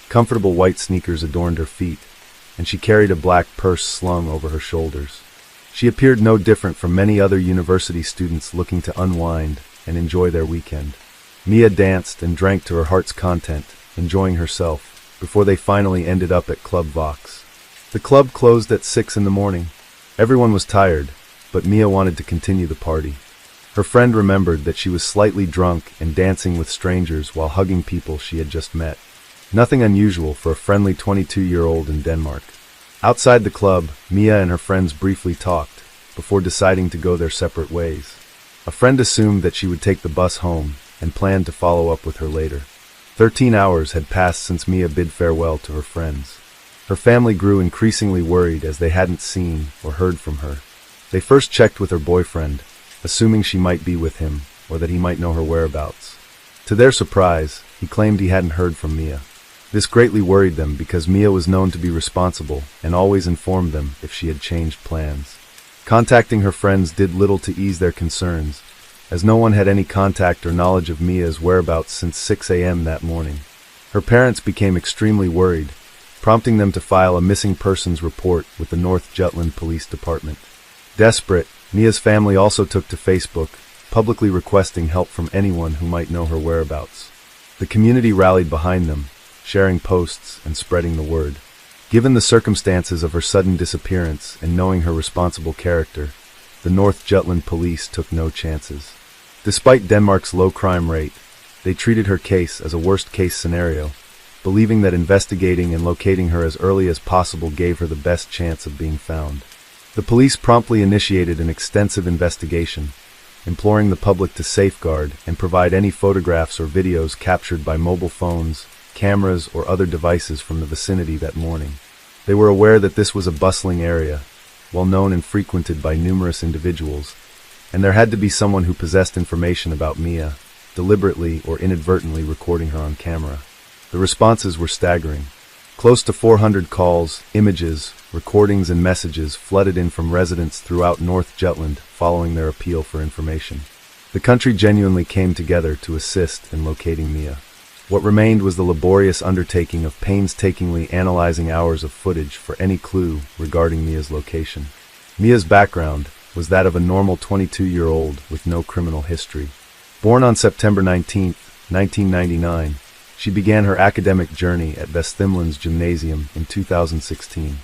Comfortable white sneakers adorned her feet, and she carried a black purse slung over her shoulders. She appeared no different from many other university students looking to unwind and enjoy their weekend. Mia danced and drank to her heart's content, enjoying herself, before they finally ended up at Club Vox. The club closed at 6 in the morning. Everyone was tired, but Mia wanted to continue the party. Her friend remembered that she was slightly drunk and dancing with strangers while hugging people she had just met. Nothing unusual for a friendly 22-year-old in Denmark. Outside the club, Mia and her friends briefly talked, before deciding to go their separate ways. A friend assumed that she would take the bus home and planned to follow up with her later. 13 hours had passed since Mia bid farewell to her friends. Her family grew increasingly worried as they hadn't seen or heard from her. They first checked with her boyfriend, assuming she might be with him or that he might know her whereabouts. To their surprise, he claimed he hadn't heard from Mia. This greatly worried them because Mia was known to be responsible and always informed them if she had changed plans. Contacting her friends did little to ease their concerns, as no one had any contact or knowledge of Mia's whereabouts since 6 a.m. that morning. Her parents became extremely worried, prompting them to file a missing persons report with the North Jutland Police Department. Desperate, Mia's family also took to Facebook, publicly requesting help from anyone who might know her whereabouts. The community rallied behind them, sharing posts and spreading the word. Given the circumstances of her sudden disappearance and knowing her responsible character, the North Jutland police took no chances. Despite Denmark's low crime rate, they treated her case as a worst-case scenario, believing that investigating and locating her as early as possible gave her the best chance of being found. The police promptly initiated an extensive investigation, imploring the public to safeguard and provide any photographs or videos captured by mobile phones, cameras, or other devices from the vicinity that morning. They were aware that this was a bustling area, well known and frequented by numerous individuals, and there had to be someone who possessed information about Mia, deliberately or inadvertently recording her on camera. The responses were staggering. Close to 400 calls, images, recordings, and messages flooded in from residents throughout North Jutland following their appeal for information. The country genuinely came together to assist in locating Mia. What remained was the laborious undertaking of painstakingly analyzing hours of footage for any clue regarding Mia's location. Mia's background was that of a normal 22-year-old with no criminal history. Born on September 19, 1999, she began her academic journey at Vesthimlands Gymnasium in 2016.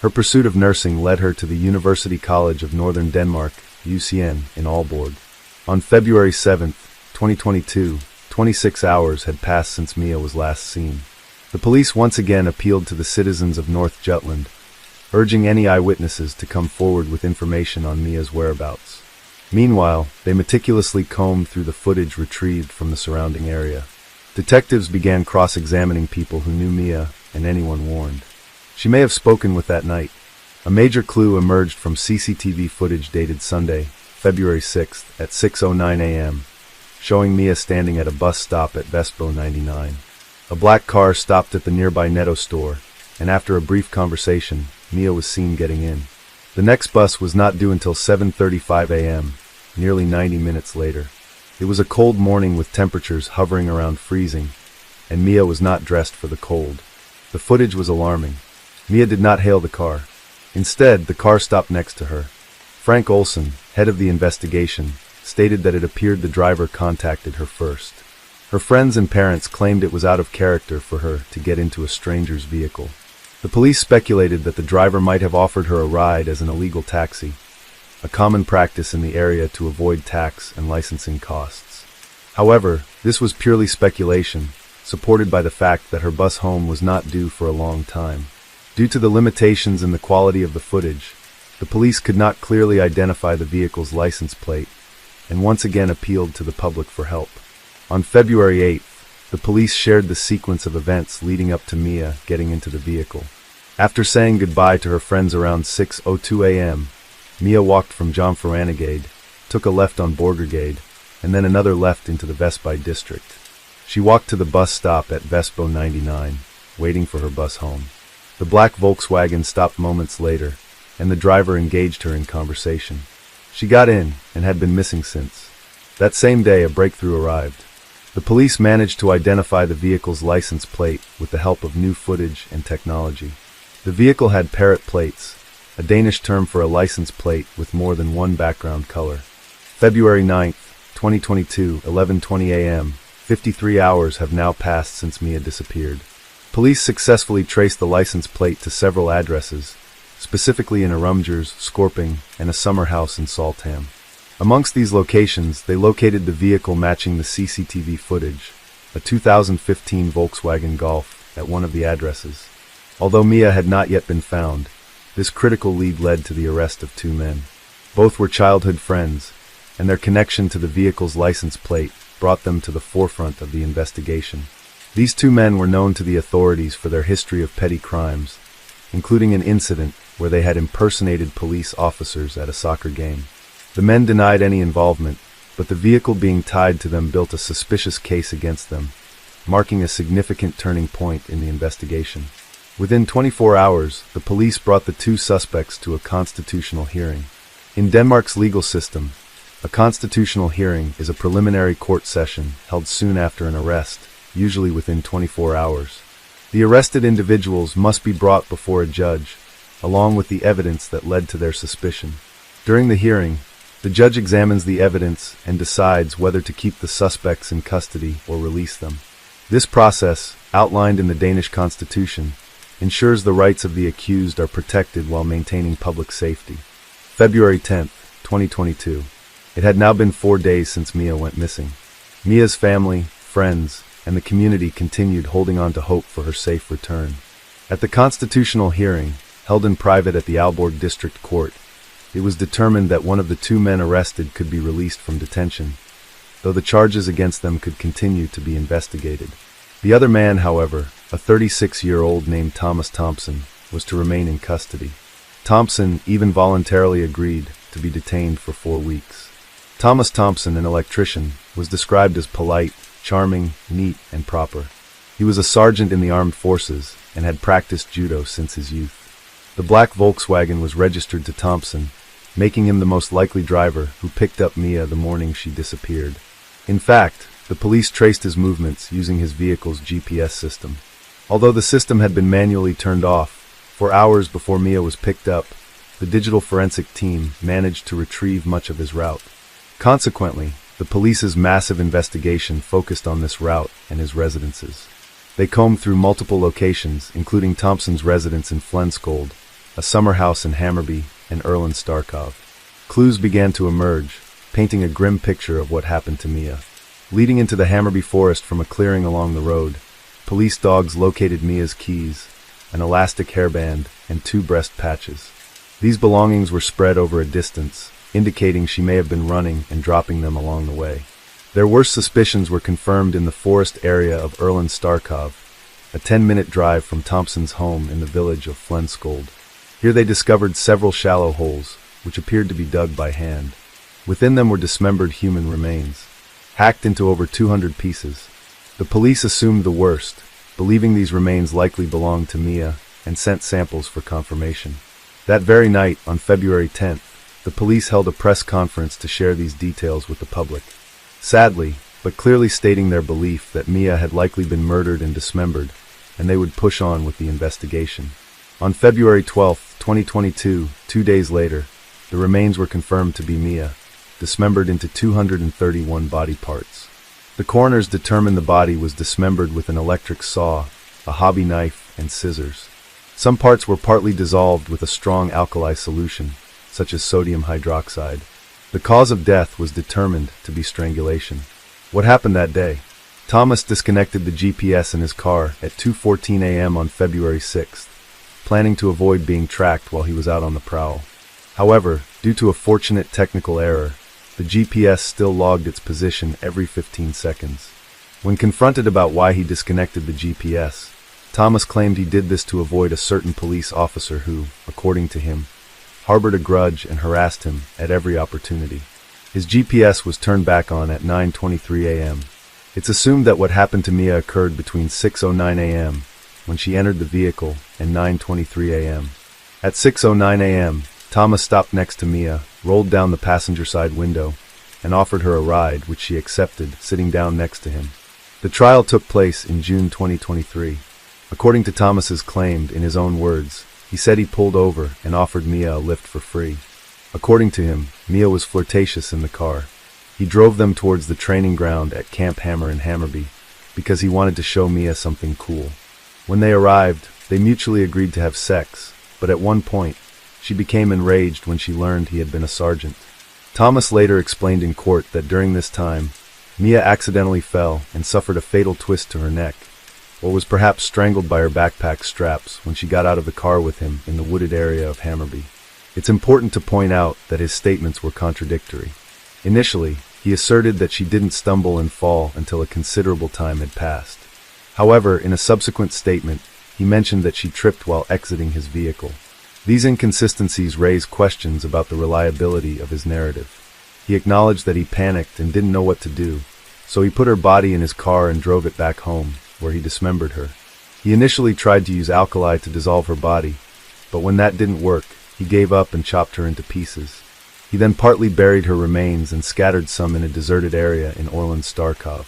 Her pursuit of nursing led her to the University College of Northern Denmark, UCN, in Aalborg. On February 7, 2022, 26 hours had passed since Mia was last seen. The police once again appealed to the citizens of North Jutland, urging any eyewitnesses to come forward with information on Mia's whereabouts. Meanwhile, they meticulously combed through the footage retrieved from the surrounding area. Detectives began cross-examining people who knew Mia and anyone warned. She may have spoken with that night. A major clue emerged from CCTV footage dated Sunday, February 6th at 6:09 a.m., showing Mia standing at a bus stop at Vestbo 99. A black car stopped at the nearby Netto store, and after a brief conversation, Mia was seen getting in. The next bus was not due until 7:35 a.m., nearly 90 minutes later. It was a cold morning with temperatures hovering around freezing, and Mia was not dressed for the cold. The footage was alarming. Mia did not hail the car. Instead, the car stopped next to her. Frank Olsen, head of the investigation, stated that it appeared the driver contacted her first. Her friends and parents claimed it was out of character for her to get into a stranger's vehicle. The police speculated that the driver might have offered her a ride as an illegal taxi, a common practice in the area to avoid tax and licensing costs. However, this was purely speculation, supported by the fact that her bus home was not due for a long time. Due to the limitations in the quality of the footage, the police could not clearly identify the vehicle's license plate, and once again appealed to the public for help. On February 8th, the police shared the sequence of events leading up to Mia getting into the vehicle. After saying goodbye to her friends around 6:02 a.m., Mia walked from Jomfruanegade, took a left on Borgergade, and then another left into the Vestby district. She walked to the bus stop at Vestbo 99, waiting for her bus home. The black Volkswagen stopped moments later, and the driver engaged her in conversation. She got in and had been missing since. That same day, a breakthrough arrived. The police managed to identify the vehicle's license plate with the help of new footage and technology. The vehicle had parrot plates, a Danish term for a license plate with more than one background color. February 9th, 2022, 11:20 a.m., 53 hours have now passed since Mia disappeared. Police successfully traced the license plate to several addresses, specifically in Arumgers, Skorping, and a summer house in Saltham. Amongst these locations, they located the vehicle matching the CCTV footage, a 2015 Volkswagen Golf, at one of the addresses. Although Mia had not yet been found, this critical lead led to the arrest of two men. Both were childhood friends, and their connection to the vehicle's license plate brought them to the forefront of the investigation. These two men were known to the authorities for their history of petty crimes, including an incident where they had impersonated police officers at a soccer game. The men denied any involvement, but the vehicle being tied to them built a suspicious case against them, marking a significant turning point in the investigation. Within 24 hours, the police brought the two suspects to a constitutional hearing. In Denmark's legal system, a constitutional hearing is a preliminary court session held soon after an arrest, usually within 24 hours. The arrested individuals must be brought before a judge, along with the evidence that led to their suspicion. During the hearing, the judge examines the evidence and decides whether to keep the suspects in custody or release them. This process, outlined in the Danish constitution, ensures the rights of the accused are protected while maintaining public safety. February 10, 2022. It had now been 4 days since Mia went missing. Mia's family, friends, and the community continued holding on to hope for her safe return. At the constitutional hearing, held in private at the Aalborg District Court, it was determined that one of the two men arrested could be released from detention, though the charges against them could continue to be investigated. The other man, however, a 36-year-old named Thomas Thompson, was to remain in custody. Thompson even voluntarily agreed to be detained for 4 weeks. Thomas Thompson, an electrician, was described as polite, charming, neat, and proper. He was a sergeant in the armed forces and had practiced judo since his youth. The black Volkswagen was registered to Thompson, making him the most likely driver who picked up Mia the morning she disappeared. In fact, the police traced his movements using his vehicle's GPS system. Although the system had been manually turned off, for hours before Mia was picked up, the digital forensic team managed to retrieve much of his route. Consequently, the police's massive investigation focused on this route and his residences. They combed through multiple locations, including Thompson's residence in Flensvold, a summer house in Hammarby, and Erland Starkov. Clues began to emerge, painting a grim picture of what happened to Mia. Leading into the Hammarby forest from a clearing along the road, police dogs located Mia's keys, an elastic hairband, and 2 breast patches. These belongings were spread over a distance, indicating she may have been running and dropping them along the way. Their worst suspicions were confirmed in the forest area of Erland Starkov, a 10-minute drive from Thompson's home in the village of Flensvold. Here they discovered several shallow holes, which appeared to be dug by hand. Within them were dismembered human remains, hacked into over 200 pieces. The police assumed the worst, believing these remains likely belonged to Mia, and sent samples for confirmation. That very night, on February 10th, the police held a press conference to share these details with the public. Sadly, but clearly stating their belief that Mia had likely been murdered and dismembered, and they would push on with the investigation. On February 12, 2022, 2 days later, the remains were confirmed to be Mia, dismembered into 231 body parts. The coroners determined the body was dismembered with an electric saw, a hobby knife, and scissors. Some parts were partly dissolved with a strong alkali solution, such as sodium hydroxide. The cause of death was determined to be strangulation. What happened that day? Thomas disconnected the GPS in his car at 2:14 a.m. on February 6th, planning to avoid being tracked while he was out on the prowl. However, due to a fortunate technical error, the GPS still logged its position every 15 seconds. When confronted about why he disconnected the GPS, Thomas claimed he did this to avoid a certain police officer who, according to him, harbored a grudge and harassed him at every opportunity. His GPS was turned back on at 9:23 a.m. It's assumed that what happened to Mia occurred between 6:09 a.m., when she entered the vehicle, and 9:23 a.m. At 6:09 a.m., Thomas stopped next to Mia, rolled down the passenger side window, and offered her a ride, which she accepted, sitting down next to him. The trial took place in June 2023. According to Thomas's claimed in his own words, he said he pulled over and offered Mia a lift for free. According to him, Mia was flirtatious in the car. He drove them towards the training ground at Camp Hammer in Hammarby because he wanted to show Mia something cool. When they arrived, they mutually agreed to have sex, but at one point, she became enraged when she learned he had been a sergeant. Thomas later explained in court that during this time, Mia accidentally fell and suffered a fatal twist to her neck, or was perhaps strangled by her backpack straps when she got out of the car with him in the wooded area of Hammarby. It's important to point out that his statements were contradictory. Initially, he asserted that she didn't stumble and fall until a considerable time had passed. However, in a subsequent statement, he mentioned that she tripped while exiting his vehicle. These inconsistencies raise questions about the reliability of his narrative. He acknowledged that he panicked and didn't know what to do, so he put her body in his car and drove it back home, where he dismembered her. He initially tried to use alkali to dissolve her body, but when that didn't work, he gave up and chopped her into pieces. He then partly buried her remains and scattered some in a deserted area in Orland-Starkov.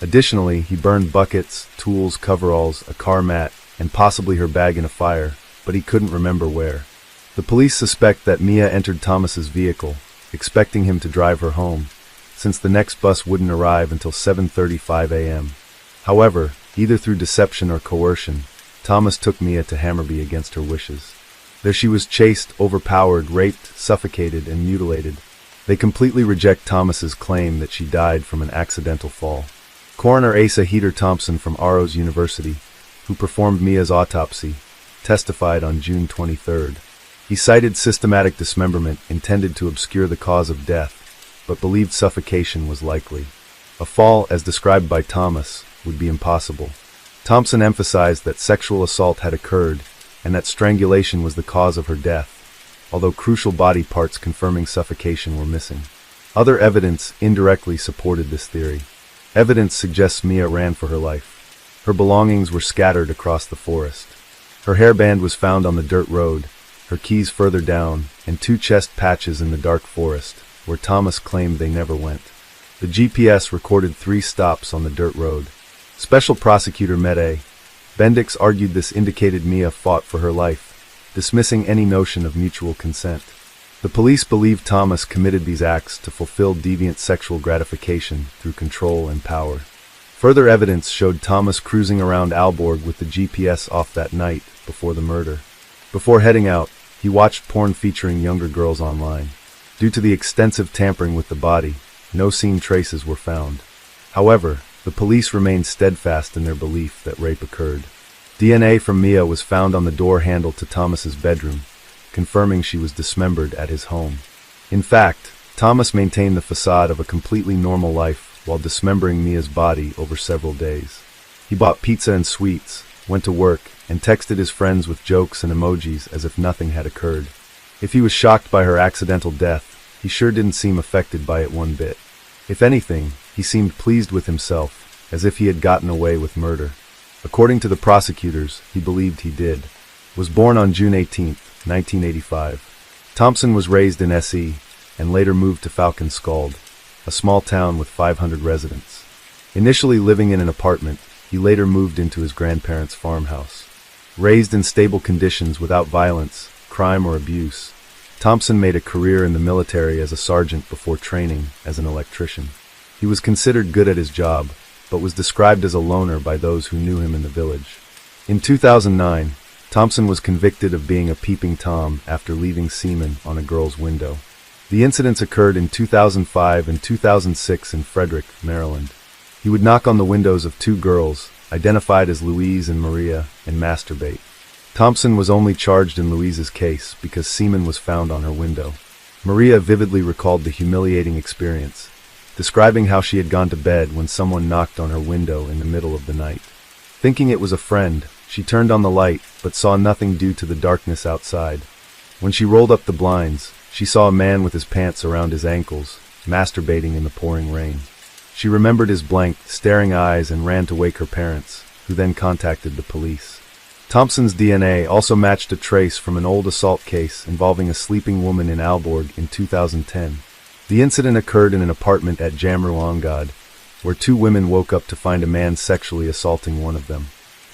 Additionally, he burned buckets, tools, coveralls, a car mat, and possibly her bag in a fire, but he couldn't remember where. The police suspect that Mia entered Thomas's vehicle, expecting him to drive her home, since the next bus wouldn't arrive until 7:35 a.m. However, either through deception or coercion, Thomas took Mia to Hammarby against her wishes. There she was chased, overpowered, raped, suffocated, and mutilated. They completely reject Thomas's claim that she died from an accidental fall. Coroner Asa Heater Thompson from Aarhus University, who performed Mia's autopsy, testified on June 23rd. He cited systematic dismemberment intended to obscure the cause of death, but believed suffocation was likely. A fall, as described by Thomas, would be impossible. Thompson emphasized that sexual assault had occurred and that strangulation was the cause of her death, although crucial body parts confirming suffocation were missing. Other evidence indirectly supported this theory. Evidence suggests Mia ran for her life. Her belongings were scattered across the forest. Her hairband was found on the dirt road, her keys further down, and 2 chest patches in the dark forest, where Thomas claimed they never went. The GPS recorded 3 stops on the dirt road. Special Prosecutor Mette Bendix argued this indicated Mia fought for her life, dismissing any notion of mutual consent. The police believed Thomas committed these acts to fulfill deviant sexual gratification through control and power. Further evidence showed Thomas cruising around Aalborg with the GPS off that night before the murder. Before heading out, he watched porn featuring younger girls online. Due to the extensive tampering with the body, no scene traces were found. However, the police remained steadfast in their belief that rape occurred. DNA from Mia was found on the door handle to Thomas's bedroom, confirming she was dismembered at his home. In fact, Thomas maintained the facade of a completely normal life while dismembering Mia's body over several days. He bought pizza and sweets, went to work, and texted his friends with jokes and emojis as if nothing had occurred. If he was shocked by her accidental death, he sure didn't seem affected by it one bit. If anything, he seemed pleased with himself, as if he had gotten away with murder. According to the prosecutors, he believed he did. Was born on June 18, 1985. Thompson was raised in SE, and later moved to Falkenskald, a small town with 500 residents. Initially living in an apartment, he later moved into his grandparents' farmhouse. Raised in stable conditions without violence, crime, or abuse, Thompson made a career in the military as a sergeant before training as an electrician. He was considered good at his job, but was described as a loner by those who knew him in the village. In 2009, Thompson was convicted of being a peeping Tom after leaving semen on a girl's window. The incidents occurred in 2005 and 2006 in Frederick, Maryland. He would knock on the windows of 2 girls, identified as Louise and Maria, and masturbate. Thompson was only charged in Louise's case because semen was found on her window. Maria vividly recalled the humiliating experience, describing how she had gone to bed when someone knocked on her window in the middle of the night. Thinking it was a friend, she turned on the light but saw nothing due to the darkness outside. When she rolled up the blinds, she saw a man with his pants around his ankles, masturbating in the pouring rain. She remembered his blank, staring eyes and ran to wake her parents, who then contacted the police. Thompson's DNA also matched a trace from an old assault case involving a sleeping woman in Aalborg in 2010. The incident occurred in an apartment at Jammerlangad, where 2 women woke up to find a man sexually assaulting one of them.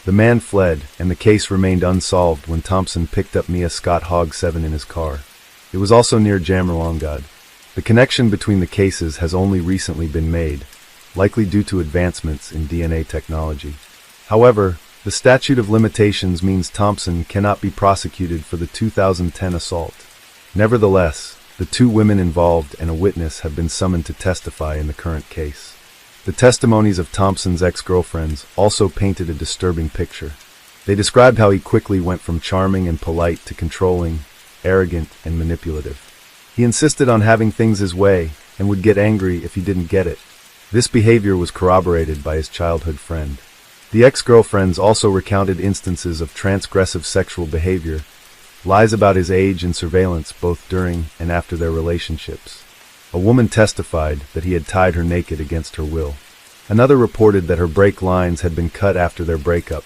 The man fled, and the case remained unsolved when Thompson picked up Mia Scott Hogg 7 in his car. It was also near Jammerlangad. The connection between the cases has only recently been made, likely due to advancements in DNA technology. However, the statute of limitations means Thompson cannot be prosecuted for the 2010 assault. Nevertheless, the 2 women involved and a witness have been summoned to testify in the current case. The testimonies of Thompson's ex-girlfriends also painted a disturbing picture. They described how he quickly went from charming and polite to controlling, arrogant, and manipulative. He insisted on having things his way and would get angry if he didn't get it. This behavior was corroborated by his childhood friend. The ex-girlfriends also recounted instances of transgressive sexual behavior, lies about his age and surveillance both during and after their relationships. A woman testified that he had tied her naked against her will. Another reported that her brake lines had been cut after their breakup,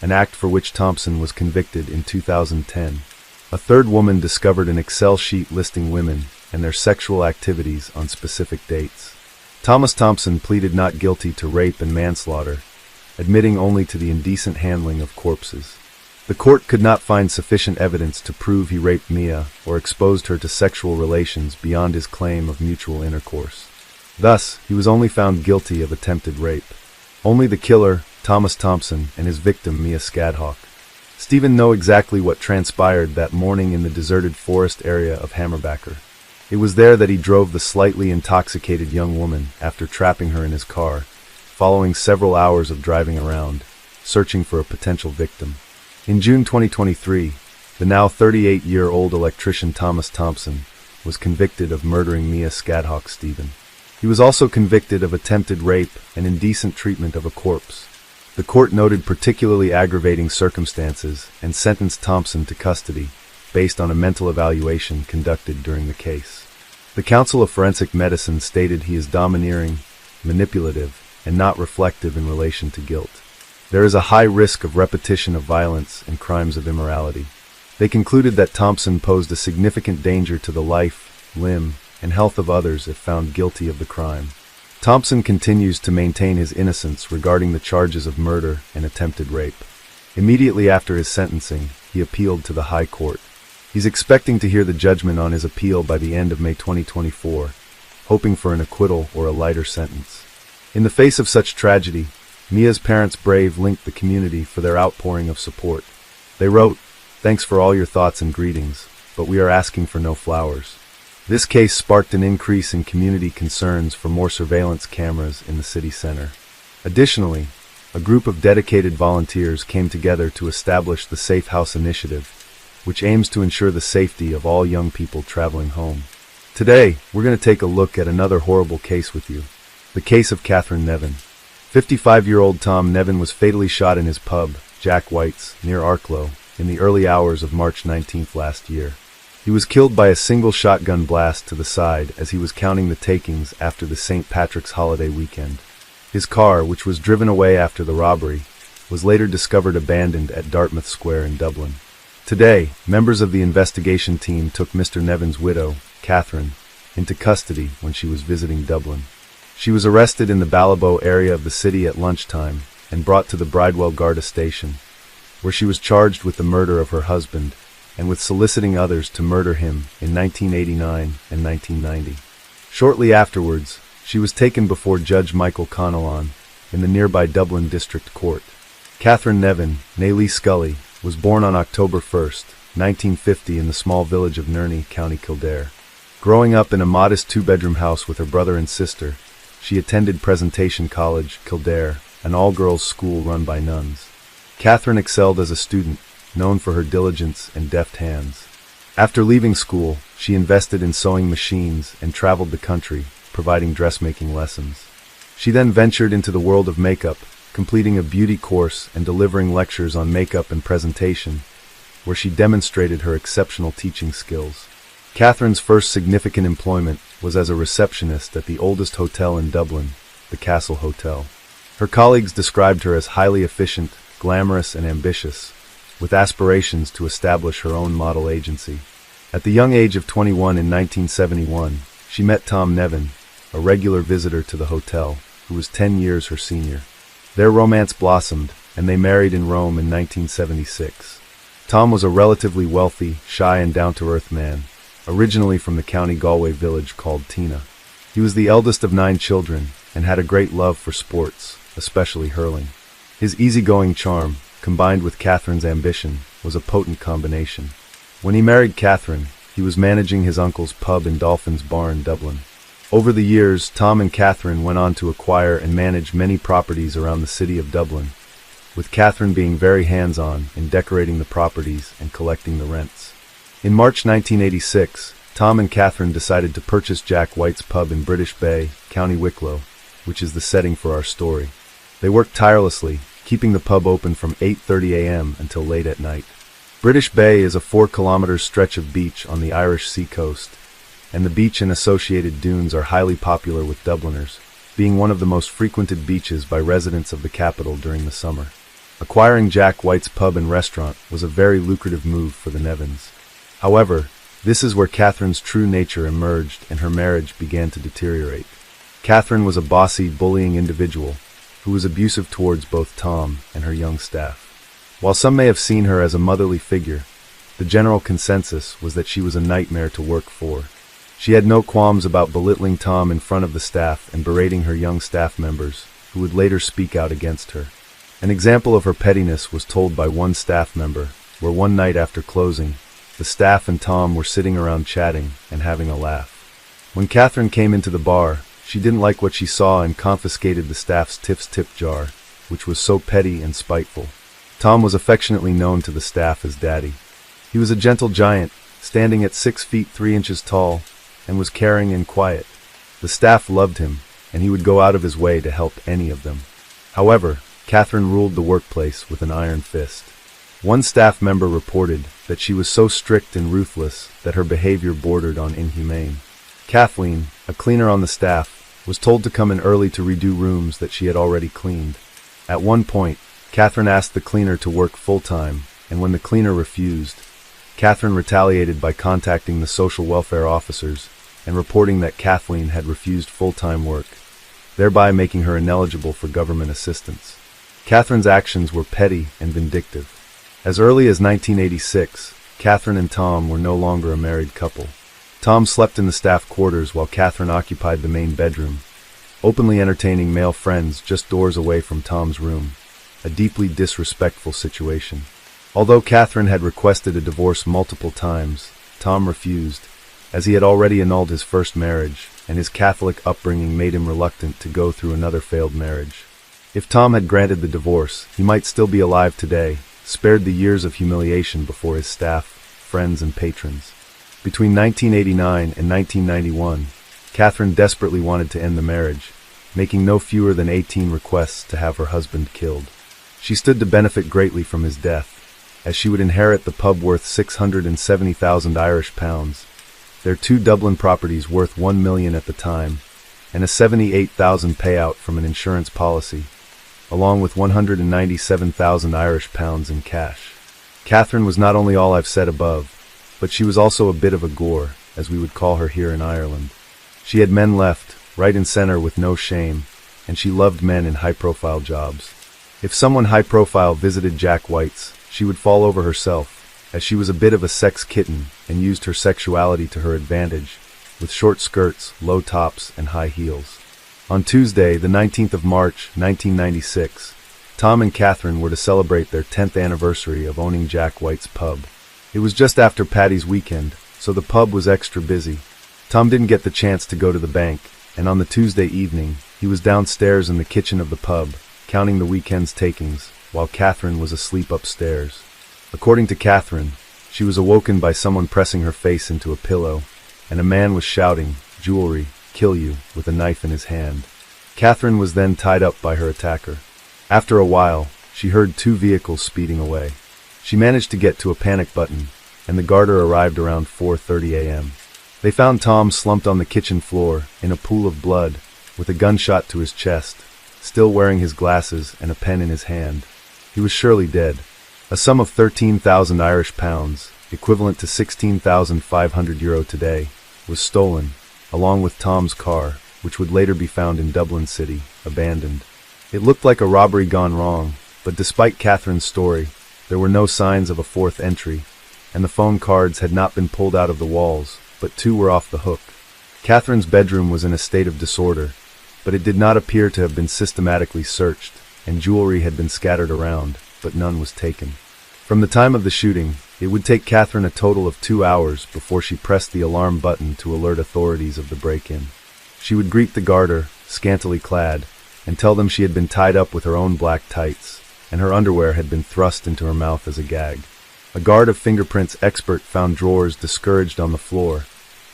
an act for which Thompson was convicted in 2010. A third woman discovered an Excel sheet listing women and their sexual activities on specific dates. Thomas Thompson pleaded not guilty to rape and manslaughter, admitting only to the indecent handling of corpses. The court could not find sufficient evidence to prove he raped Mia or exposed her to sexual relations beyond his claim of mutual intercourse. Thus, he was only found guilty of attempted rape. Only the killer, Thomas Thompson, and his victim, Mia Skadhawk, Stephen know exactly what transpired that morning in the deserted forest area of Hammerbacker. It was there that he drove the slightly intoxicated young woman after trapping her in his car, following several hours of driving around, searching for a potential victim. In June 2023, the now 38-year-old electrician Thomas Thompson was convicted of murdering Mia Skadhawk Stephen. He was also convicted of attempted rape and indecent treatment of a corpse. The court noted particularly aggravating circumstances and sentenced Thompson to custody based on a mental evaluation conducted during the case. The Council of Forensic Medicine stated he is domineering, manipulative, and not reflective in relation to guilt. There is a high risk of repetition of violence and crimes of immorality. They concluded that Thompson posed a significant danger to the life, limb, and health of others if found guilty of the crime. Thompson continues to maintain his innocence regarding the charges of murder and attempted rape. Immediately after his sentencing, he appealed to the High Court. He's expecting to hear the judgment on his appeal by the end of May 2024, hoping for an acquittal or a lighter sentence. In the face of such tragedy, Mia's parents Brave linked the community for their outpouring of support. They wrote, "Thanks for all your thoughts and greetings, but we are asking for no flowers." This case sparked an increase in community concerns for more surveillance cameras in the city center. Additionally, a group of dedicated volunteers came together to establish the Safe House Initiative, which aims to ensure the safety of all young people traveling home. Today, we're going to take a look at another horrible case with you. The case of Catherine Nevin. 55-year-old Tom Nevin was fatally shot in his pub, Jack White's, near Arklow, in the early hours of March 19th last year. He was killed by a single shotgun blast to the side as he was counting the takings after the St. Patrick's holiday weekend. His car, which was driven away after the robbery, was later discovered abandoned at Dartmouth Square in Dublin. Today, members of the investigation team took Mr. Nevin's widow, Catherine, into custody when she was visiting Dublin. She was arrested in the Ballabo area of the city at lunchtime and brought to the Bridewell Garda station, where she was charged with the murder of her husband and with soliciting others to murder him in 1989 and 1990. Shortly afterwards, she was taken before Judge Michael Connellan in the nearby Dublin District Court. Catherine Nevin, née Lee Scully, was born on October 1st, 1950 in the small village of Nerney, County Kildare. Growing up in a modest two-bedroom house with her brother and sister, she attended Presentation College, Kildare, an all-girls school run by nuns. Catherine excelled as a student, known for her diligence and deft hands. After leaving school, she invested in sewing machines and traveled the country, providing dressmaking lessons. She then ventured into the world of makeup, completing a beauty course and delivering lectures on makeup and presentation, where she demonstrated her exceptional teaching skills. Catherine's first significant employment was as a receptionist at the oldest hotel in Dublin, the Castle Hotel. Her colleagues described her as highly efficient, glamorous, and ambitious, with aspirations to establish her own model agency. At the young age of 21 in 1971, she met Tom Nevin, a regular visitor to the hotel, who was 10 years her senior. Their romance blossomed, and they married in Rome in 1976. Tom was a relatively wealthy, shy, and down-to-earth man, originally from the County Galway village called Tina. He was the eldest of 9 children and had a great love for sports, especially hurling. His easygoing charm, combined with Catherine's ambition, was a potent combination. When he married Catherine, he was managing his uncle's pub in Dolphin's Bar in Dublin. Over the years, Tom and Catherine went on to acquire and manage many properties around the city of Dublin, with Catherine being very hands-on in decorating the properties and collecting the rents. In March 1986, Tom and Catherine decided to purchase Jack White's pub in British Bay, County Wicklow, which is the setting for our story. They worked tirelessly, keeping the pub open from 8:30 a.m. until late at night. British Bay is a 4-kilometer stretch of beach on the Irish sea coast, and the beach and associated dunes are highly popular with Dubliners, being one of the most frequented beaches by residents of the capital during the summer. Acquiring Jack White's pub and restaurant was a very lucrative move for the Nevins. However, this is where Catherine's true nature emerged and her marriage began to deteriorate. Catherine was a bossy, bullying individual who was abusive towards both Tom and her young staff. While some may have seen her as a motherly figure, the general consensus was that she was a nightmare to work for. She had no qualms about belittling Tom in front of the staff and berating her young staff members, who would later speak out against her. An example of her pettiness was told by one staff member, where one night after closing, the staff and Tom were sitting around chatting and having a laugh. When Catherine came into the bar, she didn't like what she saw and confiscated the staff's tips tip jar, which was so petty and spiteful. Tom was affectionately known to the staff as Daddy. He was a gentle giant, standing at 6 feet 3 inches tall, and was caring and quiet. The staff loved him, and he would go out of his way to help any of them. However, Catherine ruled the workplace with an iron fist. One staff member reported that she was so strict and ruthless that her behavior bordered on inhumane. Kathleen, a cleaner on the staff, was told to come in early to redo rooms that she had already cleaned. At one point, Catherine asked the cleaner to work full-time, and when the cleaner refused, Catherine retaliated by contacting the social welfare officers and reporting that Kathleen had refused full-time work, thereby making her ineligible for government assistance. Catherine's actions were petty and vindictive. As early as 1986, Catherine and Tom were no longer a married couple. Tom slept in the staff quarters while Catherine occupied the main bedroom, openly entertaining male friends just doors away from Tom's room, a deeply disrespectful situation. Although Catherine had requested a divorce multiple times, Tom refused, as he had already annulled his first marriage, and his Catholic upbringing made him reluctant to go through another failed marriage. If Tom had granted the divorce, he might still be alive today, spared the years of humiliation before his staff, friends, and patrons. Between 1989 and 1991, Catherine desperately wanted to end the marriage, making no fewer than 18 requests to have her husband killed. She stood to benefit greatly from his death, as she would inherit the pub worth 670,000 Irish pounds, their 2 Dublin properties worth $1 million at the time, and a $78,000 payout from an insurance policy, along with 197,000 Irish pounds in cash. Catherine was not only all I've said above, but she was also a bit of a gore, as we would call her here in Ireland. She had men left, right and center with no shame, and she loved men in high-profile jobs. If someone high-profile visited Jack White's, she would fall over herself, as she was a bit of a sex kitten and used her sexuality to her advantage, with short skirts, low tops, and high heels. On Tuesday, the 19th of March, 1996, Tom and Catherine were to celebrate their 10th anniversary of owning Jack White's pub. It was just after Paddy's weekend, so the pub was extra busy. Tom didn't get the chance to go to the bank, and on the Tuesday evening, he was downstairs in the kitchen of the pub, counting the weekend's takings, while Catherine was asleep upstairs. According to Catherine, she was awoken by someone pressing her face into a pillow, and a man was shouting, "Jewelry, kill you," with a knife in his hand. Catherine was then tied up by her attacker. After a while, she heard 2 vehicles speeding away. She managed to get to a panic button, and the garter arrived around 4:30 a.m. They found Tom slumped on the kitchen floor, in a pool of blood, with a gunshot to his chest, still wearing his glasses and a pen in his hand. He was surely dead. A sum of 13,000 Irish pounds, equivalent to €16,500 today, was stolen, along with Tom's car, which would later be found in Dublin City, abandoned. It looked like a robbery gone wrong, but despite Catherine's story, there were no signs of a fourth entry, and the phone cards had not been pulled out of the walls, but 2 were off the hook. Catherine's bedroom was in a state of disorder, but it did not appear to have been systematically searched, and jewelry had been scattered around, but none was taken. From the time of the shooting, it would take Catherine a total of 2 hours before she pressed the alarm button to alert authorities of the break-in. She would greet the garter, scantily clad, and tell them she had been tied up with her own black tights, and her underwear had been thrust into her mouth as a gag. A guard of fingerprints expert found drawers discouraged on the floor,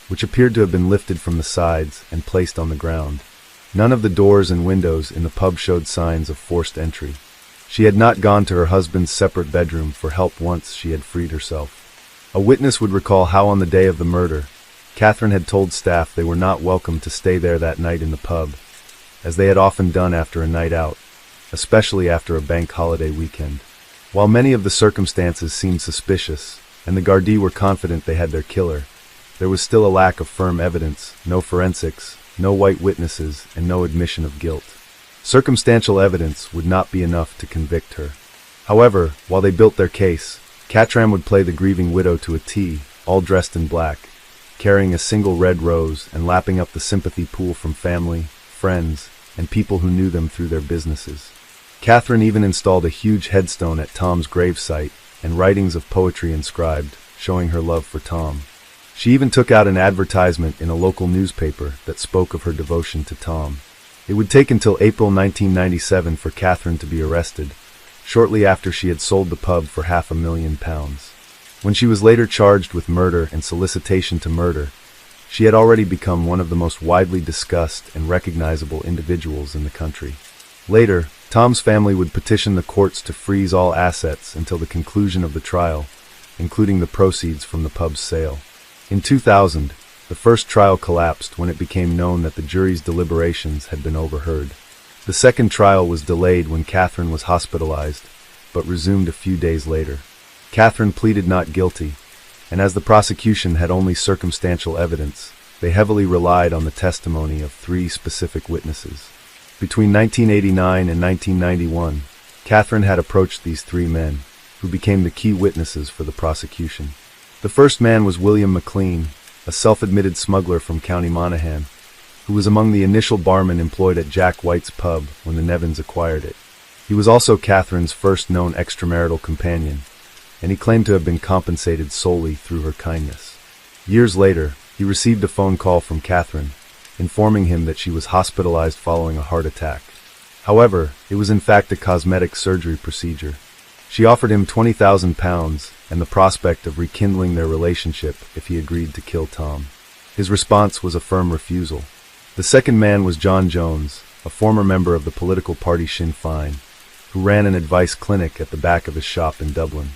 which appeared to have been lifted from the sides and placed on the ground. None of the doors and windows in the pub showed signs of forced entry. She had not gone to her husband's separate bedroom for help once she had freed herself. A witness would recall how on the day of the murder, Catherine had told staff they were not welcome to stay there that night in the pub, as they had often done after a night out, especially after a bank holiday weekend. While many of the circumstances seemed suspicious, and the Gardaí were confident they had their killer, there was still a lack of firm evidence, no forensics, no white witnesses, and no admission of guilt. Circumstantial evidence would not be enough to convict her. However, while they built their case, Catram would play the grieving widow to a T, all dressed in black, carrying a single red rose and lapping up the sympathy pool from family, friends, and people who knew them through their businesses. Catherine even installed a huge headstone at Tom's gravesite and writings of poetry inscribed, showing her love for Tom. She even took out an advertisement in a local newspaper that spoke of her devotion to Tom. It would take until April 1997 for Catherine to be arrested, shortly after she had sold the pub for £500,000. When she was later charged with murder and solicitation to murder, she had already become one of the most widely discussed and recognizable individuals in the country. Later, Tom's family would petition the courts to freeze all assets until the conclusion of the trial, including the proceeds from the pub's sale. In 2000, the first trial collapsed when it became known that the jury's deliberations had been overheard. The second trial was delayed when Catherine was hospitalized, but resumed a few days later. Catherine pleaded not guilty, and as the prosecution had only circumstantial evidence, they heavily relied on the testimony of 3 specific witnesses. Between 1989 and 1991, Catherine had approached these 3 men, who became the key witnesses for the prosecution. The first man was William McLean, a self-admitted smuggler from County Monaghan, who was among the initial barmen employed at Jack White's pub when the Nevins acquired it. He was also Catherine's first known extramarital companion, and he claimed to have been compensated solely through her kindness. Years later, he received a phone call from Catherine, informing him that she was hospitalized following a heart attack. However, it was in fact a cosmetic surgery procedure. She offered him £20,000 and the prospect of rekindling their relationship if he agreed to kill Tom. His response was a firm refusal. The second man was John Jones, a former member of the political party Sinn Féin, who ran an advice clinic at the back of his shop in Dublin.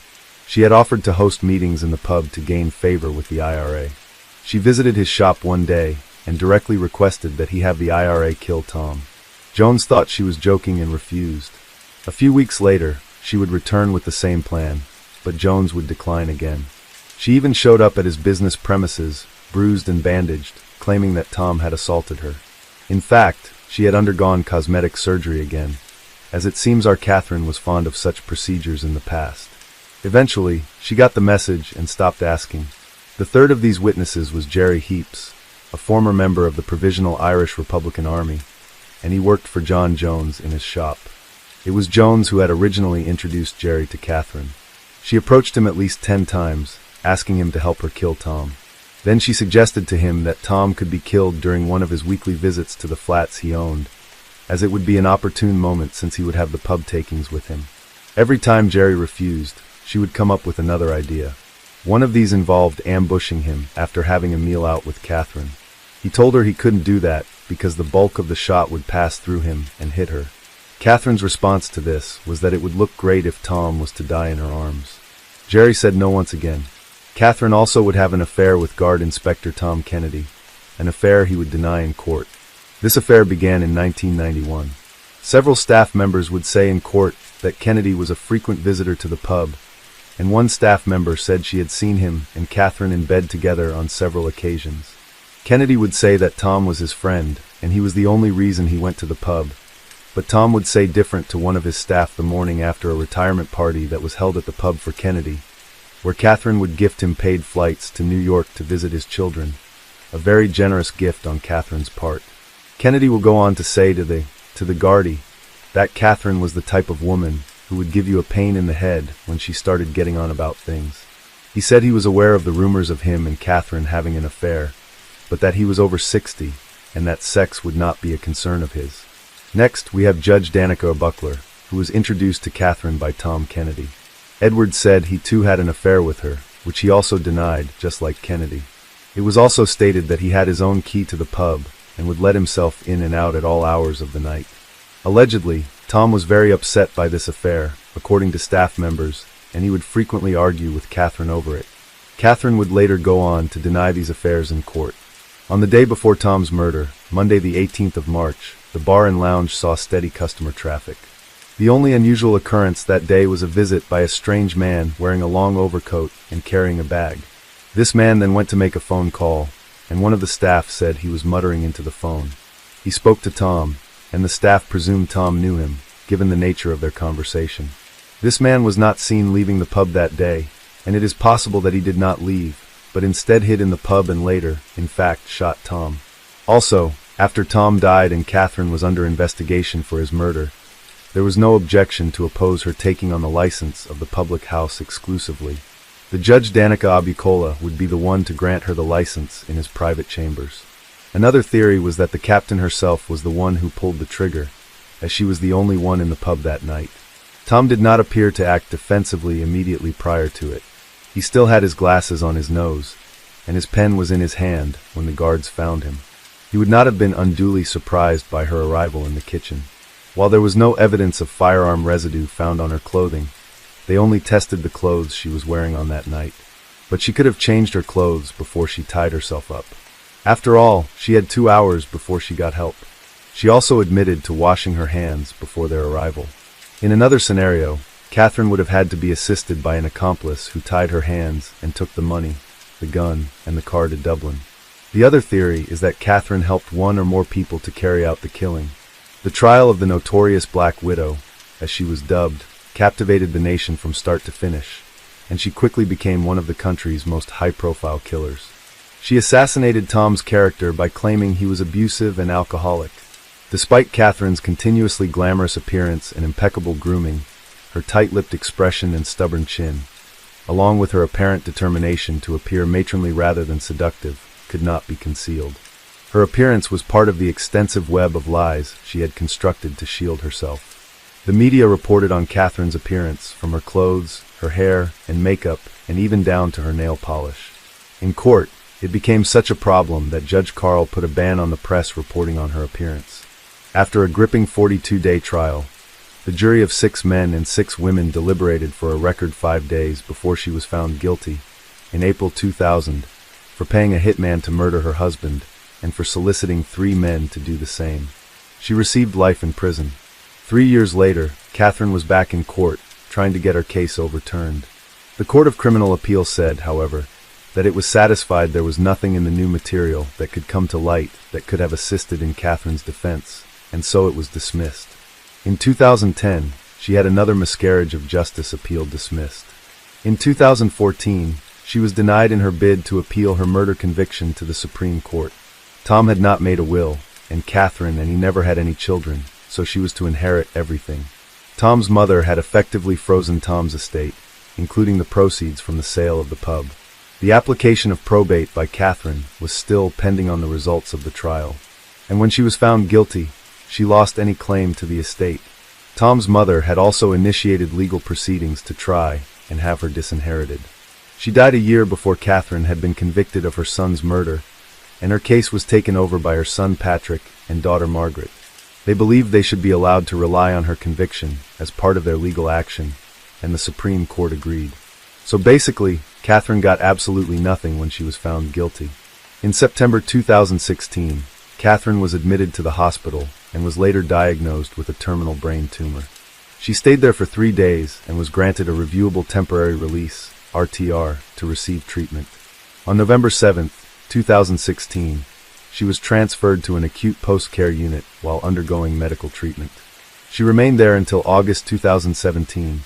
She had offered to host meetings in the pub to gain favor with the IRA. She visited his shop one day and directly requested that he have the IRA kill Tom. Jones thought she was joking and refused. A few weeks later, she would return with the same plan, but Jones would decline again. She even showed up at his business premises, bruised and bandaged, claiming that Tom had assaulted her. In fact, she had undergone cosmetic surgery again, as it seems our Catherine was fond of such procedures in the past. Eventually, she got the message and stopped asking. The third of these witnesses was Jerry Heaps, a former member of the Provisional Irish Republican Army, and he worked for John Jones in his shop. It was Jones who had originally introduced Jerry to Catherine. She approached him at least 10 times, asking him to help her kill Tom. Then she suggested to him that Tom could be killed during one of his weekly visits to the flats he owned, as it would be an opportune moment since he would have the pub takings with him. Every time Jerry refused, she would come up with another idea. One of these involved ambushing him after having a meal out with Catherine. He told her he couldn't do that because the bulk of the shot would pass through him and hit her. Catherine's response to this was that it would look great if Tom was to die in her arms. Jerry said no once again. Catherine also would have an affair with Guard Inspector Tom Kennedy, an affair he would deny in court. This affair began in 1991. Several staff members would say in court that Kennedy was a frequent visitor to the pub, and one staff member said she had seen him and Catherine in bed together on several occasions. Kennedy would say that Tom was his friend, and he was the only reason he went to the pub, but Tom would say different to one of his staff the morning after a retirement party that was held at the pub for Kennedy, where Catherine would gift him paid flights to New York to visit his children, a very generous gift on Catherine's part. Kennedy will go on to say to the Gardaí that Catherine was the type of woman who would give you a pain in the head when she started getting on about things. He said he was aware of the rumors of him and Catherine having an affair, but that he was over 60 and that sex would not be a concern of his. Next, we have Judge Danica Buckler, who was introduced to Catherine by Tom Kennedy. Edward said he too had an affair with her, which he also denied, just like Kennedy. It was also stated that he had his own key to the pub and would let himself in and out at all hours of the night. Allegedly, Tom was very upset by this affair, according to staff members, and he would frequently argue with Catherine over it. Catherine would later go on to deny these affairs in court. On the day before Tom's murder, Monday the 18th of March, the bar and lounge saw steady customer traffic. The only unusual occurrence that day was a visit by a strange man wearing a long overcoat and carrying a bag. This man then went to make a phone call, and one of the staff said he was muttering into the phone. He spoke to Tom, and the staff presumed Tom knew him, given the nature of their conversation. This man was not seen leaving the pub that day, and it is possible that he did not leave, but instead hid in the pub and later, in fact, shot Tom. Also, after Tom died and Catherine was under investigation for his murder, there was no objection to oppose her taking on the license of the public house exclusively. The judge Danica Abucola would be the one to grant her the license in his private chambers. Another theory was that the captain herself was the one who pulled the trigger, as she was the only one in the pub that night. Tom did not appear to act defensively immediately prior to it. He still had his glasses on his nose, and his pen was in his hand when the guards found him. He would not have been unduly surprised by her arrival in the kitchen. While there was no evidence of firearm residue found on her clothing, they only tested the clothes she was wearing on that night. But she could have changed her clothes before she tied herself up. After all, she had 2 hours before she got help. She also admitted to washing her hands before their arrival. In another scenario, Catherine would have had to be assisted by an accomplice who tied her hands and took the money, the gun, and the car to Dublin. The other theory is that Catherine helped one or more people to carry out the killing. The trial of the notorious Black Widow, as she was dubbed, captivated the nation from start to finish, and she quickly became one of the country's most high-profile killers. She assassinated Tom's character by claiming he was abusive and alcoholic. Despite Catherine's continuously glamorous appearance and impeccable grooming, her tight-lipped expression and stubborn chin, along with her apparent determination to appear matronly rather than seductive, could not be concealed. Her appearance was part of the extensive web of lies she had constructed to shield herself. The media reported on Catherine's appearance, from her clothes, her hair, and makeup, and even down to her nail polish. In court, it became such a problem that Judge Carl put a ban on the press reporting on her appearance. After a gripping 42-day trial, the jury of 6 men and 6 women deliberated for a record 5 days before she was found guilty, in April 2000, for paying a hitman to murder her husband, and for soliciting 3 men to do the same. She received life in prison. 3 years later, Catherine was back in court, trying to get her case overturned. The Court of Criminal Appeal said, however, that it was satisfied there was nothing in the new material that could come to light that could have assisted in Catherine's defense, and so it was dismissed. In 2010, she had another miscarriage of justice appeal dismissed. In 2014, she was denied in her bid to appeal her murder conviction to the Supreme Court. Tom had not made a will, and Catherine and he never had any children, so she was to inherit everything. Tom's mother had effectively frozen Tom's estate, including the proceeds from the sale of the pub. The application of probate by Catherine was still pending on the results of the trial, and when she was found guilty, she lost any claim to the estate. Tom's mother had also initiated legal proceedings to try and have her disinherited. She died a year before Catherine had been convicted of her son's murder, and her case was taken over by her son Patrick and daughter Margaret. They believed they should be allowed to rely on her conviction as part of their legal action, and the Supreme Court agreed. So basically, Catherine got absolutely nothing when she was found guilty. In September 2016, Catherine was admitted to the hospital and was later diagnosed with a terminal brain tumor. She stayed there for 3 days and was granted a reviewable temporary release, RTR, to receive treatment. On November 7, 2016, she was transferred to an acute post-care unit while undergoing medical treatment. She remained there until August 2017,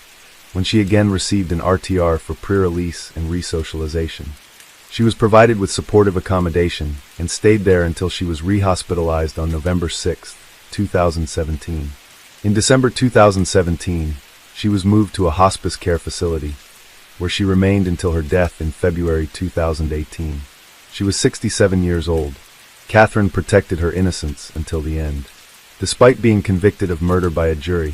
when she again received an RTR for pre-release and resocialization. She was provided with supportive accommodation and stayed there until she was rehospitalized on November 6, 2017. In December 2017, she was moved to a hospice care facility, where she remained until her death in February 2018. She was 67 years old. Catherine protected her innocence until the end. Despite being convicted of murder by a jury,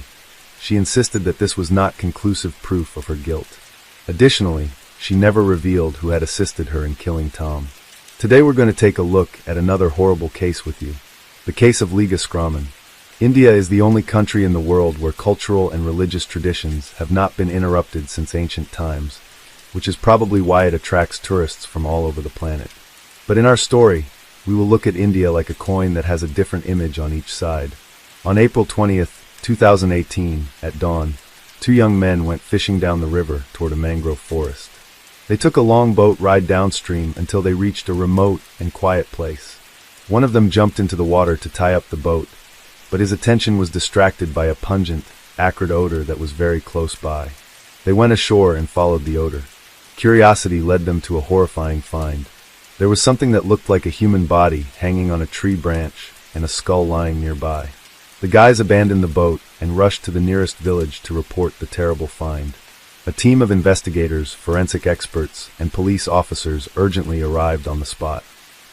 she insisted that this was not conclusive proof of her guilt. Additionally, she never revealed who had assisted her in killing Tom. Today we're going to take a look at another horrible case with you. The case of Liga Skroman. India is the only country in the world where cultural and religious traditions have not been interrupted since ancient times, which is probably why it attracts tourists from all over the planet. But in our story, we will look at India like a coin that has a different image on each side. On April 20th, 2018, at dawn, two young men went fishing down the river toward a mangrove forest. They took a long boat ride downstream until they reached a remote and quiet place. One of them jumped into the water to tie up the boat, but his attention was distracted by a pungent, acrid odor that was very close by. They went ashore and followed the odor. Curiosity led them to a horrifying find. There was something that looked like a human body hanging on a tree branch and a skull lying nearby. The guys abandoned the boat and rushed to the nearest village to report the terrible find. A team of investigators, forensic experts, and police officers urgently arrived on the spot.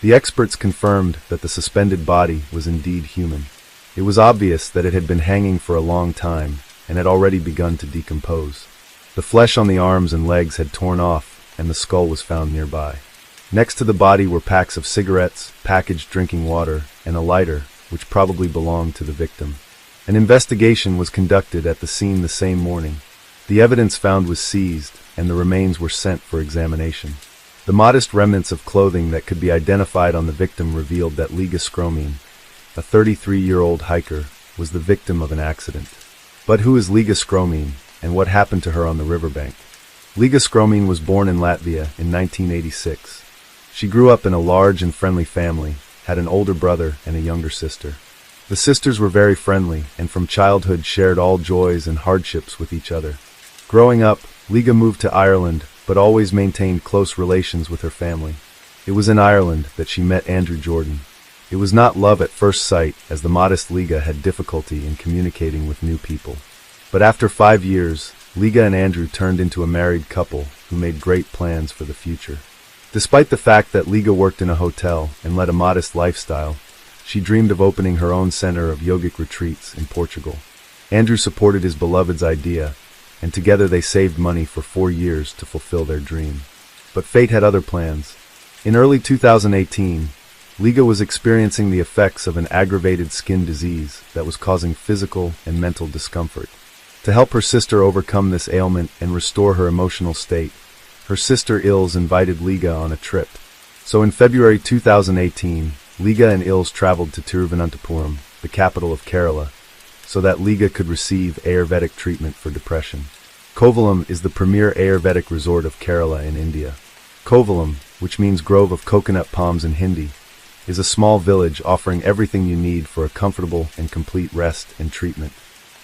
The experts confirmed that the suspended body was indeed human. It was obvious that it had been hanging for a long time and had already begun to decompose. The flesh on the arms and legs had torn off, and the skull was found nearby. Next to the body were packs of cigarettes, packaged drinking water, and a lighter, which probably belonged to the victim. An investigation was conducted at the scene the same morning. The evidence found was seized, and the remains were sent for examination. The modest remnants of clothing that could be identified on the victim revealed that Liga Skroman, a 33-year-old hiker, was the victim of an accident. But who is Liga Skroman, and what happened to her on the riverbank? Liga Skroman was born in Latvia in 1986. She grew up in a large and friendly family, had an older brother and a younger sister. The sisters were very friendly, and from childhood shared all joys and hardships with each other. Growing up, Liga moved to Ireland, but always maintained close relations with her family. It was in Ireland that she met Andrew Jordan. It was not love at first sight, as the modest Liga had difficulty in communicating with new people. But after 5 years, Liga and Andrew turned into a married couple who made great plans for the future. Despite the fact that Liga worked in a hotel and led a modest lifestyle, she dreamed of opening her own center of yogic retreats in Portugal. Andrew supported his beloved's idea, and together they saved money for 4 years to fulfill their dream. But fate had other plans. In early 2018, Liga was experiencing the effects of an aggravated skin disease that was causing physical and mental discomfort. To help her sister overcome this ailment and restore her emotional state, her sister Ilse invited Liga on a trip. So in February 2018, Liga and Ilse traveled to Tiruvananthapuram, the capital of Kerala, so that Liga could receive Ayurvedic treatment for depression. Kovalam is the premier Ayurvedic resort of Kerala in India. Kovalam, which means grove of coconut palms in Hindi, is a small village offering everything you need for a comfortable and complete rest and treatment.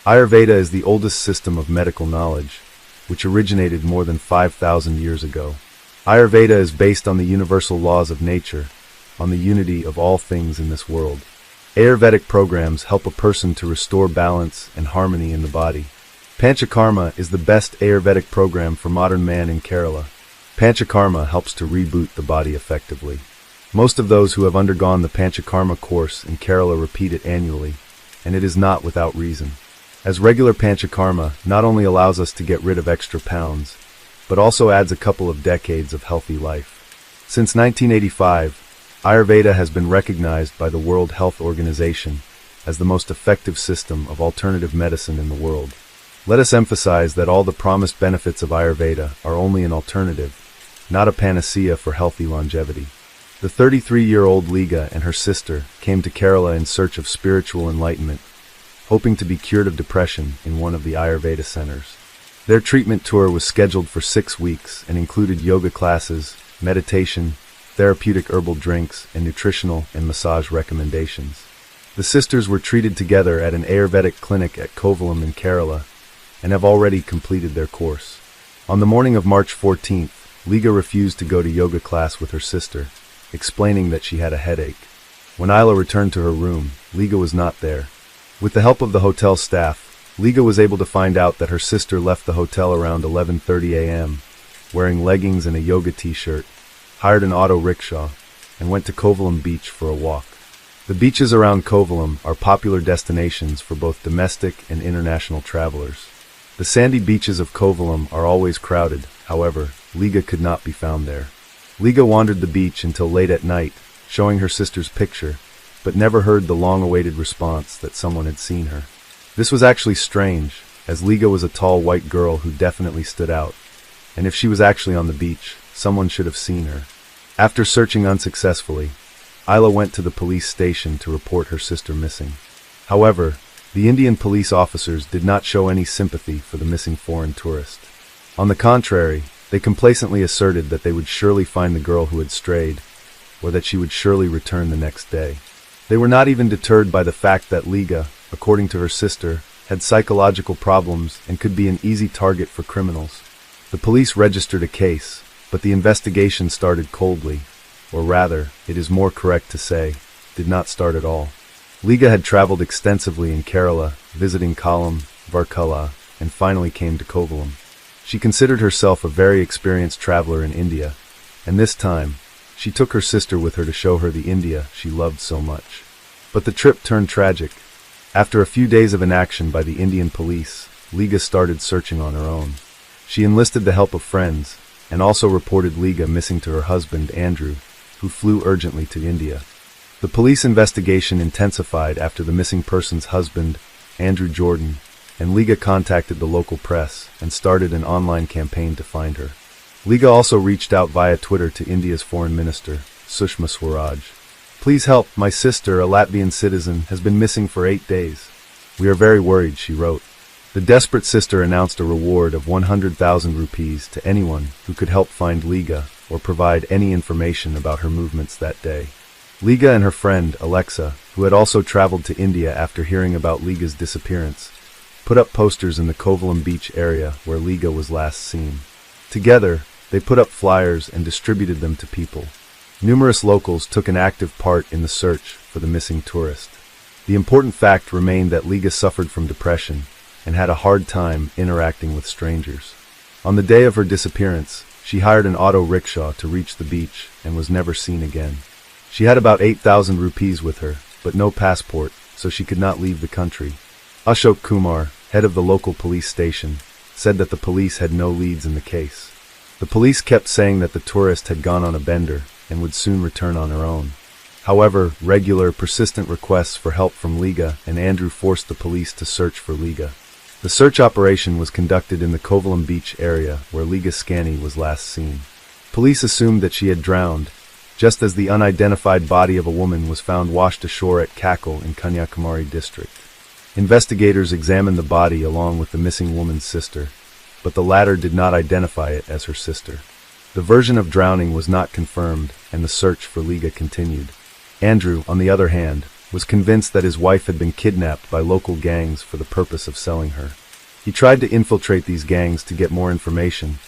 Ayurveda is the oldest system of medical knowledge, which originated more than 5,000 years ago. Ayurveda is based on the universal laws of nature, on the unity of all things in this world. Ayurvedic programs help a person to restore balance and harmony in the body. Panchakarma is the best Ayurvedic program for modern man in Kerala. Panchakarma helps to reboot the body effectively. Most of those who have undergone the Panchakarma course in Kerala repeat it annually, and it is not without reason. As regular Panchakarma not only allows us to get rid of extra pounds, but also adds a couple of decades of healthy life. Since 1985, Ayurveda has been recognized by the World Health Organization as the most effective system of alternative medicine in the world. Let us emphasize that all the promised benefits of Ayurveda are only an alternative, not a panacea for healthy longevity. The 33-year-old Liga and her sister came to Kerala in search of spiritual enlightenment, hoping to be cured of depression in one of the Ayurveda centers. Their treatment tour was scheduled for 6 weeks and included yoga classes, meditation, therapeutic herbal drinks, and nutritional and massage recommendations. The sisters were treated together at an Ayurvedic clinic at Kovalam in Kerala and have already completed their course. On the morning of March 14th, Liga refused to go to yoga class with her sister, explaining that she had a headache. When Isla returned to her room, Liga was not there. With the help of the hotel staff, Liga was able to find out that her sister left the hotel around 11:30 a.m., wearing leggings and a yoga t-shirt, hired an auto rickshaw, and went to Kovalam beach for a walk. The beaches around Kovalam are popular destinations for both domestic and international travelers. The sandy beaches of Kovalam are always crowded, however, Liga could not be found there. Liga wandered the beach until late at night, showing her sister's picture, but never heard the long-awaited response that someone had seen her. This was actually strange, as Liga was a tall white girl who definitely stood out, and if she was actually on the beach, someone should have seen her. After searching unsuccessfully, Isla went to the police station to report her sister missing. However, the Indian police officers did not show any sympathy for the missing foreign tourist. On the contrary, they complacently asserted that they would surely find the girl who had strayed, or that she would surely return the next day. They were not even deterred by the fact that Liga, according to her sister, had psychological problems and could be an easy target for criminals. The police registered a case, but the investigation started coldly, or rather, it is more correct to say, did not start at all. Liga had traveled extensively in Kerala, visiting Kollam, Varkala, and finally came to Kovalam. She considered herself a very experienced traveler in India, and this time, she took her sister with her to show her the India she loved so much. But the trip turned tragic. After a few days of inaction by the Indian police, Liga started searching on her own. She enlisted the help of friends, and also reported Liga missing to her husband, Andrew, who flew urgently to India. The police investigation intensified after the missing person's husband, Andrew Jordan, and Liga contacted the local press and started an online campaign to find her. Liga also reached out via Twitter to India's Foreign Minister, Sushma Swaraj. "Please help, my sister, a Latvian citizen, has been missing for 8 days. We are very worried," she wrote. The desperate sister announced a reward of 100,000 rupees to anyone who could help find Liga or provide any information about her movements that day. Liga and her friend, Alexa, who had also traveled to India after hearing about Liga's disappearance, put up posters in the Kovalam beach area where Liga was last seen. Together, they put up flyers and distributed them to people. Numerous locals took an active part in the search for the missing tourist. The important fact remained that Liga suffered from depression and had a hard time interacting with strangers. On the day of her disappearance, she hired an auto rickshaw to reach the beach and was never seen again. She had about 8,000 rupees with her, but no passport, so she could not leave the country. Ashok Kumar, head of the local police station, said that the police had no leads in the case. The police kept saying that the tourist had gone on a bender and would soon return on her own. However, regular, persistent requests for help from Liga and Andrew forced the police to search for Liga. The search operation was conducted in the Kovalam beach area where Liga Scani was last seen. Police assumed that she had drowned, just as the unidentified body of a woman was found washed ashore at Kakal in Kanyakumari district. Investigators examined the body along with the missing woman's sister, but the latter did not identify it as her sister. The version of drowning was not confirmed, and the search for Liga continued. Andrew, on the other hand, was convinced that his wife had been kidnapped by local gangs for the purpose of selling her. He tried to infiltrate these gangs to get more information,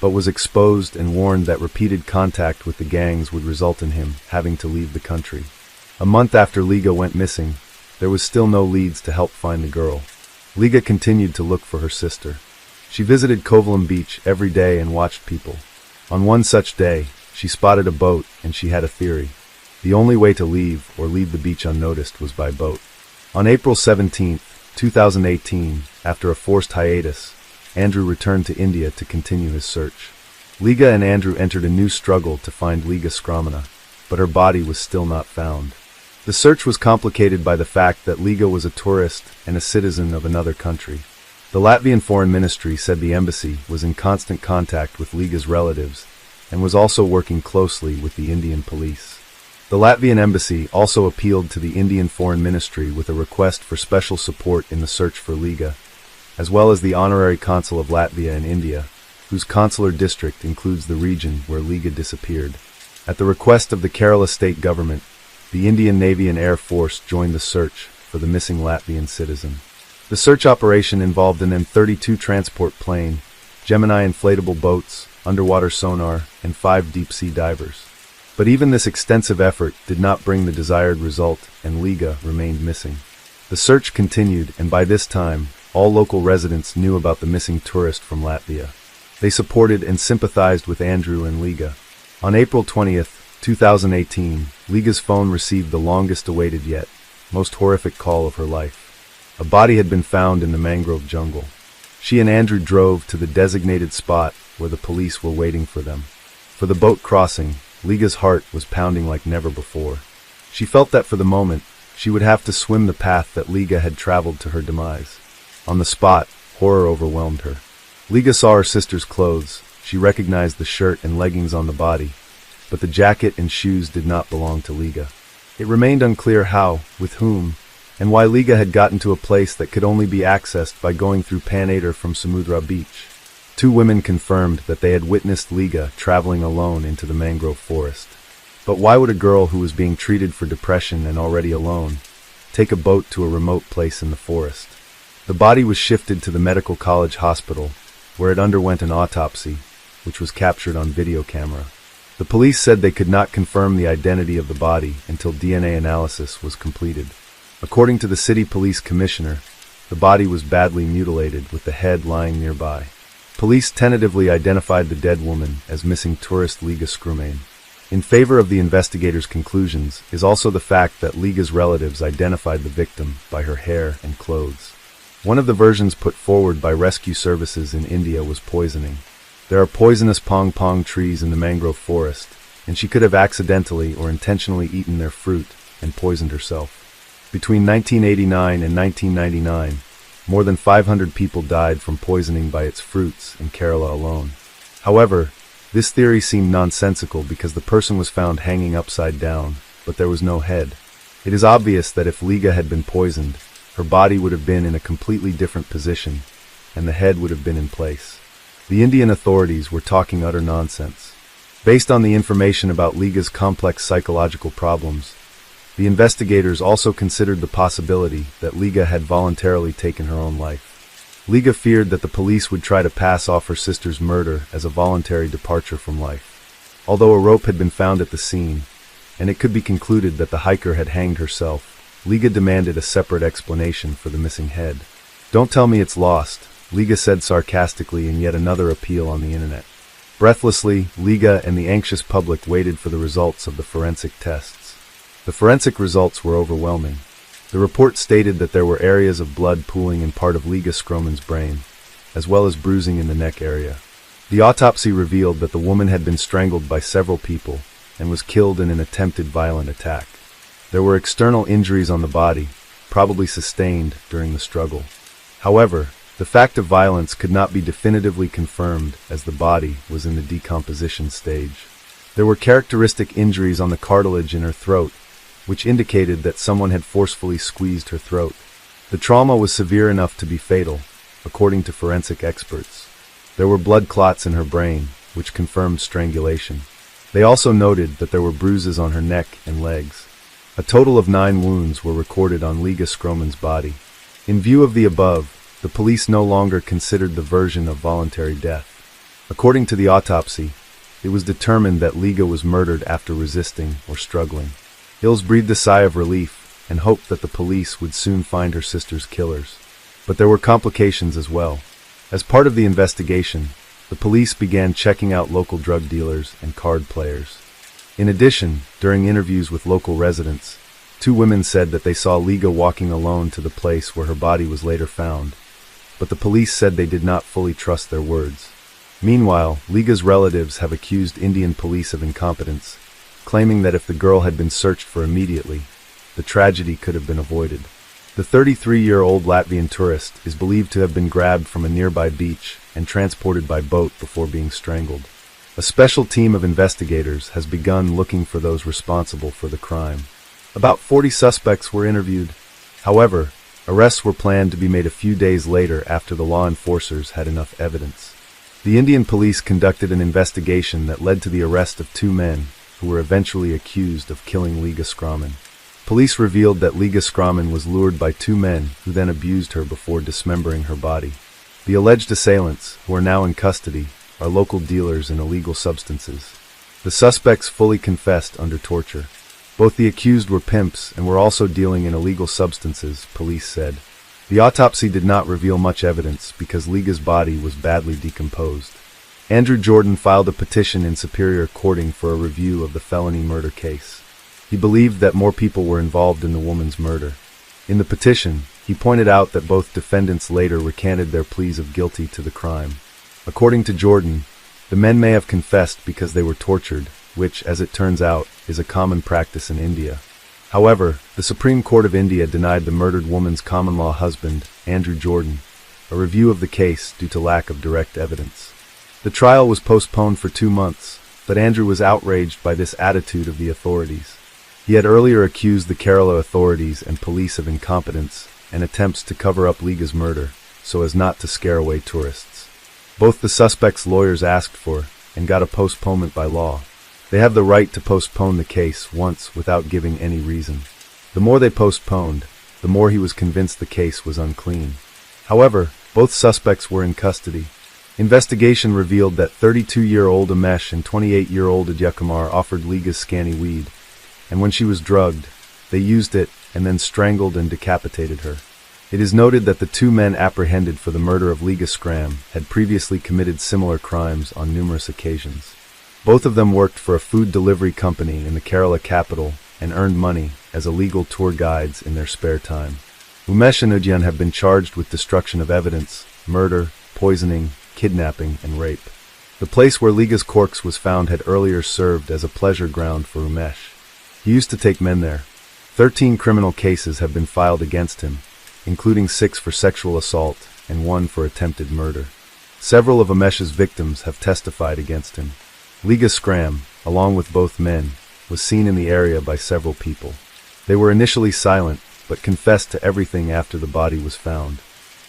but was exposed and warned that repeated contact with the gangs would result in him having to leave the country. A month after Liga went missing, there was still no leads to help find the girl. Liga continued to look for her sister. She visited Kovalam beach every day and watched people. On one such day, she spotted a boat and she had a theory. The only way to leave or leave the beach unnoticed was by boat. On April 17, 2018, after a forced hiatus, Andrew returned to India to continue his search. Liga and Andrew entered a new struggle to find Liga Skramana, but her body was still not found. The search was complicated by the fact that Liga was a tourist and a citizen of another country. The Latvian Foreign Ministry said the embassy was in constant contact with Liga's relatives and was also working closely with the Indian police. The Latvian embassy also appealed to the Indian Foreign Ministry with a request for special support in the search for Liga, as well as the Honorary Consul of Latvia in India, whose consular district includes the region where Liga disappeared. At the request of the Kerala state government, the Indian Navy and Air Force joined the search for the missing Latvian citizen. The search operation involved an M32 transport plane, Gemini inflatable boats, underwater sonar, and 5 deep-sea divers. But even this extensive effort did not bring the desired result, and Liga remained missing. The search continued, and by this time, all local residents knew about the missing tourist from Latvia. They supported and sympathized with Andrew and Liga. On April 20, 2018, Liga's phone received the longest-awaited yet most horrific call of her life. A body had been found in the mangrove jungle. She and Andrew drove to the designated spot where the police were waiting for them. For the boat crossing, Liga's heart was pounding like never before. She felt that for the moment, she would have to swim the path that Liga had traveled to her demise. On the spot, horror overwhelmed her. Liga saw her sister's clothes. She recognized the shirt and leggings on the body, but the jacket and shoes did not belong to Liga. It remained unclear how, with whom, and why Liga had gotten to a place that could only be accessed by going through Panader from Samudra Beach. Two women confirmed that they had witnessed Liga traveling alone into the mangrove forest. But why would a girl who was being treated for depression and already alone take a boat to a remote place in the forest? The body was shifted to the medical college hospital, where it underwent an autopsy, which was captured on video camera. The police said they could not confirm the identity of the body until DNA analysis was completed. According to the city police commissioner, the body was badly mutilated with the head lying nearby. Police tentatively identified the dead woman as missing tourist Liga Scrumain. In favor of the investigators' conclusions is also the fact that Liga's relatives identified the victim by her hair and clothes. One of the versions put forward by rescue services in India was poisoning. There are poisonous pong trees in the mangrove forest, and she could have accidentally or intentionally eaten their fruit and poisoned herself. Between 1989 and 1999, more than 500 people died from poisoning by its fruits in Kerala alone. However, this theory seemed nonsensical because the person was found hanging upside down, but there was no head. It is obvious that if Liga had been poisoned, her body would have been in a completely different position, and the head would have been in place. The Indian authorities were talking utter nonsense. Based on the information about Liga's complex psychological problems, the investigators also considered the possibility that Liga had voluntarily taken her own life. Liga feared that the police would try to pass off her sister's murder as a voluntary departure from life. Although a rope had been found at the scene, and it could be concluded that the hiker had hanged herself, Liga demanded a separate explanation for the missing head. "Don't tell me it's lost," Liga said sarcastically in yet another appeal on the internet. Breathlessly, Liga and the anxious public waited for the results of the forensic tests. The forensic results were overwhelming. The report stated that there were areas of blood pooling in part of Liga Scrumain's brain, as well as bruising in the neck area. The autopsy revealed that the woman had been strangled by several people and was killed in an attempted violent attack. There were external injuries on the body, probably sustained during the struggle. However, the fact of violence could not be definitively confirmed as the body was in the decomposition stage. There were characteristic injuries on the cartilage in her throat, which indicated that someone had forcefully squeezed her throat. The trauma was severe enough to be fatal, according to forensic experts. There were blood clots in her brain, which confirmed strangulation. They also noted that there were bruises on her neck and legs. A total of 9 wounds were recorded on Liga Scrumain's body. In view of the above, the police no longer considered the version of voluntary death. According to the autopsy, it was determined that Liga was murdered after resisting or struggling. Hills breathed a sigh of relief and hoped that the police would soon find her sister's killers. But there were complications as well. As part of the investigation, the police began checking out local drug dealers and card players. In addition, during interviews with local residents, 2 women said that they saw Liga walking alone to the place where her body was later found, but the police said they did not fully trust their words. Meanwhile, Liga's relatives have accused Indian police of incompetence, claiming that if the girl had been searched for immediately, the tragedy could have been avoided. The 33-year-old Latvian tourist is believed to have been grabbed from a nearby beach and transported by boat before being strangled. A special team of investigators has begun looking for those responsible for the crime. About 40 suspects were interviewed. However, arrests were planned to be made a few days later after the law enforcers had enough evidence. The Indian police conducted an investigation that led to the arrest of 2 men who were eventually accused of killing Liga Scrumain. Police revealed that Liga Scrumain was lured by 2 men who then abused her before dismembering her body. The alleged assailants, who are now in custody, are local dealers in illegal substances. The suspects fully confessed under torture. Both the accused were pimps and were also dealing in illegal substances, police said. The autopsy did not reveal much evidence because Liga's body was badly decomposed. Andrew Jordan filed a petition in Superior Courting for a review of the felony murder case. He believed that more people were involved in the woman's murder. In the petition, he pointed out that both defendants later recanted their pleas of guilty to the crime. According to Jordan, the men may have confessed because they were tortured, which, as it turns out, is a common practice in India. However, the Supreme Court of India denied the murdered woman's common-law husband, Andrew Jordan, a review of the case due to lack of direct evidence. The trial was postponed for 2 months, but Andrew was outraged by this attitude of the authorities. He had earlier accused the Kerala authorities and police of incompetence and attempts to cover up Liga's murder, so as not to scare away tourists. Both the suspects' lawyers asked for, and got a postponement by law. They have the right to postpone the case once without giving any reason. The more they postponed, the more he was convinced the case was unclean. However, both suspects were in custody. Investigation revealed that 32-year-old Umesh and 28-year-old Adyakumar offered Liga scanny weed, and when she was drugged, they used it and then strangled and decapitated her. It is noted that the 2 men apprehended for the murder of Liga Scram had previously committed similar crimes on numerous occasions. Both of them worked for a food delivery company in the Kerala capital and earned money as illegal tour guides in their spare time. Umesh and Udyan have been charged with destruction of evidence, murder, poisoning, kidnapping, and rape. The place where Liga's corpse was found had earlier served as a pleasure ground for Umesh. He used to take men there. 13 criminal cases have been filed against him, including 6 for sexual assault and 1 for attempted murder. Several of Umesh's victims have testified against him. Liga Scram, along with both men, was seen in the area by several people. They were initially silent, but confessed to everything after the body was found.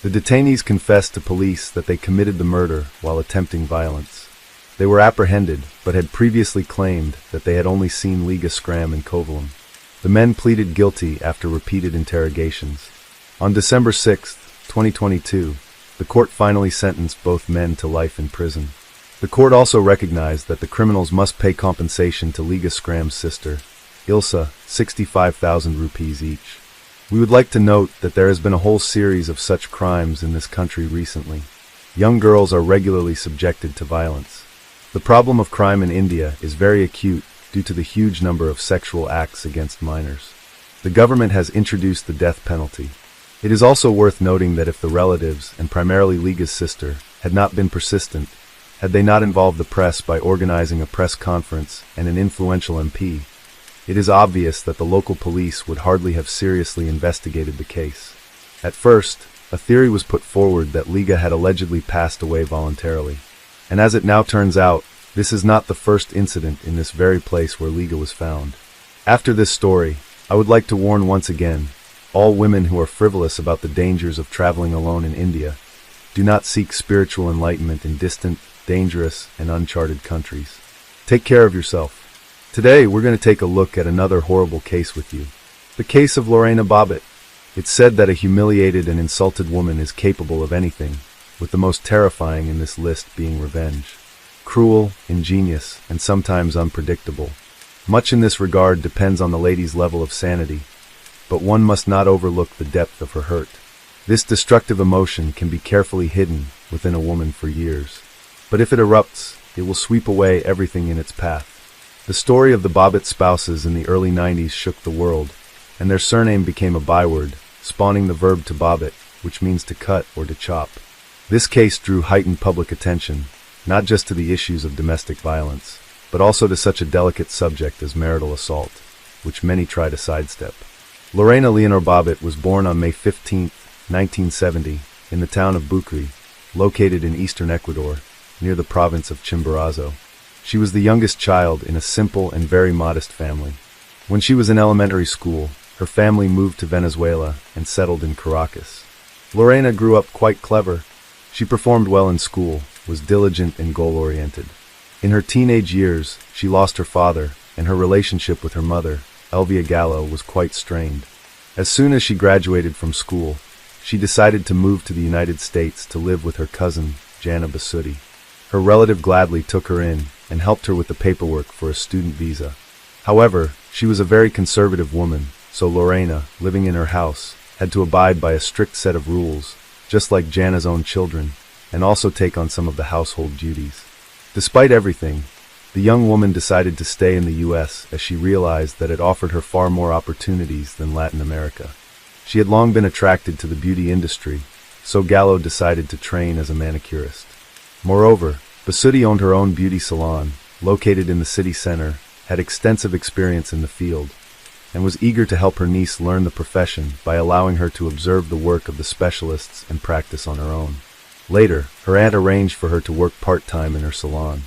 The detainees confessed to police that they committed the murder while attempting violence. They were apprehended, but had previously claimed that they had only seen Liga Scram in Kovalam. The men pleaded guilty after repeated interrogations. On December 6, 2022, the court finally sentenced both men to life in prison. The court also recognized that the criminals must pay compensation to Liga Scram's sister, Ilsa, 65,000 rupees each. We would like to note that there has been a whole series of such crimes in this country recently. Young girls are regularly subjected to violence. The problem of crime in India is very acute due to the huge number of sexual acts against minors. The government has introduced the death penalty. It is also worth noting that if the relatives, and primarily Liga's sister, had not been persistent, had they not involved the press by organizing a press conference and an influential MP, it is obvious that the local police would hardly have seriously investigated the case. At first, a theory was put forward that Liga had allegedly passed away voluntarily. And as it now turns out, this is not the first incident in this very place where Liga was found. After this story, I would like to warn once again, all women who are frivolous about the dangers of traveling alone in India, do not seek spiritual enlightenment in distant, dangerous, and uncharted countries. Take care of yourself. Today, we're going to take a look at another horrible case with you. The case of Lorena Bobbitt. It's said that a humiliated and insulted woman is capable of anything, with the most terrifying in this list being revenge. Cruel, ingenious, and sometimes unpredictable. Much in this regard depends on the lady's level of sanity, but one must not overlook the depth of her hurt. This destructive emotion can be carefully hidden within a woman for years. But if it erupts, it will sweep away everything in its path. The story of the Bobbitt spouses in the early 90s shook the world, and their surname became a byword, spawning the verb to bobbit, which means to cut or to chop. This case drew heightened public attention, not just to the issues of domestic violence, but also to such a delicate subject as marital assault, which many try to sidestep. Lorena Leonor Bobbitt was born on May 15, 1970, in the town of Bucri, located in eastern Ecuador, near the province of Chimborazo. She was the youngest child in a simple and very modest family. When she was in elementary school, her family moved to Venezuela and settled in Caracas. Lorena grew up quite clever. She performed well in school, was diligent and goal-oriented. In her teenage years, she lost her father, and her relationship with her mother, Elvia Gallo, was quite strained. As soon as she graduated from school, she decided to move to the United States to live with her cousin, Jana Basutti. Her relative gladly took her in and helped her with the paperwork for a student visa. However, she was a very conservative woman, so Lorena, living in her house, had to abide by a strict set of rules, just like Jana's own children, and also take on some of the household duties. Despite everything, the young woman decided to stay in the U.S. as she realized that it offered her far more opportunities than Latin America. She had long been attracted to the beauty industry, so Gallo decided to train as a manicurist. Moreover, Basutti owned her own beauty salon, located in the city center, had extensive experience in the field, and was eager to help her niece learn the profession by allowing her to observe the work of the specialists and practice on her own. Later, her aunt arranged for her to work part-time in her salon.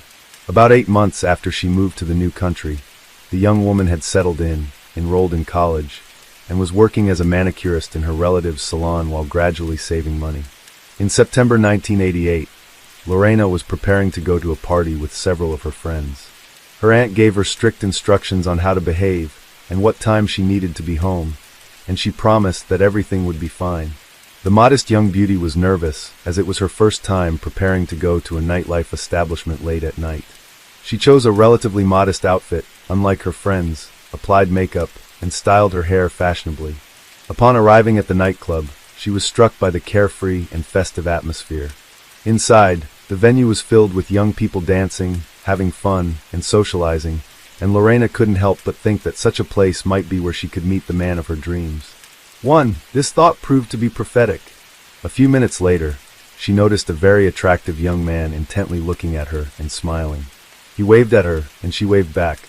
About 8 months after she moved to the new country, the young woman had settled in, enrolled in college, and was working as a manicurist in her relative's salon while gradually saving money. In September 1988, Lorena was preparing to go to a party with several of her friends. Her aunt gave her strict instructions on how to behave and what time she needed to be home, and she promised that everything would be fine. The modest young beauty was nervous, as it was her first time preparing to go to a nightlife establishment late at night. She chose a relatively modest outfit, unlike her friends, applied makeup, and styled her hair fashionably. Upon arriving at the nightclub, she was struck by the carefree and festive atmosphere. Inside, the venue was filled with young people dancing, having fun, and socializing, and Lorena couldn't help but think that such a place might be where she could meet the man of her dreams. This thought proved to be prophetic. A few minutes later, she noticed a very attractive young man intently looking at her and smiling. He waved at her, and she waved back.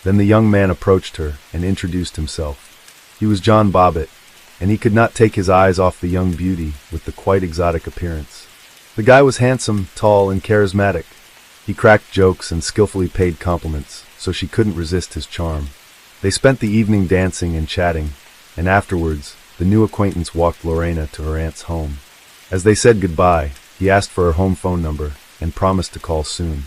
Then the young man approached her and introduced himself. He was John Bobbitt, and he could not take his eyes off the young beauty with the quite exotic appearance. The guy was handsome, tall, and charismatic. He cracked jokes and skillfully paid compliments, so she couldn't resist his charm. They spent the evening dancing and chatting, and afterwards, the new acquaintance walked Lorena to her aunt's home. As they said goodbye, he asked for her home phone number and promised to call soon.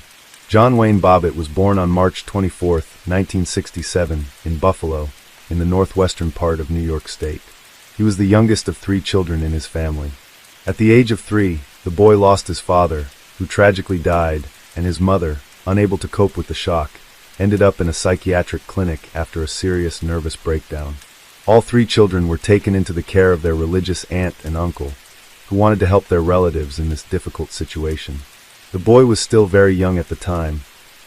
John Wayne Bobbitt was born on March 24, 1967, in Buffalo, in the northwestern part of New York State. He was the youngest of 3 children in his family. At the age of 3, the boy lost his father, who tragically died, and his mother, unable to cope with the shock, ended up in a psychiatric clinic after a serious nervous breakdown. All 3 children were taken into the care of their religious aunt and uncle, who wanted to help their relatives in this difficult situation. The boy was still very young at the time,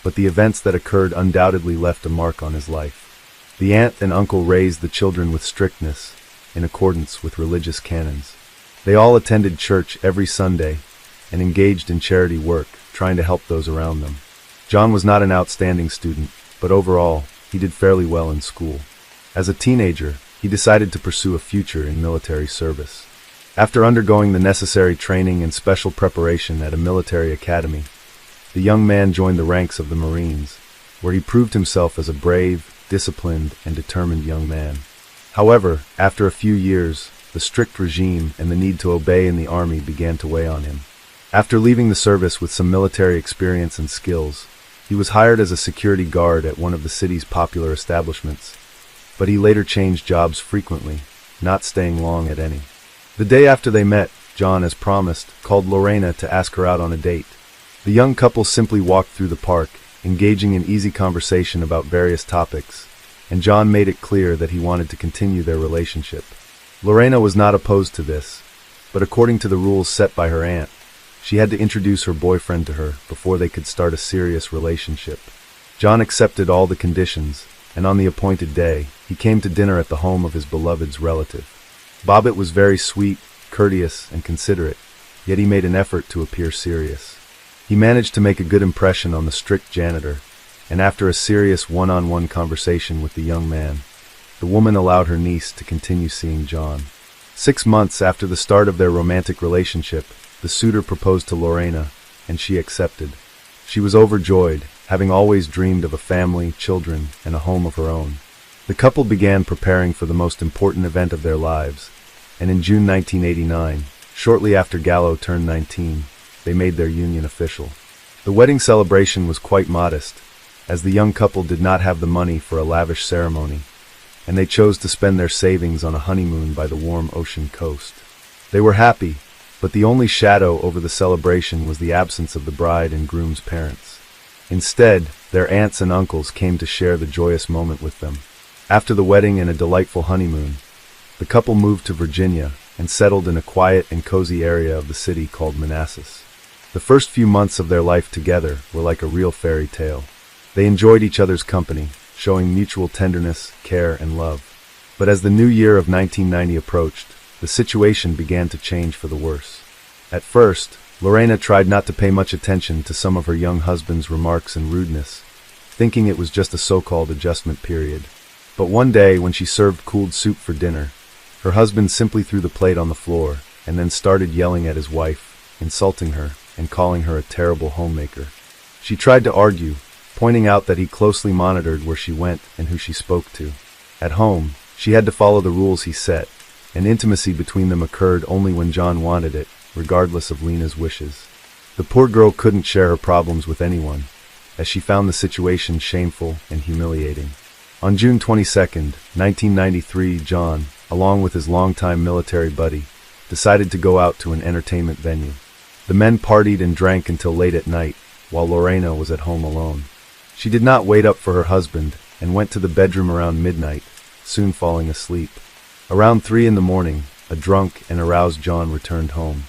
but the events that occurred undoubtedly left a mark on his life. The aunt and uncle raised the children with strictness, in accordance with religious canons. They all attended church every Sunday and engaged in charity work, trying to help those around them. John was not an outstanding student, but overall, he did fairly well in school. As a teenager, he decided to pursue a future in military service. After undergoing the necessary training and special preparation at a military academy, the young man joined the ranks of the Marines, where he proved himself as a brave, disciplined, and determined young man. However, after a few years, the strict regime and the need to obey in the army began to weigh on him. After leaving the service with some military experience and skills, he was hired as a security guard at one of the city's popular establishments, but he later changed jobs frequently, not staying long at any. The day after they met, John, as promised, called Lorena to ask her out on a date. The young couple simply walked through the park, engaging in easy conversation about various topics, and John made it clear that he wanted to continue their relationship. Lorena was not opposed to this, but according to the rules set by her aunt, she had to introduce her boyfriend to her before they could start a serious relationship. John accepted all the conditions, and on the appointed day, he came to dinner at the home of his beloved's relative. Bobbitt was very sweet, courteous, and considerate, yet he made an effort to appear serious. He managed to make a good impression on the strict janitor, and after a serious one-on-one conversation with the young man, the woman allowed her niece to continue seeing John. 6 months after the start of their romantic relationship, the suitor proposed to Lorena, and she accepted. She was overjoyed, having always dreamed of a family, children, and a home of her own. The couple began preparing for the most important event of their lives, and in June 1989, shortly after Gallo turned 19, they made their union official. The wedding celebration was quite modest, as the young couple did not have the money for a lavish ceremony, and they chose to spend their savings on a honeymoon by the warm ocean coast. They were happy, but the only shadow over the celebration was the absence of the bride and groom's parents. Instead, their aunts and uncles came to share the joyous moment with them. After the wedding and a delightful honeymoon, the couple moved to Virginia and settled in a quiet and cozy area of the city called Manassas. The first few months of their life together were like a real fairy tale. They enjoyed each other's company, showing mutual tenderness, care, and love. But as the new year of 1990 approached, the situation began to change for the worse. At first, Lorena tried not to pay much attention to some of her young husband's remarks and rudeness, thinking it was just a so-called adjustment period. But one day, when she served cooled soup for dinner, her husband simply threw the plate on the floor and then started yelling at his wife, insulting her, and calling her a terrible homemaker. She tried to argue, pointing out that he closely monitored where she went and who she spoke to. At home, she had to follow the rules he set, and intimacy between them occurred only when John wanted it, regardless of Lena's wishes. The poor girl couldn't share her problems with anyone, as she found the situation shameful and humiliating. On June 22, 1993, John, along with his longtime military buddy, decided to go out to an entertainment venue. The men partied and drank until late at night, while Lorena was at home alone. She did not wait up for her husband and went to the bedroom around midnight, soon falling asleep. Around 3 in the morning, a drunk and aroused John returned home.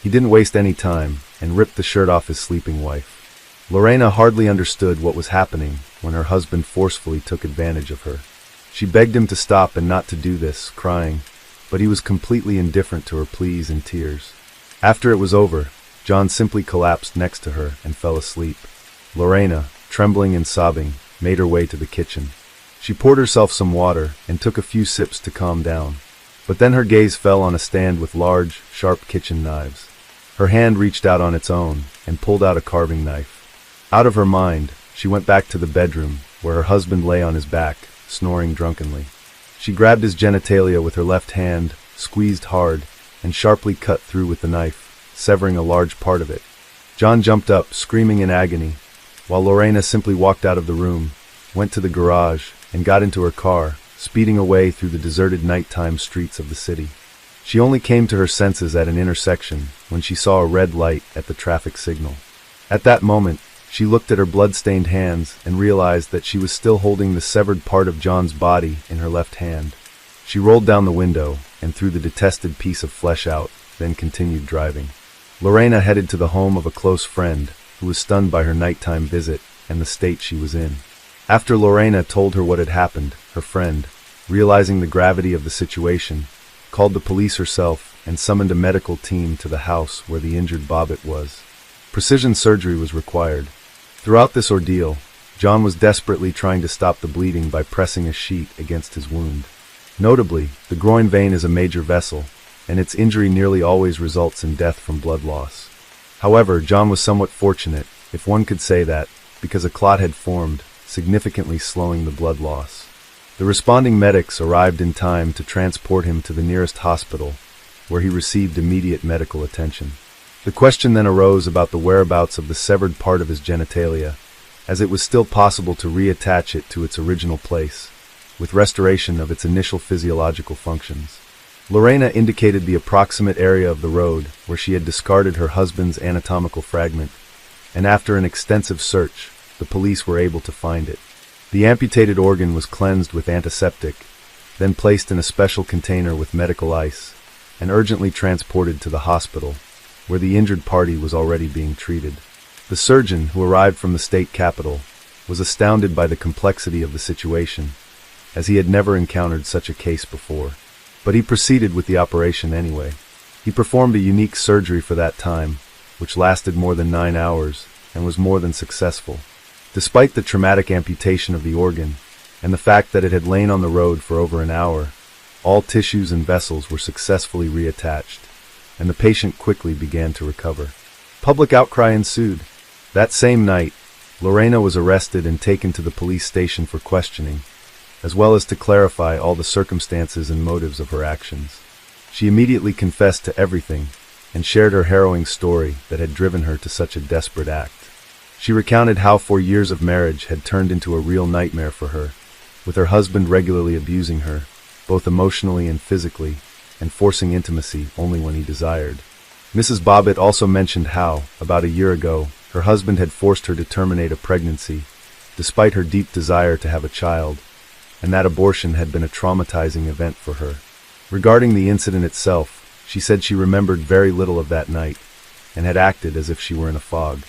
He didn't waste any time and ripped the shirt off his sleeping wife. Lorena hardly understood what was happening when her husband forcefully took advantage of her. She begged him to stop and not to do this, crying, but he was completely indifferent to her pleas and tears. After it was over, John simply collapsed next to her and fell asleep. Lorena, trembling and sobbing, made her way to the kitchen. She poured herself some water and took a few sips to calm down. But then her gaze fell on a stand with large, sharp kitchen knives. Her hand reached out on its own and pulled out a carving knife. Out of her mind, she went back to the bedroom, where her husband lay on his back, snoring drunkenly. She grabbed his genitalia with her left hand, squeezed hard, and sharply cut through with the knife, severing a large part of it. John jumped up, screaming in agony, while Lorena simply walked out of the room, went to the garage, and got into her car, speeding away through the deserted nighttime streets of the city. She only came to her senses at an intersection when she saw a red light at the traffic signal. At that moment, she looked at her blood-stained hands and realized that she was still holding the severed part of John's body in her left hand. She rolled down the window and threw the detested piece of flesh out, then continued driving. Lorena headed to the home of a close friend who was stunned by her nighttime visit and the state she was in. After Lorena told her what had happened, her friend, realizing the gravity of the situation, called the police herself and summoned a medical team to the house where the injured Bobbitt was. Precision surgery was required. Throughout this ordeal, John was desperately trying to stop the bleeding by pressing a sheet against his wound. Notably, the groin vein is a major vessel, and its injury nearly always results in death from blood loss. However, John was somewhat fortunate, if one could say that, because a clot had formed, significantly slowing the blood loss. The responding medics arrived in time to transport him to the nearest hospital, where he received immediate medical attention. The question then arose about the whereabouts of the severed part of his genitalia, as it was still possible to reattach it to its original place, with restoration of its initial physiological functions. Lorena indicated the approximate area of the road where she had discarded her husband's anatomical fragment, and after an extensive search, the police were able to find it. The amputated organ was cleansed with antiseptic, then placed in a special container with medical ice, and urgently transported to the hospital, where the injured party was already being treated. The surgeon, who arrived from the state capital, was astounded by the complexity of the situation, as he had never encountered such a case before. But he proceeded with the operation anyway. He performed a unique surgery for that time, which lasted more than 9 hours, and was more than successful. Despite the traumatic amputation of the organ, and the fact that it had lain on the road for over an hour, all tissues and vessels were successfully reattached, and the patient quickly began to recover. Public outcry ensued. That same night, Lorena was arrested and taken to the police station for questioning, as well as to clarify all the circumstances and motives of her actions. She immediately confessed to everything and shared her harrowing story that had driven her to such a desperate act. She recounted how 4 years of marriage had turned into a real nightmare for her, with her husband regularly abusing her, both emotionally and physically, and forcing intimacy only when he desired. Mrs. Bobbitt also mentioned how, about a year ago, her husband had forced her to terminate a pregnancy, despite her deep desire to have a child, and that abortion had been a traumatizing event for her. Regarding the incident itself, she said she remembered very little of that night, and had acted as if she were in a fog.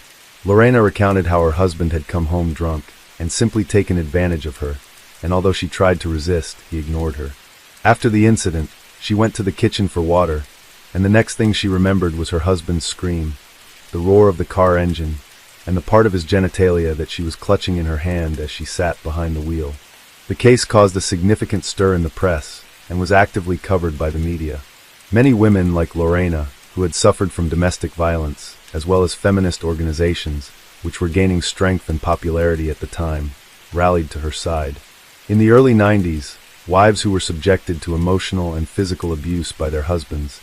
Lorena recounted how her husband had come home drunk and simply taken advantage of her, and although she tried to resist, he ignored her. After the incident, she went to the kitchen for water, and the next thing she remembered was her husband's scream, the roar of the car engine, and the part of his genitalia that she was clutching in her hand as she sat behind the wheel. The case caused a significant stir in the press and was actively covered by the media. Many women like Lorena, who had suffered from domestic violence, as well as feminist organizations, which were gaining strength and popularity at the time, rallied to her side. In the early 90s, wives who were subjected to emotional and physical abuse by their husbands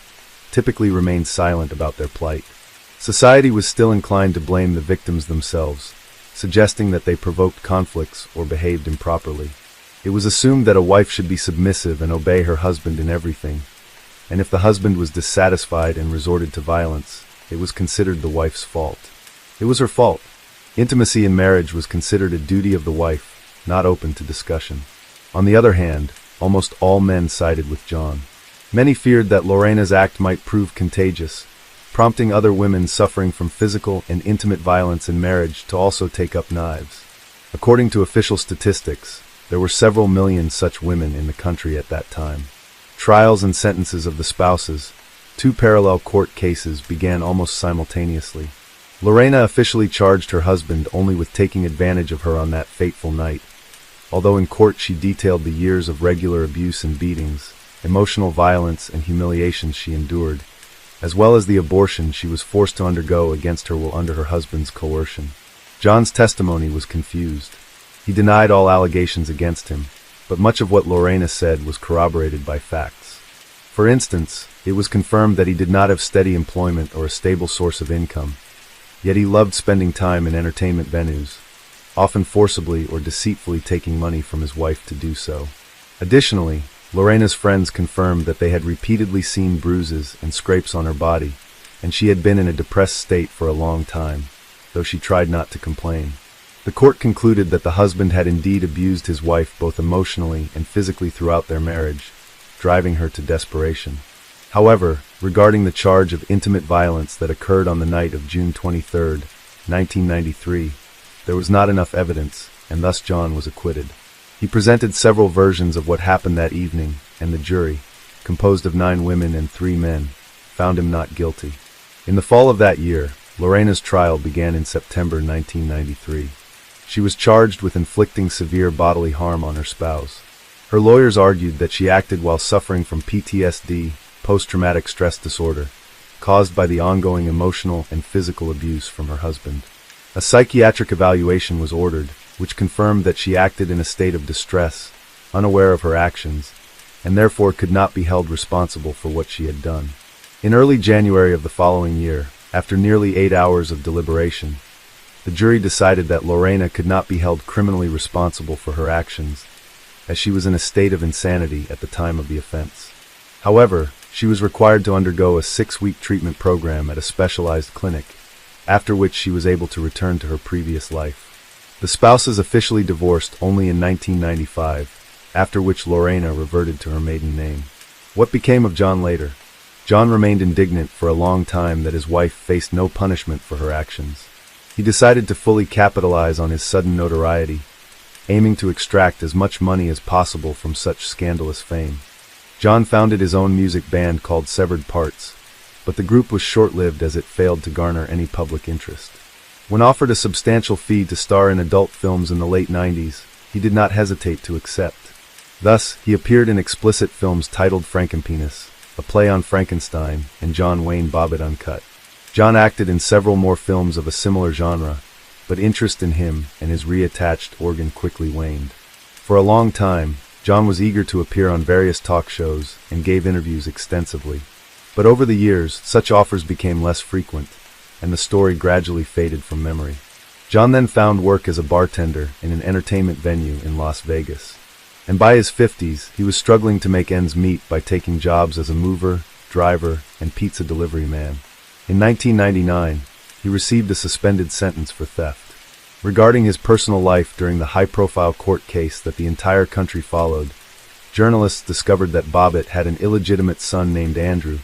typically remained silent about their plight. Society was still inclined to blame the victims themselves, suggesting that they provoked conflicts or behaved improperly. It was assumed that a wife should be submissive and obey her husband in everything, and if the husband was dissatisfied and resorted to violence, it was considered the wife's fault. It was her fault. Intimacy in marriage was considered a duty of the wife, not open to discussion. On the other hand, almost all men sided with John. Many feared that Lorena's act might prove contagious, prompting other women suffering from physical and intimate violence in marriage to also take up knives. According to official statistics, there were several million such women in the country at that time. Trials and sentences of the spouses, two parallel court cases, began almost simultaneously. Lorena officially charged her husband only with taking advantage of her on that fateful night, although in court she detailed the years of regular abuse and beatings, emotional violence and humiliations she endured, as well as the abortion she was forced to undergo against her will under her husband's coercion. John's testimony was confused. He denied all allegations against him, but much of what Lorena said was corroborated by facts. For instance, it was confirmed that he did not have steady employment or a stable source of income, yet he loved spending time in entertainment venues, often forcibly or deceitfully taking money from his wife to do so. Additionally, Lorena's friends confirmed that they had repeatedly seen bruises and scrapes on her body, and she had been in a depressed state for a long time, though she tried not to complain. The court concluded that the husband had indeed abused his wife both emotionally and physically throughout their marriage, driving her to desperation. However, regarding the charge of intimate violence that occurred on the night of June 23, 1993, there was not enough evidence, and thus John was acquitted. He presented several versions of what happened that evening, and the jury, composed of 9 women and 3 men, found him not guilty. In the fall of that year, Lorena's trial began in September 1993. She was charged with inflicting severe bodily harm on her spouse. Her lawyers argued that she acted while suffering from PTSD, post-traumatic stress disorder, caused by the ongoing emotional and physical abuse from her husband. A psychiatric evaluation was ordered, which confirmed that she acted in a state of distress, unaware of her actions, and therefore could not be held responsible for what she had done. In early January of the following year, after nearly 8 hours of deliberation, the jury decided that Lorena could not be held criminally responsible for her actions, as she was in a state of insanity at the time of the offense. However, she was required to undergo a 6-week treatment program at a specialized clinic, after which she was able to return to her previous life. The spouses officially divorced only in 1995, after which Lorena reverted to her maiden name. What became of John later? John remained indignant for a long time that his wife faced no punishment for her actions. He decided to fully capitalize on his sudden notoriety, aiming to extract as much money as possible from such scandalous fame. John founded his own music band called Severed Parts, but the group was short-lived as it failed to garner any public interest. When offered a substantial fee to star in adult films in the late 90s, he did not hesitate to accept. Thus, he appeared in explicit films titled Frankenpenis, a play on Frankenstein, and John Wayne Bobbitt Uncut. John acted in several more films of a similar genre, but interest in him and his reattached organ quickly waned. For a long time, John was eager to appear on various talk shows and gave interviews extensively. But over the years, such offers became less frequent, and the story gradually faded from memory. John then found work as a bartender in an entertainment venue in Las Vegas. And by his 50s, he was struggling to make ends meet by taking jobs as a mover, driver, and pizza delivery man. In 1999, he received a suspended sentence for theft. Regarding his personal life during the high-profile court case that the entire country followed, journalists discovered that Bobbitt had an illegitimate son named Andrew,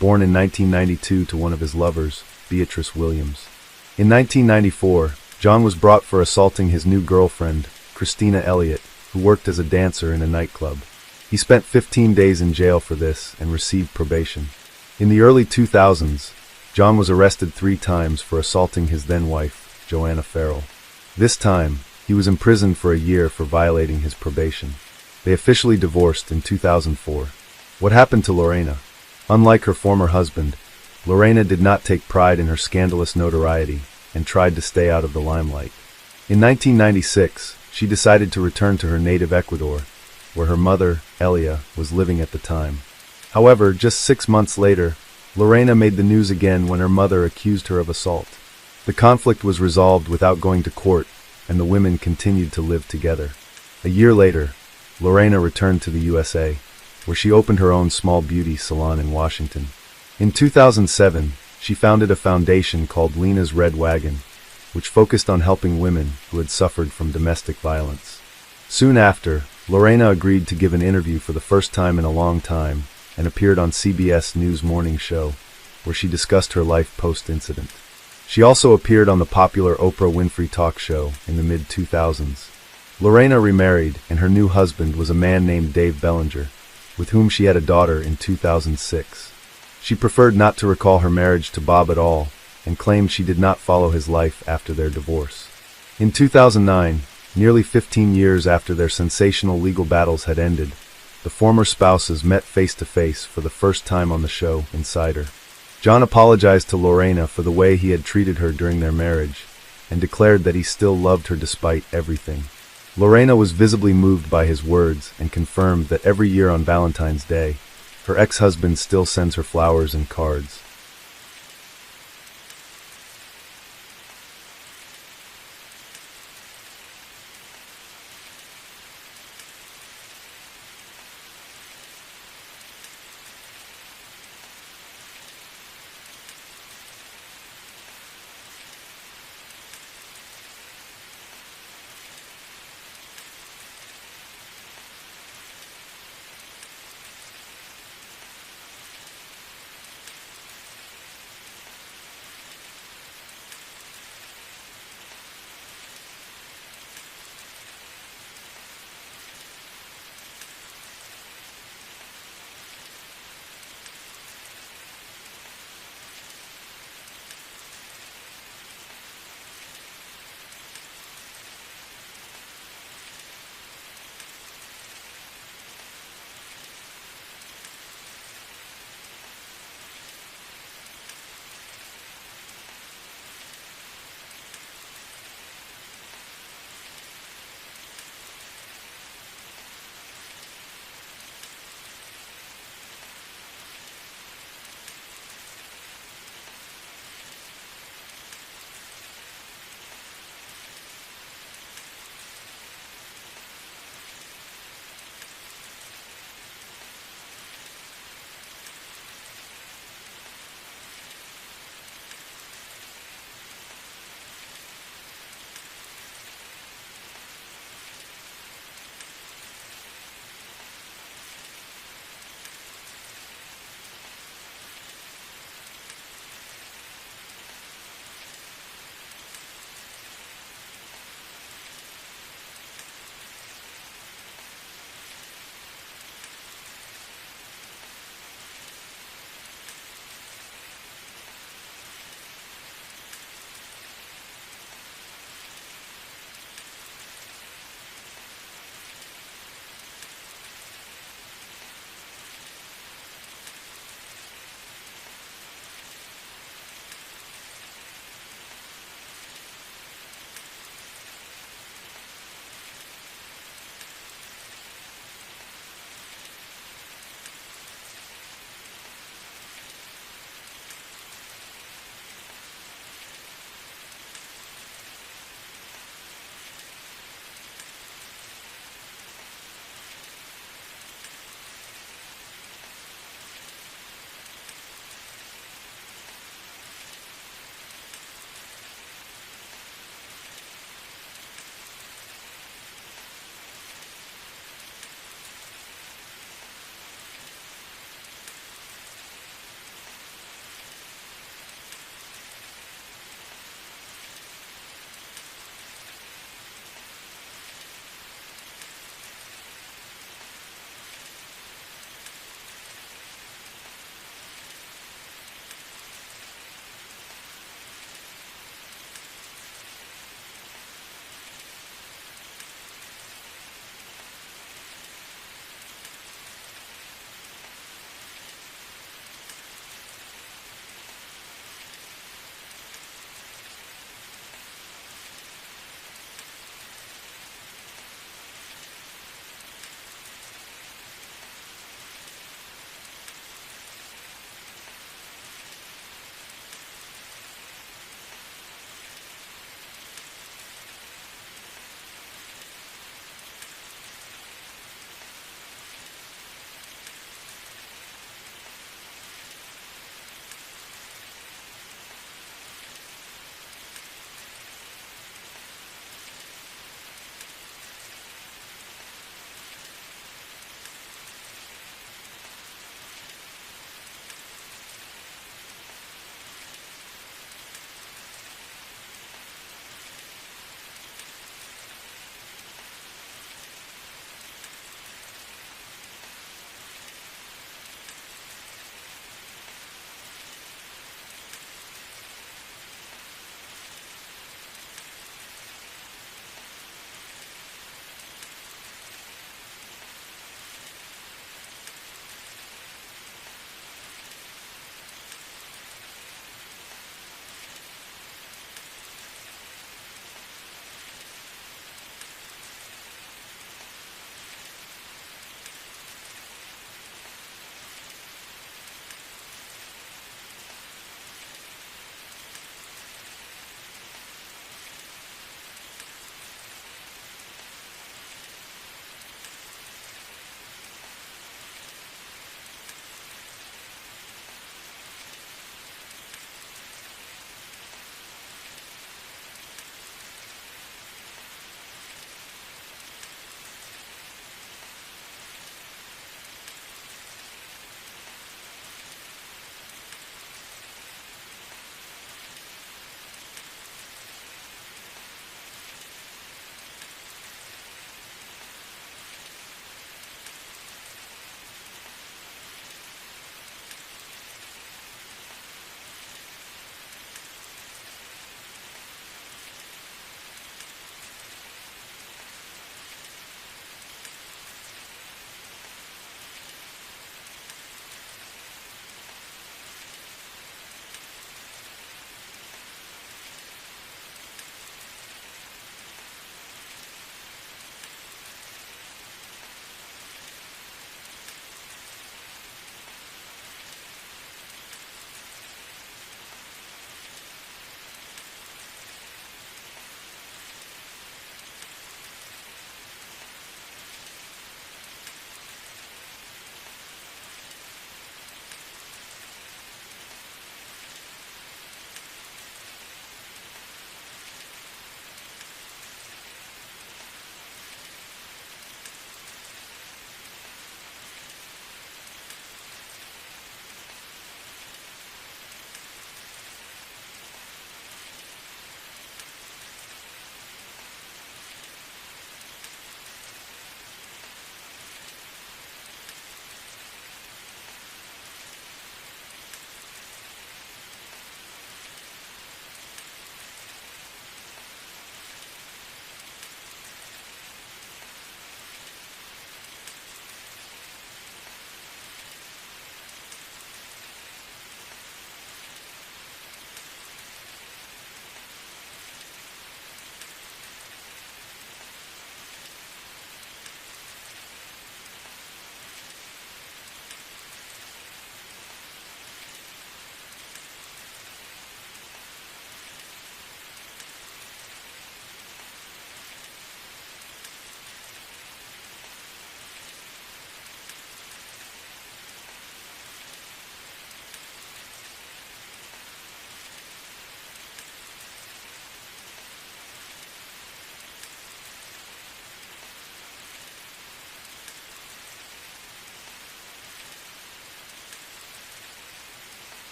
born in 1992 to one of his lovers, Beatrice Williams. In 1994, John was brought for assaulting his new girlfriend, Christina Elliott, who worked as a dancer in a nightclub. He spent 15 days in jail for this and received probation. In the early 2000s, John was arrested 3 times for assaulting his then-wife, Joanna Farrell. This time, he was imprisoned for a year for violating his probation. They officially divorced in 2004. What happened to Lorena? Unlike her former husband, Lorena did not take pride in her scandalous notoriety and tried to stay out of the limelight. In 1996, she decided to return to her native Ecuador, where her mother, Elia, was living at the time. However, just 6 months later, Lorena made the news again when her mother accused her of assault. The conflict was resolved without going to court, and the women continued to live together. A year later, Lorena returned to the USA, where she opened her own small beauty salon in Washington. In 2007, she founded a foundation called Lena's Red Wagon, which focused on helping women who had suffered from domestic violence. Soon after, Lorena agreed to give an interview for the first time in a long time and appeared on CBS News Morning Show, where she discussed her life post-incident. She also appeared on the popular Oprah Winfrey talk show in the mid-2000s. Lorena remarried, and her new husband was a man named Dave Bellinger, with whom she had a daughter in 2006. She preferred not to recall her marriage to Bob at all, and claimed she did not follow his life after their divorce. In 2009, nearly 15 years after their sensational legal battles had ended, the former spouses met face-to-face for the first time on the show Insider. John apologized to Lorena for the way he had treated her during their marriage, and declared that he still loved her despite everything. Lorena was visibly moved by his words and confirmed that every year on Valentine's Day, her ex-husband still sends her flowers and cards.